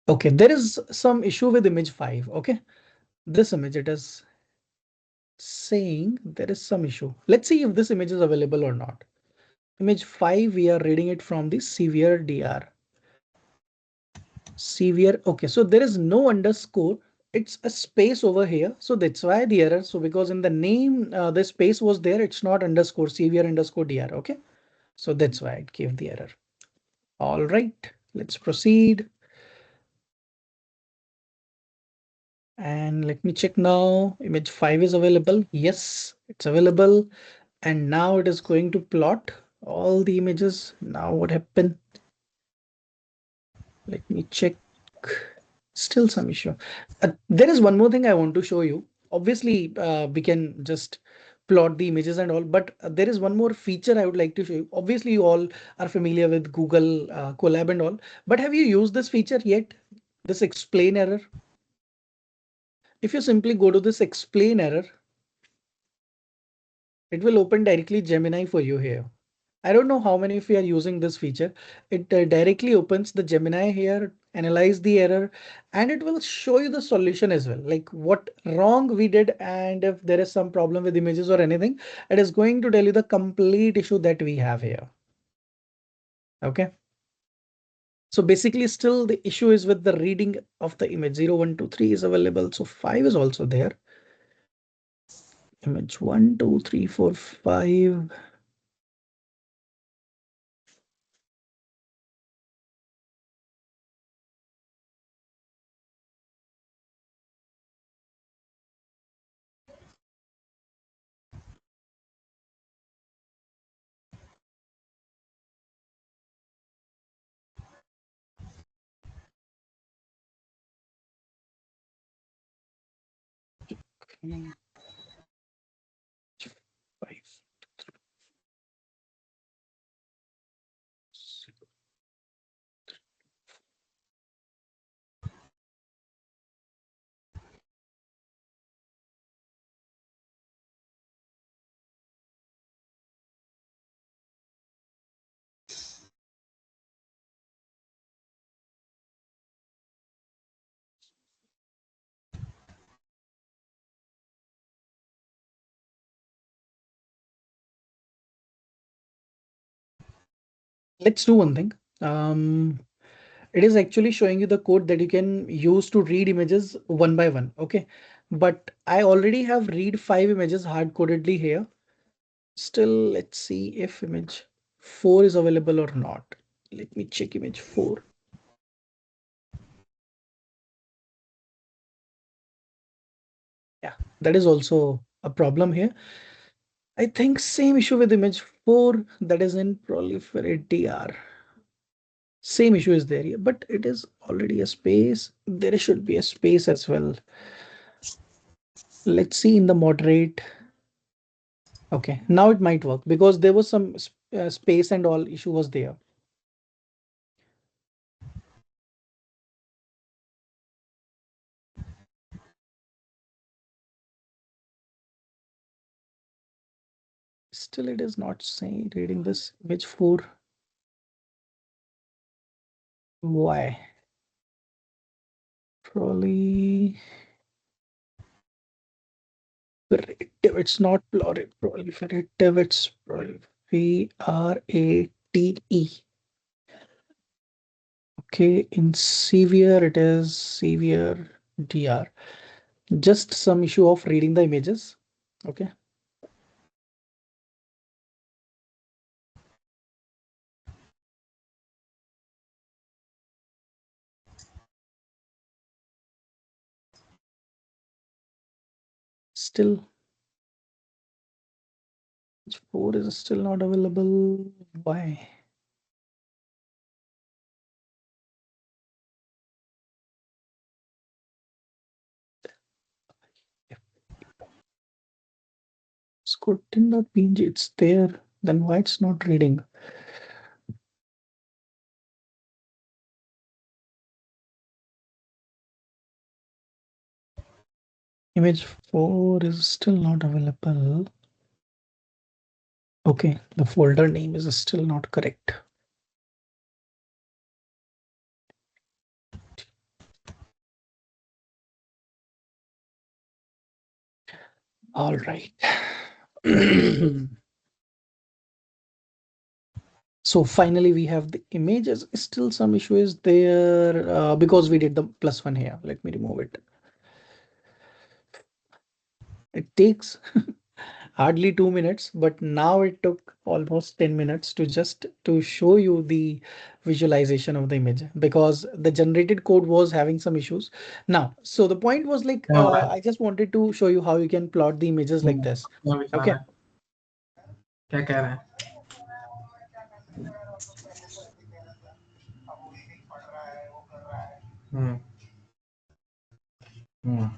Okay, there is some issue with image 5. Okay, this image, it is saying there is some issue. Let's see if this image is available or not. Image 5, we are reading it from the severe DR. Severe. Okay, so there is no underscore. It's a space over here. So that's why the error. So because in the name, the space was there, it's not underscore severe underscore DR. Okay, so that's why it gave the error. All right, let's proceed. And let me check now. Image 5 is available. Yes, it's available. And now it is going to plot all the images. Now what happened? Let me check. Still some issue. There is one more thing I want to show you. Obviously, we can just plot the images and all, but there is one more feature I would like to show you. Obviously, you all are familiar with Google Colab and all, but have you used this feature yet? This explain error. If you simply go to this explain error, it will open directly Gemini for you here. I don't know how many of you are using this feature. It directly opens the Gemini here, analyze the error, and it will show you the solution as well, like what wrong we did, and if there is some problem with images or anything, it is going to tell you the complete issue that we have here. Okay. So basically still the issue is with the reading of the image. 0, 1, 2, 3 is available. So 5 is also there. Image 1, 2, 3, 4, 5. Five. Let's do one thing. It is actually showing you the code that you can use to read images one by one. Okay, but I already have read 5 images hard codedly here. Still, let's see if image 4 is available or not. Let me check image 4. Yeah, that is also a problem here. I think same issue with image 4, that is in proliferate DR. Same issue is there here, but it is already a space. There should be a space as well. Let's see in the moderate. Okay, now it might work because there was some space and all issue was there. Still, it is not saying reading this image 4. Why? Probably proliferative. It's not proliferative. It's Prate. Okay, in severe, it is severe DR. Just some issue of reading the images. Okay. Still, 4 is still not available. Why? Scotin.png, it's there. Then why it's not reading? Image 4 is still not available. Okay, the folder name is still not correct. All right. So finally we have the images. Still some issue is there because we did the +1 here. Let me remove it. It takes hardly 2 minutes, but now it took almost 10 minutes to just to show you the visualization of the image because the generated code was having some issues. Now, so the point was like, I just wanted to show you how you can plot the images like this. Okay. क्या कह रहे हैं हम्म हम्म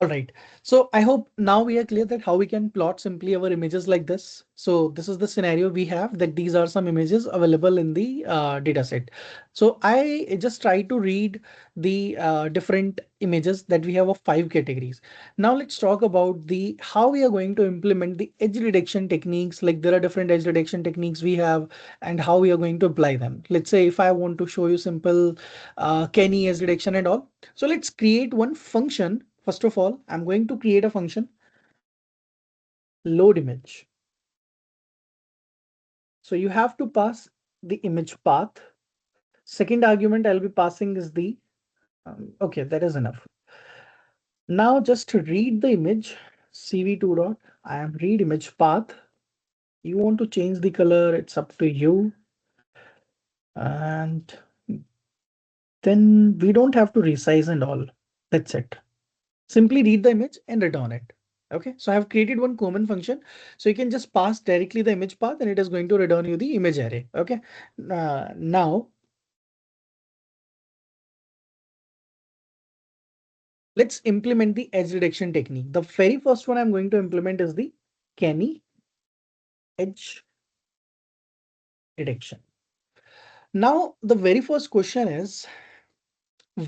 All right. So I hope now we are clear that how we can plot simply our images like this. So this is the scenario we have that these are some images available in the data set. So I just try to read the different images that we have of 5 categories. Now let's talk about the how we are going to implement the edge detection techniques. Like there are different edge detection techniques we have and how we are going to apply them. Let's say if I want to show you simple Kenny edge detection and all. So let's create one function. First of all, I'm going to create a function load image. So you have to pass the image path. Second argument I'll be passing is the, okay, that is enough. Now just to read the image, cv2 dot, I am read image path. You want to change the color, it's up to you. And then we don't have to resize and all. That's it. Simply read the image and return it. Okay, so I have created one common function. So you can just pass directly the image path and it is going to return you the image array. Okay, now let's implement the edge detection technique. The very first one I'm going to implement is the Kenny edge detection. Now, the very first question is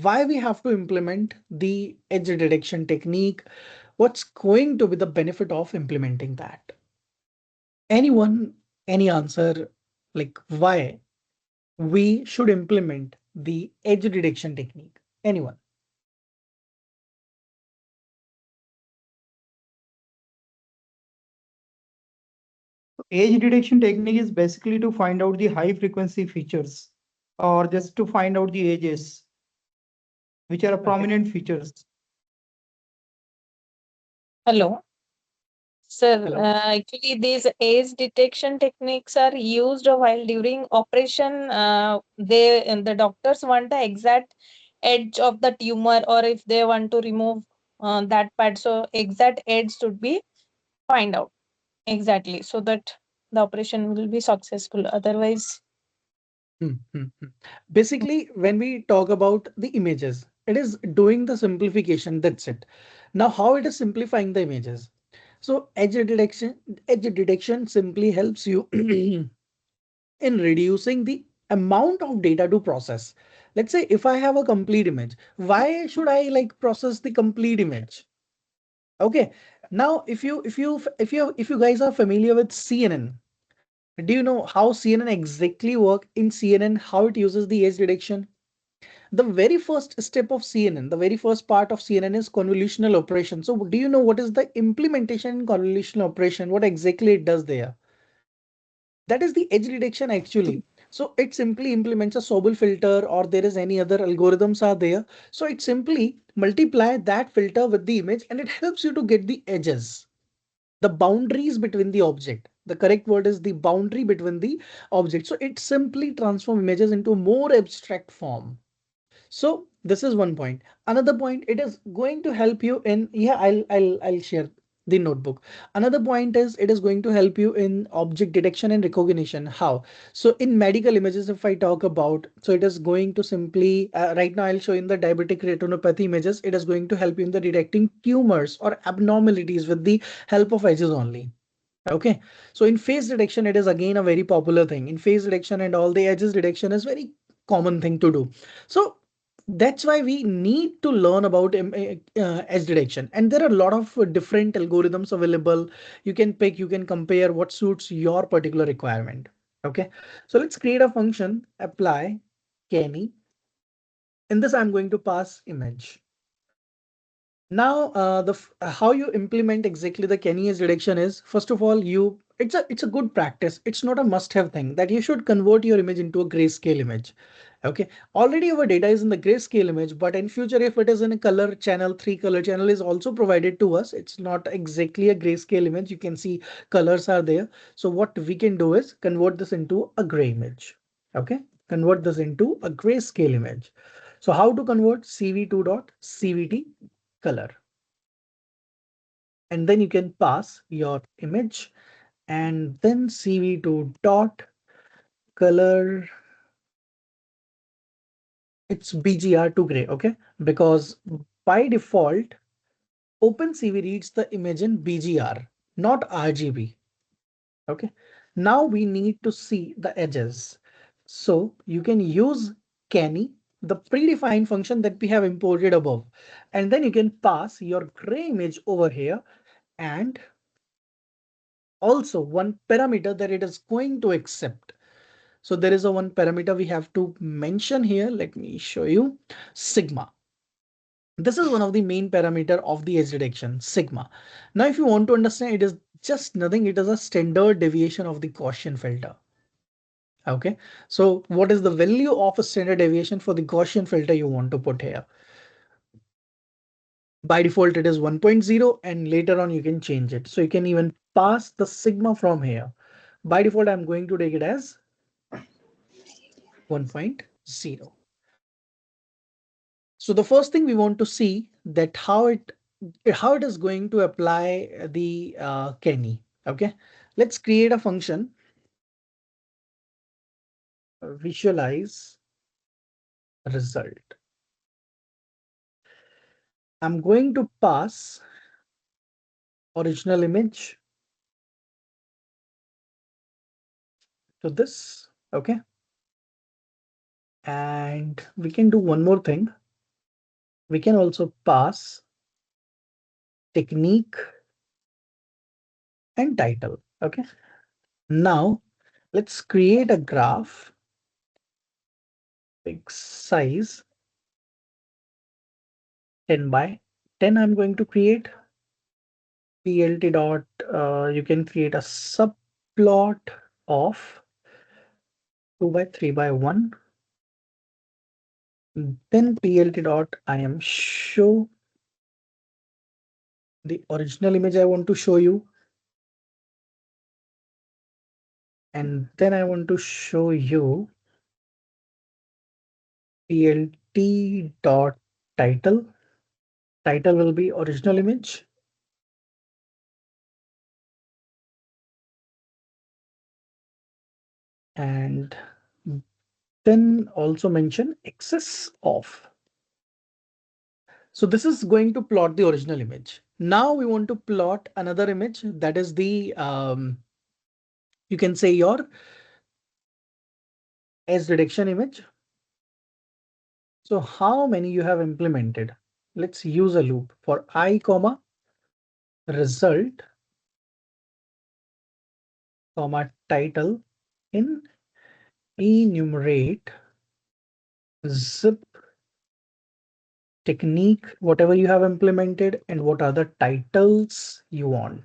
why we have to implement the edge detection technique. What's going to be the benefit of implementing that? Anyone, any answer, like why we should implement the edge detection technique? Anyone? Age detection technique is basically to find out the high frequency features or just to find out the ages, which are prominent features. Hello. Sir, Hello. actually these age detection techniques are used while during operation. The doctors want the exact edge of the tumor, or if they want to remove that part, so exact edge should be find out exactly so that the operation will be successful. Otherwise, Basically, when we talk about the images, it is doing the simplification. That's it. Now, how it is simplifying the images? So edge detection simply helps you in reducing the amount of data to process. Let's say if I have a complete image, why should I like process the complete image? Okay. Now, if you guys are familiar with CNN, do you know how CNN exactly work in CNN, how it uses the edge detection? The very first step of CNN, the very first part of CNN is convolutional operation. So do you know what is the implementation in convolutional operation? What exactly it does there? That is the edge detection actually. So it simply implements a Sobel filter or there is any other algorithms are there. So it simply multiply that filter with the image and it helps you to get the edges, the boundaries between the object. The correct word is the boundary between the object. So it simply transform images into more abstract form. So this is one point. Another point, it is going to help you in, yeah, I'll share. the notebook. Another point is it is going to help you in object detection and recognition. How? So in medical images, if I talk about, so it is going to simply, right now I'll show you in the diabetic retinopathy images, it is going to help you in the detecting tumors or abnormalities with the help of edges only. Okay, so in face detection, it is again a very popular thing. In face detection and all, the edges detection is very common thing to do. So that's why we need to learn about edge detection. And there are a lot of different algorithms available. You can pick, you can compare what suits your particular requirement. Okay, so let's create a function, apply Kenny. In this, I'm going to pass image. Now, how you implement exactly the Kenny edge detection is, first of all, it's a good practice. It's not a must-have thing that you should convert your image into a grayscale image. Okay, already our data is in the grayscale image, but in future, if it is in a color channel, 3 color channel is also provided to us. It's not exactly a grayscale image. You can see colors are there. So what we can do is convert this into a gray image. Okay, convert this into a grayscale image. So how to convert cv2.cvt color, and then you can pass your image and then cv2 dot color, it's bgr to gray. Okay, because by default OpenCV reads the image in bgr, not rgb. Okay, now we need to see the edges, so you can use Kenny, the predefined function that we have imported above, and then you can pass your gray image over here, and also one parameter that it is going to accept. So there is a one parameter we have to mention here. Let me show you, sigma. This is one of the main parameter of the edge detection, sigma. Now, if you want to understand, it is just nothing. It is a standard deviation of the Gaussian filter. Okay, so what is the value of a standard deviation for the Gaussian filter you want to put here? By default, it is 1.0, and later on you can change it. So you can even pass the sigma from here. By default, I'm going to take it as 1.0. So the first thing we want to see that how it is going to apply the Kenny. Okay, let's create a function, visualize result. I'm going to pass original image to this. Okay, and we can do one more thing. We can also pass technique and title. Okay, now let's create a graph, big size 10 by 10. I'm going to create plt dot, you can create a subplot of 2 by 3 by 1. Then plt dot I am show the original image I want to show you. And then I want to show you plt dot title. Title will be original image. And then also mention excess of. So this is going to plot the original image. Now we want to plot another image, that is the you can say your edge detection image. So how many you have implemented? Let's use a loop for I comma result comma title in enumerate zip technique, whatever you have implemented, and what are the titles you want.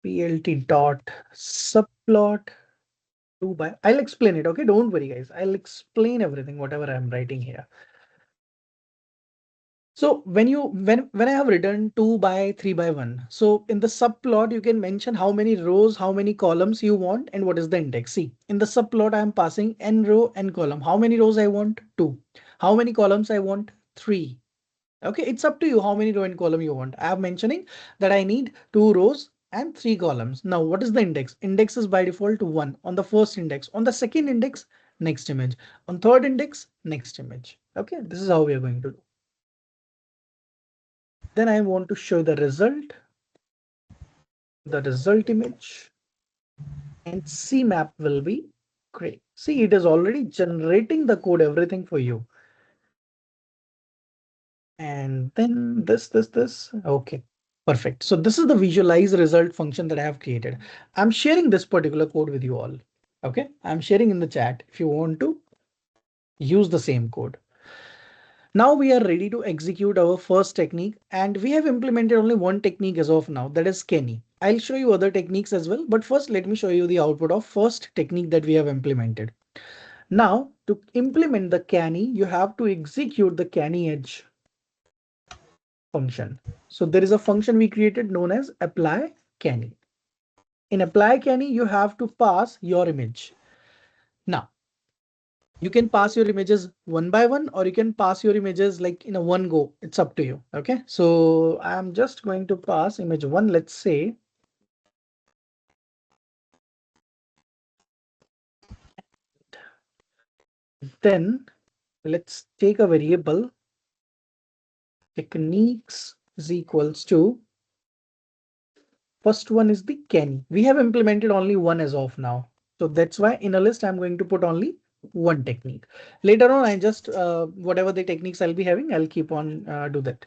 Plt dot subplot 2 by, I'll explain it. Okay, don't worry guys, I'll explain everything whatever I'm writing here. So when I have written 2 by 3 by 1, so in the subplot you can mention how many rows, how many columns you want, and what is the index. See, in the subplot I am passing n row n column. How many rows I want? 2. How many columns I want? 3. Okay, it's up to you how many row and column you want. I am mentioning that I need 2 rows and 3 columns. Now, what is the index? Index is by default 1 on the first index. On the second index, next image. On third index, next image. Okay, this is how we are going to do. Then I want to show the result image, and CMap will be great. See, it is already generating the code, everything for you. And then this. Okay, perfect. So this is the visualize result function that I have created. I'm sharing this particular code with you all. Okay, I'm sharing in the chat if you want to use the same code. Now we are ready to execute our first technique, and we have implemented only one technique as of now, that is Kenny. I'll show you other techniques as well, but first let me show you the output of first technique that we have implemented. Now to implement the canny, you have to execute the canny edge function. So there is a function we created known as apply canny. In apply canny, you have to pass your image. Now you can pass your images one by one, or you can pass your images like in a one go. It's up to you. Okay, so I'm just going to pass image one, let's say. Then let's take a variable techniques is equals to first one is the canny. We have implemented only one as of now. So that's why in a list, I'm going to put only one technique. Later on, I just whatever the techniques I'll be having, I'll keep on do that.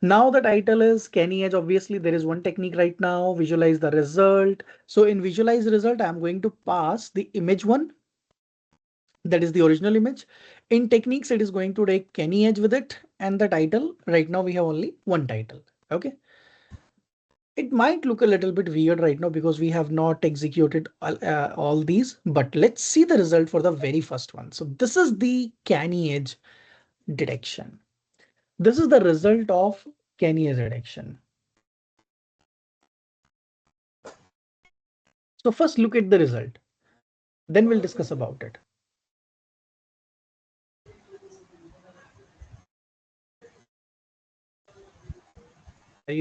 Now the title is Canny Edge. Obviously, there is one technique right now. Visualize the result. So in visualize the result, I'm going to pass the image one. That is the original image. In techniques, it is going to take Canny Edge with it, and the title. Right now, we have only one title. Okay. It might look a little bit weird right now because we have not executed all these, but let's see the result for the very first one. So this is the canny edge detection. This is the result of canny edge detection. So first look at the result, then we'll discuss about it.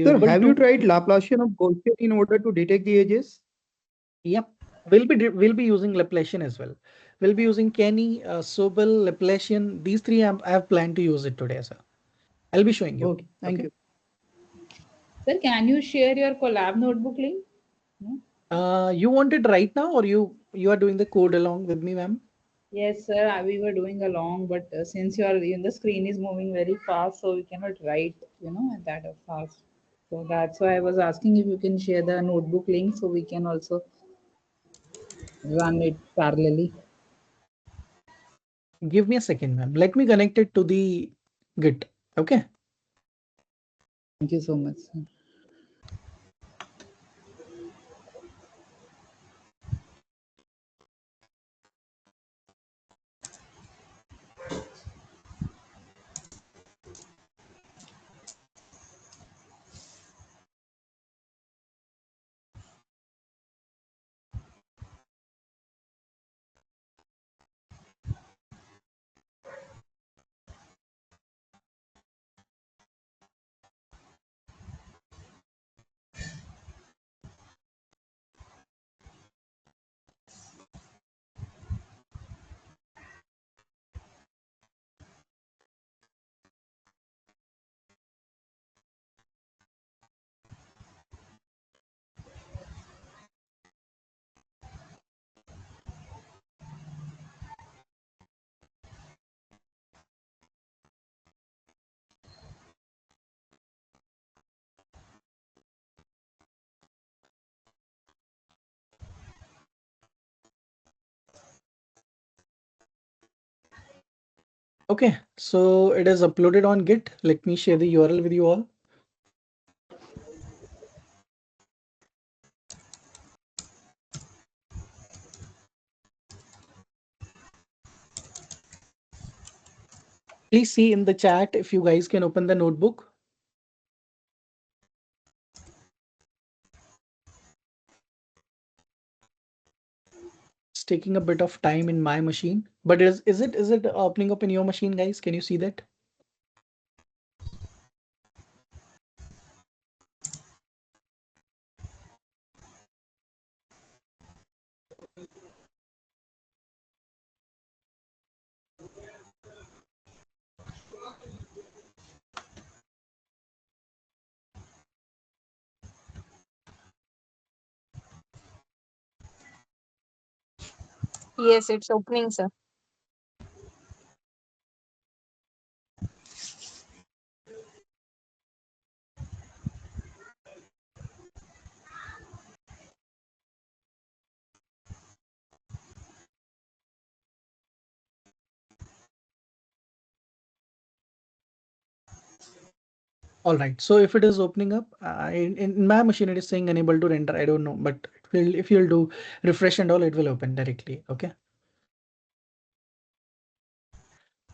Sir, have you tried Laplacian of Gaussian in order to detect the edges? Yep, we'll be using Laplacian as well. We'll be using Kenny, Sobel, Laplacian. These three I have planned to use it today, sir. I'll be showing you. Okay, thank you. Sir, can you share your collab notebook link? No? You want it right now, or you are doing the code along with me, ma'am? Yes, sir. We were doing along, but since your the screen is moving very fast, so we cannot write, at that fast. So that's why I was asking if you can share the notebook link so we can also run it parallelly. Give me a second, ma'am. Let me connect it to the Git. Okay. Thank you so much, sir. Okay, so it is uploaded on Git. Let me share the URL with you all. Please see in the chat if you guys can open the notebook. It's taking a bit of time in my machine, but is it opening up in your machine, guys? Can you see that? Yes, it's opening, sir. All right. So if it is opening up, in my machine, it is saying unable to render. I don't know, but it will, if you'll do refresh and all, it will open directly. Okay.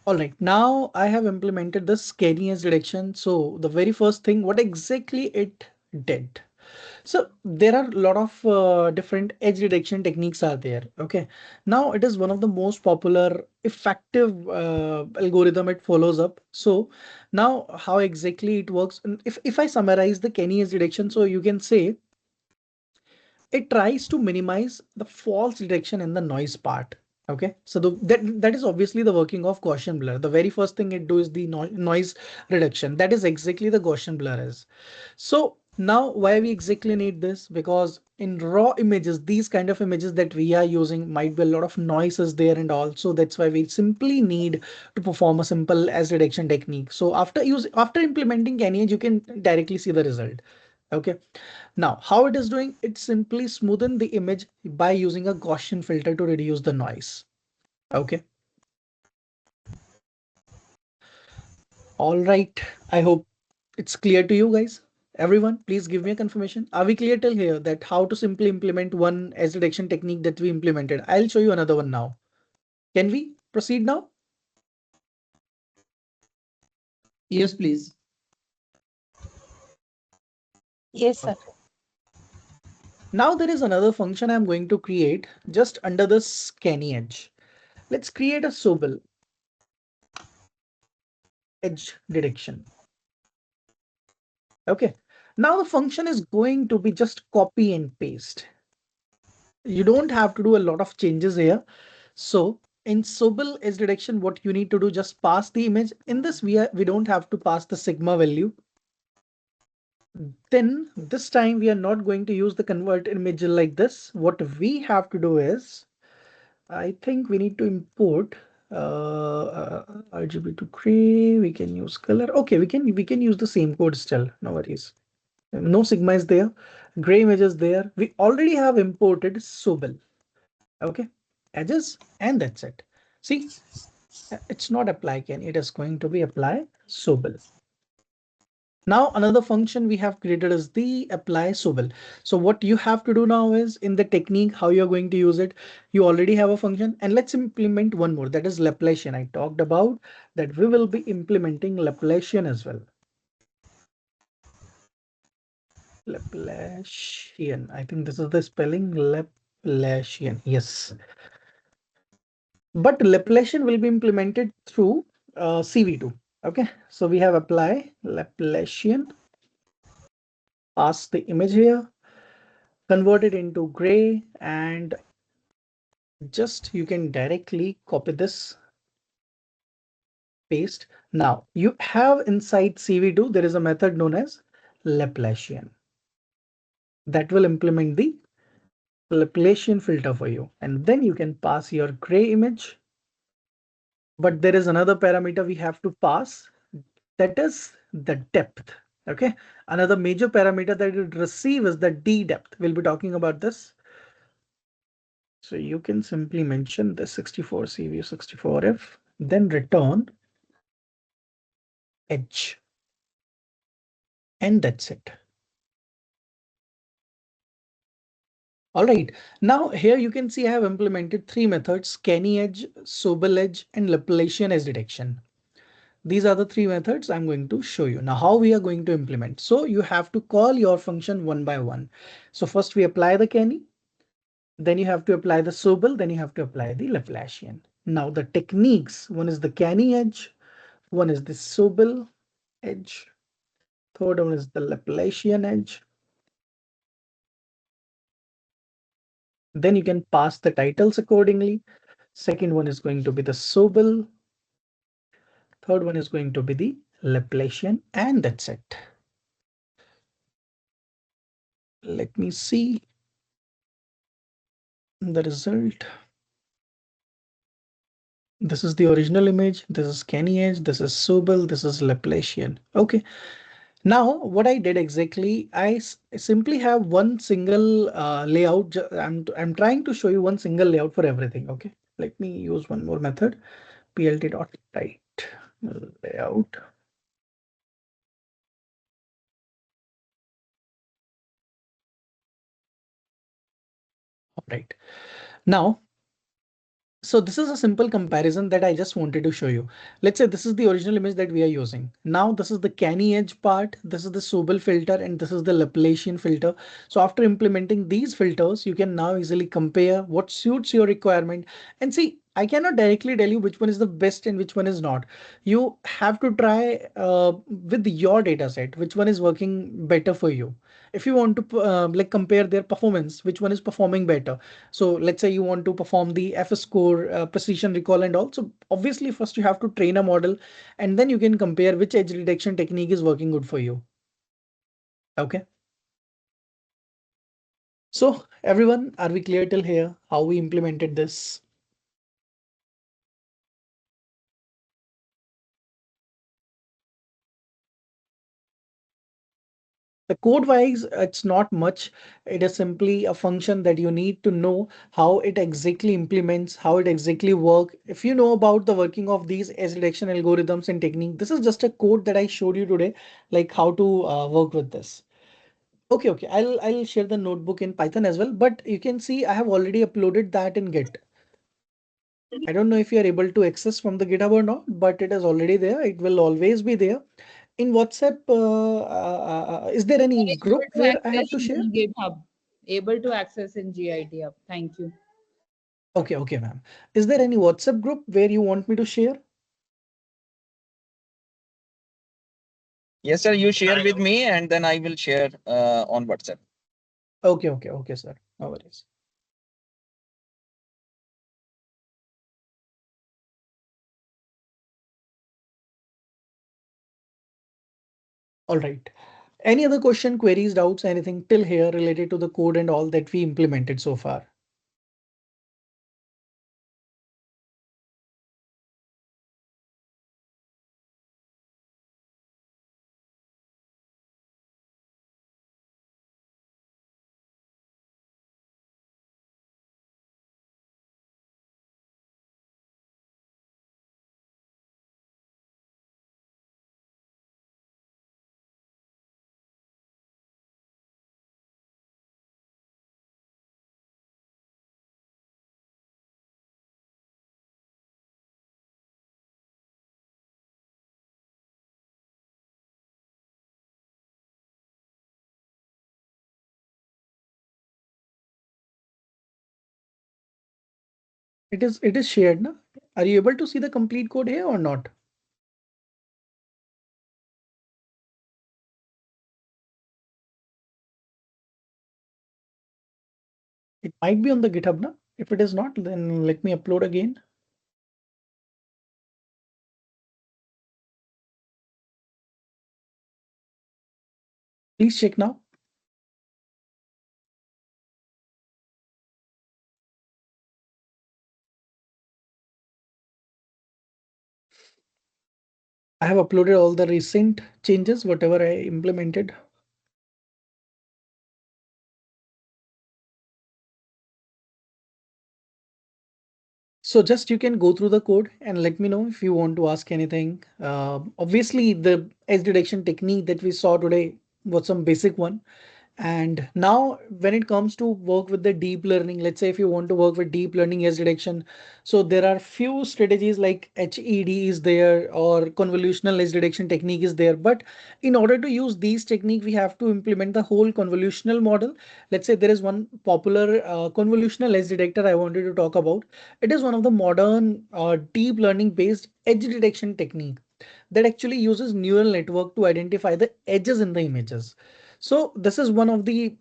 All right. Now I have implemented the scanning edge detection. So the very first thing, what exactly it did. So there are a lot of different edge detection techniques are there. Okay. Now it is one of the most popular, effective algorithm it follows up. So now how exactly it works. And if I summarize the Kenny edge detection, so you can say it tries to minimize the false detection in the noise part. Okay, so that is obviously the working of Gaussian blur. The very first thing it do is the noise reduction. That is exactly the Gaussian blur is. So now why we exactly need this? Because in raw images, these kind of images that we are using might be a lot of noises there, and also that's why we simply need to perform a simple edge detection technique. So after implementing Lineage, you can directly see the result. Okay, now how it is doing, it simply smoothen the image by using a Gaussian filter to reduce the noise. Okay, all right, I hope it's clear to you guys. Everyone, please give me a confirmation. Are we clear till here that how to simply implement one edge detection technique that we implemented? I'll show you another one now. Can we proceed now? Yes, please. Yes, sir. Now there is another function I'm going to create just under the scanny edge. Let's create a Sobel edge detection. Okay, now the function is going to be just copy and paste. You don't have to do a lot of changes here. So in Sobel edge detection, what you need to do, just pass the image. In this, we don't have to pass the sigma value. Then this time we are not going to use the convert image like this. What we have to do is, I think we need to import RGB to gray. We can use color. Okay, we can use the same code still. No worries. No sigma is there. Gray image is there. We already have imported Sobel. Okay, edges, and that's it. See, it's not apply can. It is going to be apply Sobel. Now another function we have created is the apply Sobel. So what you have to do now is in the technique, how you're going to use it. You already have a function, and let's implement one more. That is Laplacian. I talked about that we will be implementing Laplacian as well. Laplacian. I think this is the spelling Laplacian. Yes. But Laplacian will be implemented through CV2. Okay, so we have apply Laplacian, pass the image here, convert it into gray, and just you can directly copy this, paste. Now you have inside CV2, there is a method known as Laplacian that will implement the Laplacian filter for you. And then you can pass your gray image. But there is another parameter we have to pass, that is the depth. Okay, another major parameter that it receive is the D depth. We'll be talking about this. So you can simply mention the 64 CV 64F, then return edge, and that's it. All right, now here you can see I have implemented three methods: scanny edge, Sobel edge, and Laplacian edge detection. These are the three methods I'm going to show you. Now how we are going to implement. So you have to call your function one by one. So first we apply the Kenny, then you have to apply the Sobel, then you have to apply the Laplacian. Now the techniques, one is the Kenny edge, one is the Sobel edge, third one is the Laplacian edge. Then you can pass the titles accordingly. Second one is going to be the Sobel. Third one is going to be the Laplacian, and that's it. Let me see the result. This is the original image. This is Kenny Edge. This is Sobel. This is Laplacian. Okay. Now, what I did exactly, simply have one single layout. I'm trying to show you one single layout for everything. Okay. Let me use one more method. Plt dot type layout. All right. Now, so this is a simple comparison that I just wanted to show you. Let's say this is the original image that we are using. Now this is the canny edge part, this is the Sobel filter, and this is the Laplacian filter. So after implementing these filters, you can now easily compare what suits your requirement. And see, I cannot directly tell you which one is the best and which one is not. You have to try with your data set, which one is working better for you. If you want to like compare their performance, which one is performing better. So let's say you want to perform the F score, precision recall and all. So obviously first you have to train a model and then you can compare which edge detection technique is working good for you. Okay. So everyone, are we clear till here how we implemented this? The code wise, it's not much. It is simply a function that you need to know how it exactly implements, how it exactly work. If you know about the working of these edge detection algorithms and technique, this is just a code that I showed you today, like how to work with this. Okay, okay. I'll share the notebook in Python as well, but you can see I have already uploaded that in Git. I don't know if you are able to access from the GitHub or not, but it is already there. It will always be there. In WhatsApp, is there any Able group to where I have access to share? in GitHub. Able to access in GIT hub. Thank you. Okay, okay, ma'am. Is there any WhatsApp group where you want me to share? Yes, sir. You share with me, and then I will share on WhatsApp. Okay, okay, okay, sir. No worries. All right. Any other question, queries, doubts, anything till here related to the code and all that we implemented so far? It is shared, na? Are you able to see the complete code here or not? It might be on the GitHub, na? If it is not, then let me upload again. Please check now. I have uploaded all the recent changes, whatever I implemented. So just you can go through the code and let me know if you want to ask anything. Obviously, the edge detection technique that we saw today was some basic one. And now when it comes to work with the deep learning, let's say if you want to work with deep learning edge detection, so there are few strategies like HED is there or convolutional edge detection technique is there. But in order to use these technique, we have to implement the whole convolutional model. Let's say there is one popular convolutional edge detector I wanted to talk about. It is one of the modern deep learning based edge detection technique that actually uses neural network to identify the edges in the images. So this is one of the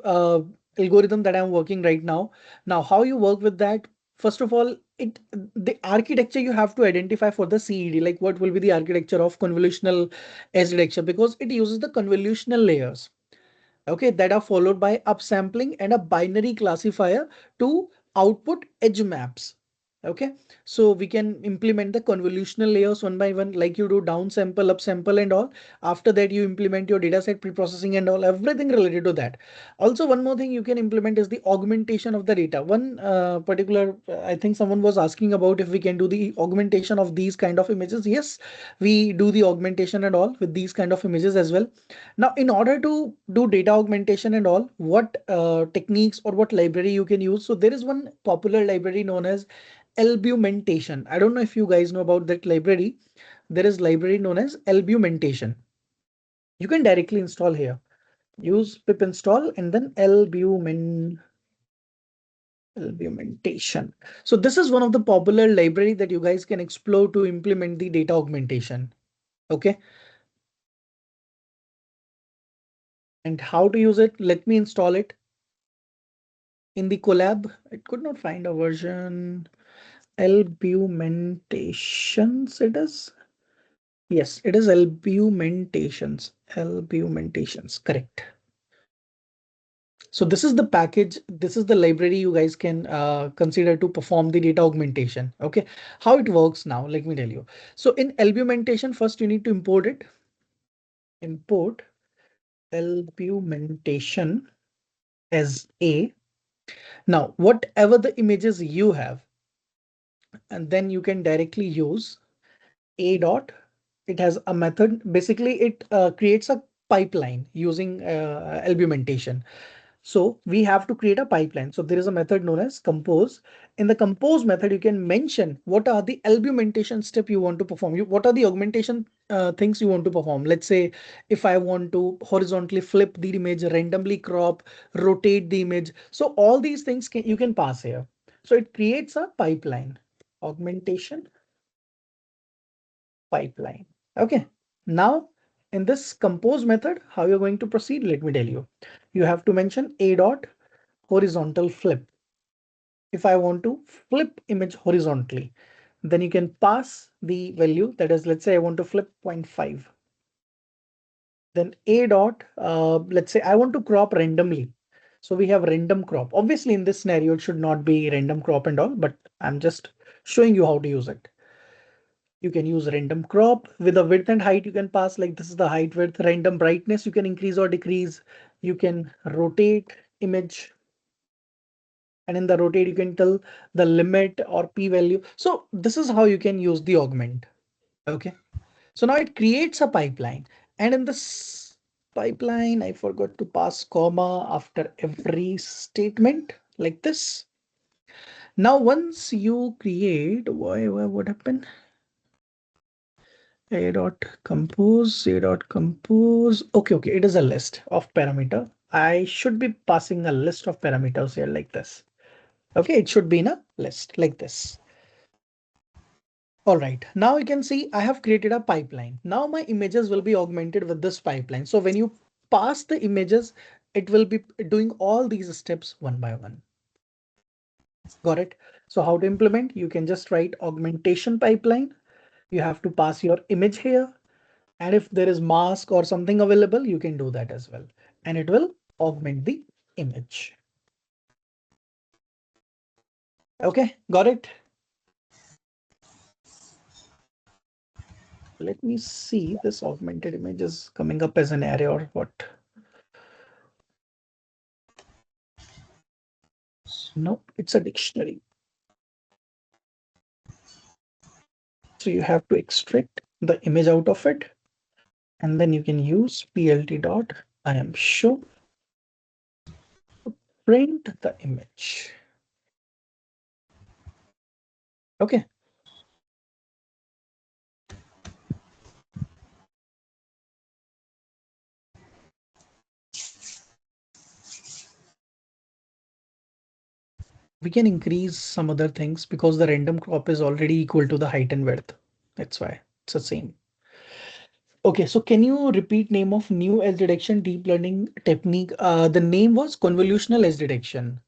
algorithm that I'm working right now. Now, how you work with that? First of all, the architecture you have to identify for the CED, like what will be the architecture of convolutional edge detection, because it uses the convolutional layers, okay, that are followed by upsampling and a binary classifier to output edge maps. Okay, so we can implement the convolutional layers one by one, like you do down sample, up sample and all. After that, you implement your data set pre-processing and all, everything related to that. Also, one more thing you can implement is the augmentation of the data. One particular, I think someone was asking about if we can do the augmentation of these kind of images. Yes, we do the augmentation and all with these kind of images as well. Now, in order to do data augmentation and all, what techniques or what library you can use? So there is one popular library known as albumentation. I don't know if you guys know about that library. There is library known as albumentation. You can directly install here. Use pip install and then albumentation. So this is one of the popular library that you guys can explore to implement the data augmentation. Okay. And how to use it? Let me install it. In the collab, I could not find a version. Albumentations it is. Yes, it is albumentations. Albumentations, correct. So this is the package. This is the library you guys can consider to perform the data augmentation. Okay, how it works now, let me tell you. So in albumentation, first you need to import it. Import albumentation as a. Now, whatever the images you have, and then you can directly use a dot. It has a method. Basically, it creates a pipeline using albumentation. So we have to create a pipeline. So there is a method known as compose. In the compose method, you can mention what are the albumentation step you want to perform. What are the augmentation things you want to perform. Let's say if I want to horizontally flip the image, randomly crop, rotate the image. So all these things you can pass here. So it creates a pipeline. Augmentation pipeline. Okay. Now in this compose method, how you're going to proceed, let me tell you. You have to mention a dot horizontal flip. If I want to flip image horizontally, then you can pass the value, that is, let's say I want to flip 0.5. Then a dot, let's say I want to crop randomly. So we have random crop. Obviously in this scenario, it should not be random crop and all, but I'm just showing you how to use it. You can use random crop with a width and height. You can pass like this is the height, width, random brightness. You can increase or decrease. You can rotate image. And in the rotate, you can tell the limit or p-value. So this is how you can use the augment. Okay. So now it creates a pipeline. And in this pipeline, I forgot to pass comma after every statement like this. Now, once you create, what happened? A dot compose, a dot compose. Okay, it is a list of parameter. I should be passing a list of parameters here like this. Okay, it should be in a list like this. All right, now you can see I have created a pipeline. Now my images will be augmented with this pipeline. So when you pass the images, it will be doing all these steps one by one. Got it? So how to implement? You can just write augmentation pipeline. You have to pass your image here. And if there is mask or something available, you can do that as well. And it will augment the image. Okay, got it? Let me see, this augmented image is coming up as an array or what? No, it's a dictionary. So you have to extract the image out of it. And then you can use plt dot I am show to print the image. Okay. We can increase some other things because the random crop is already equal to the height and width. That's why it's the same. Okay, so can you repeat name of new edge detection deep learning technique? The name was convolutional edge detection.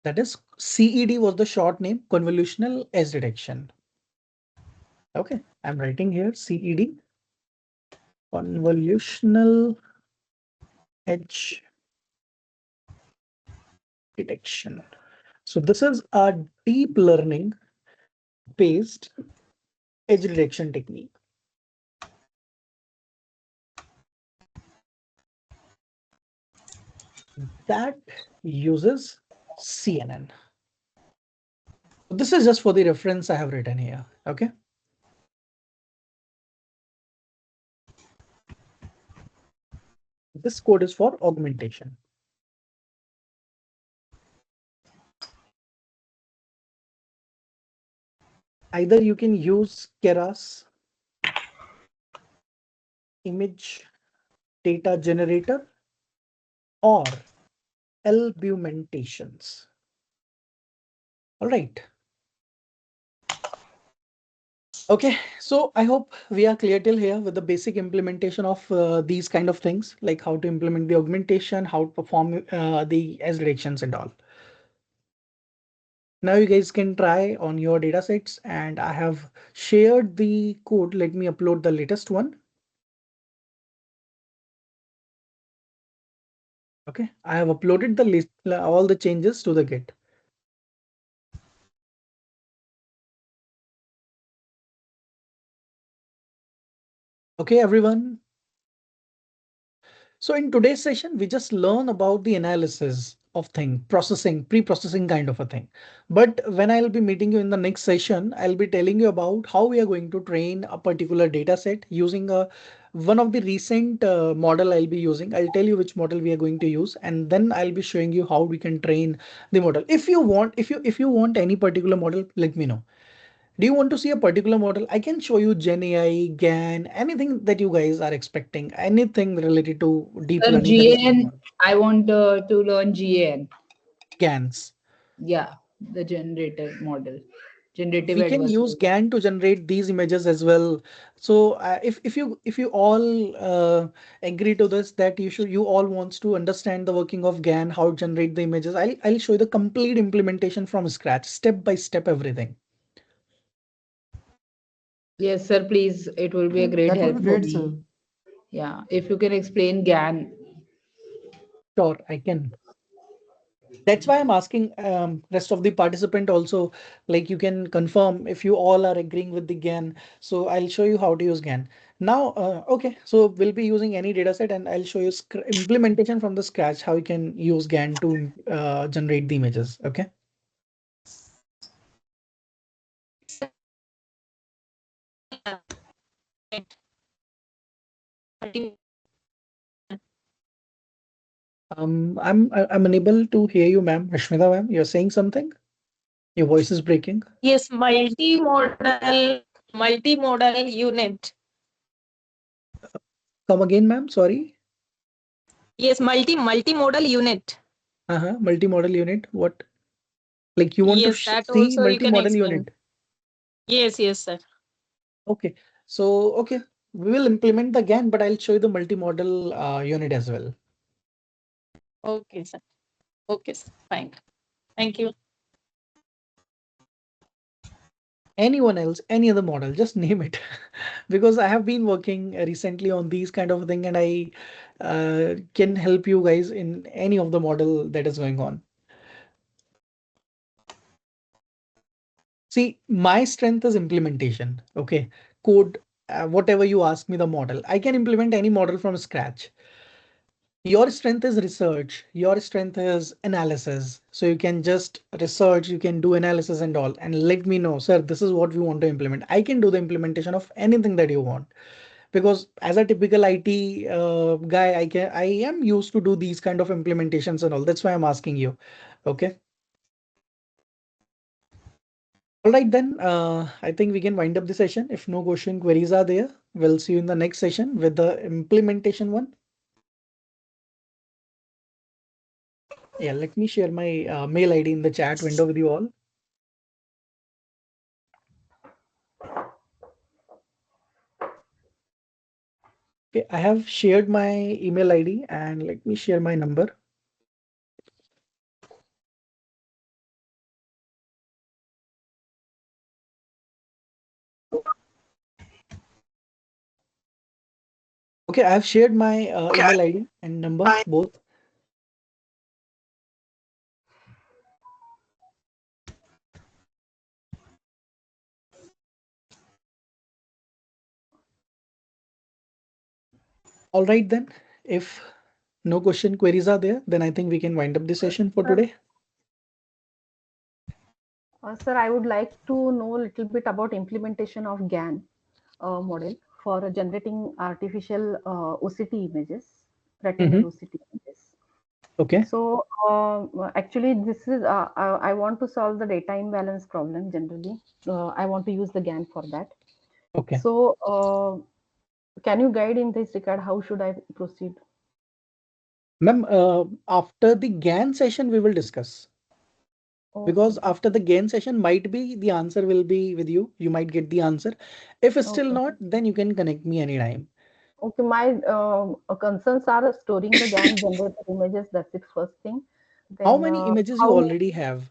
That is CED was the short name, convolutional edge detection. Okay, I'm writing here CED, convolutional edge detection. So this is a deep learning based edge detection technique that uses CNN. This is just for the reference I have written here. Okay. This code is for augmentation. Either you can use Keras image data generator or albumentations. All right. Okay, so I hope we are clear till here with the basic implementation of these kind of things, like how to implement the augmentation, how to perform the S directions and all. Now you guys can try on your data sets, and I have shared the code. Let me upload the latest one. Okay, I have uploaded the list, all the changes to the Git. Okay, everyone. So in today's session, we just learn about the analysis of thing, processing, pre-processing kind of a thing. But when I'll be meeting you in the next session, I'll be telling you about how we are going to train a particular data set using one of the recent model I'll be using. I'll tell you which model we are going to use, and then I'll be showing you how we can train the model. If you want any particular model, let me know. Do you want to see a particular model? I can show you Gen AI, GAN, anything that you guys are expecting, anything related to deep Sir, learning that is going GAN, on. I want to learn GAN. GANs. Yeah, the generator model, generative We can use adversarial. GAN to generate these images as well. So if you all agree to this, that you all wants to understand the working of GAN, how to generate the images, I'll show you the complete implementation from scratch, step by step, everything. Yes, sir, please. It will be a great That would help be for great, sir. me. Yeah, if you can explain GAN. Sure, I can. That's why I'm asking rest of the participant also, like you can confirm if you all are agreeing with the GAN. So I'll show you how to use GAN. Now, okay, so we'll be using any data set and I'll show you implementation from the scratch, how you can use GAN to generate the images. Okay. I'm unable to hear you, ma'am. Rashmita, ma'am, you're saying something? Your voice is breaking. Yes, multimodal unit. Come again, ma'am. Sorry. Yes, multimodal unit. Multimodal unit. What? Like you want to Yes, that see also you can multimodal explain. unit? Yes, sir. Okay. So, okay, we will implement the GAN, but I'll show you the multimodal unit as well. Okay, sir. Okay, sir. Fine. Thank you. Anyone else, any other model, just name it. Because I have been working recently on these kind of thing, and I can help you guys in any of the model that is going on. See, my strength is implementation. Okay. Code, whatever you ask me, the model. I can implement any model from scratch. Your strength is research, your strength is analysis. So you can just research, you can do analysis and all, and let me know, sir, this is what we want to implement. I can do the implementation of anything that you want, because as a typical IT guy, I am used to do these kind of implementations and all. That's why I'm asking you. Okay. All right, then I think we can wind up the session. If no question queries are there, we'll see you in the next session with the implementation one. Yeah, let me share my mail ID in the chat window with you all. Okay, I have shared my email ID, and let me share my number. Okay, I have shared my email ID and number both. All right then. If no question queries are there, then I think we can wind up the session for today. Sir, I would like to know a little bit about implementation of GAN model for generating artificial OCT images, retinal OCT images. Okay. So actually, this is I want to solve the data imbalance problem generally. I want to use the GAN for that. Okay. So can you guide in this regard? How should I proceed? Ma'am, after the GAN session, we will discuss. Because after the GAN session, might be the answer will be with you. You might get the answer. If it's still not, then you can connect me anytime. Okay, my concerns are storing the GAN generated images. That's it, first thing. Then, How many images you already have?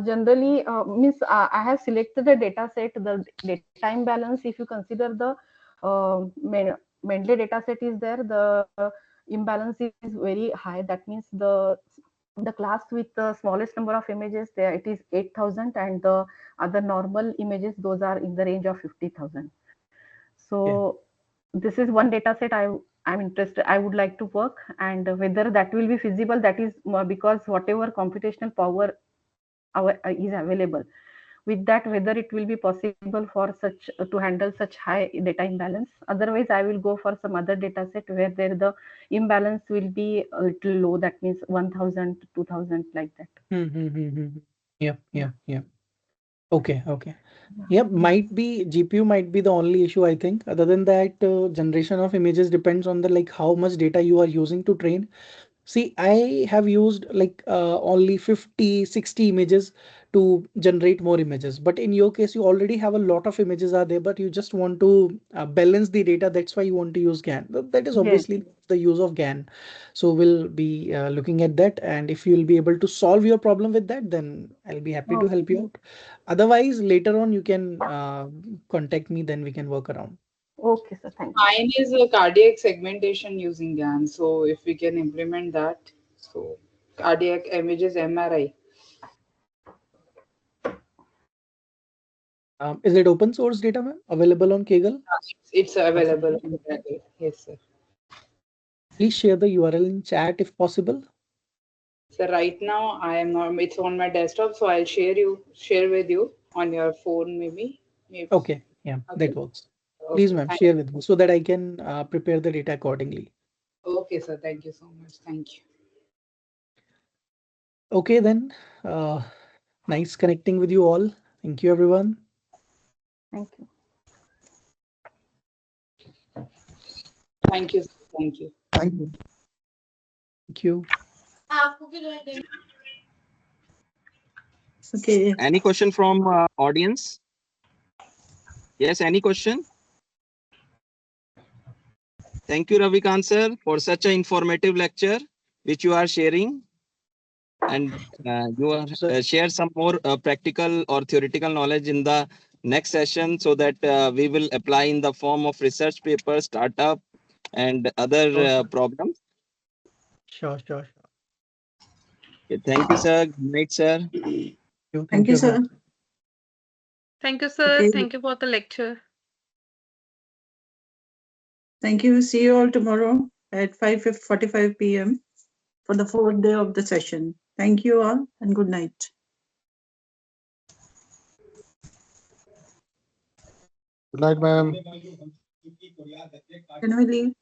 Generally, means I have selected the data set, the data imbalance. If you consider the Mendeley data set is there, the imbalance is very high. That means the class with the smallest number of images there, it is 8,000, and the other normal images, those are in the range of 50,000. So this is one data set I'm interested. I would like to work, and whether that will be feasible, that is because whatever computational power is available, with that, whether it will be possible for such to handle such high data imbalance. Otherwise, I will go for some other data set where there the imbalance will be a little low. That means 1,000 to 2,000, like that. Yeah. Okay. Yeah, might be GPU might be the only issue, I think. Other than that, generation of images depends on the like how much data you are using to train. See, I have used like only 50, 60 images to generate more images. But in your case, you already have a lot of images are there, but you just want to balance the data. That's why you want to use GAN. That is Yes. obviously the use of GAN. So we'll be looking at that. And if you'll be able to solve your problem with that, then I'll be happy to help you out. Otherwise, later on, you can contact me, then we can work around. Okay, sir. Thank you. Mine is a cardiac segmentation using GAN. So if we can implement that, so cardiac images, MRI. Is it open source data, ma'am? Available on Kaggle? It's available on Kaggle. Yes, sir. Please share the URL in chat if possible. So right now I am not. It's on my desktop, so I'll share with you on your phone, maybe. Okay, yeah, Okay. that works. Please, Okay, ma'am, thank share with me so that I can prepare the data accordingly. Okay, sir. Thank you so much. Thank you. Okay, then. Nice connecting with you all. Thank you, everyone. Thank you. Thank you. Thank you. Thank you. Thank you. Okay. Any question from audience? Yes, any question? Thank you, Ravikant sir, for such an informative lecture which you are sharing. And you are share some more practical or theoretical knowledge in the next session, so that we will apply in the form of research papers, startup, and other problems. Sure. Okay, thank you, sir. Good night, sir. Thank you, sir. Thank you, sir. Okay. Thank you for the lecture. Thank you. See you all tomorrow at 5:45 p.m. for the fourth day of the session. Thank you all and good night. Good night, ma'am. Can we leave?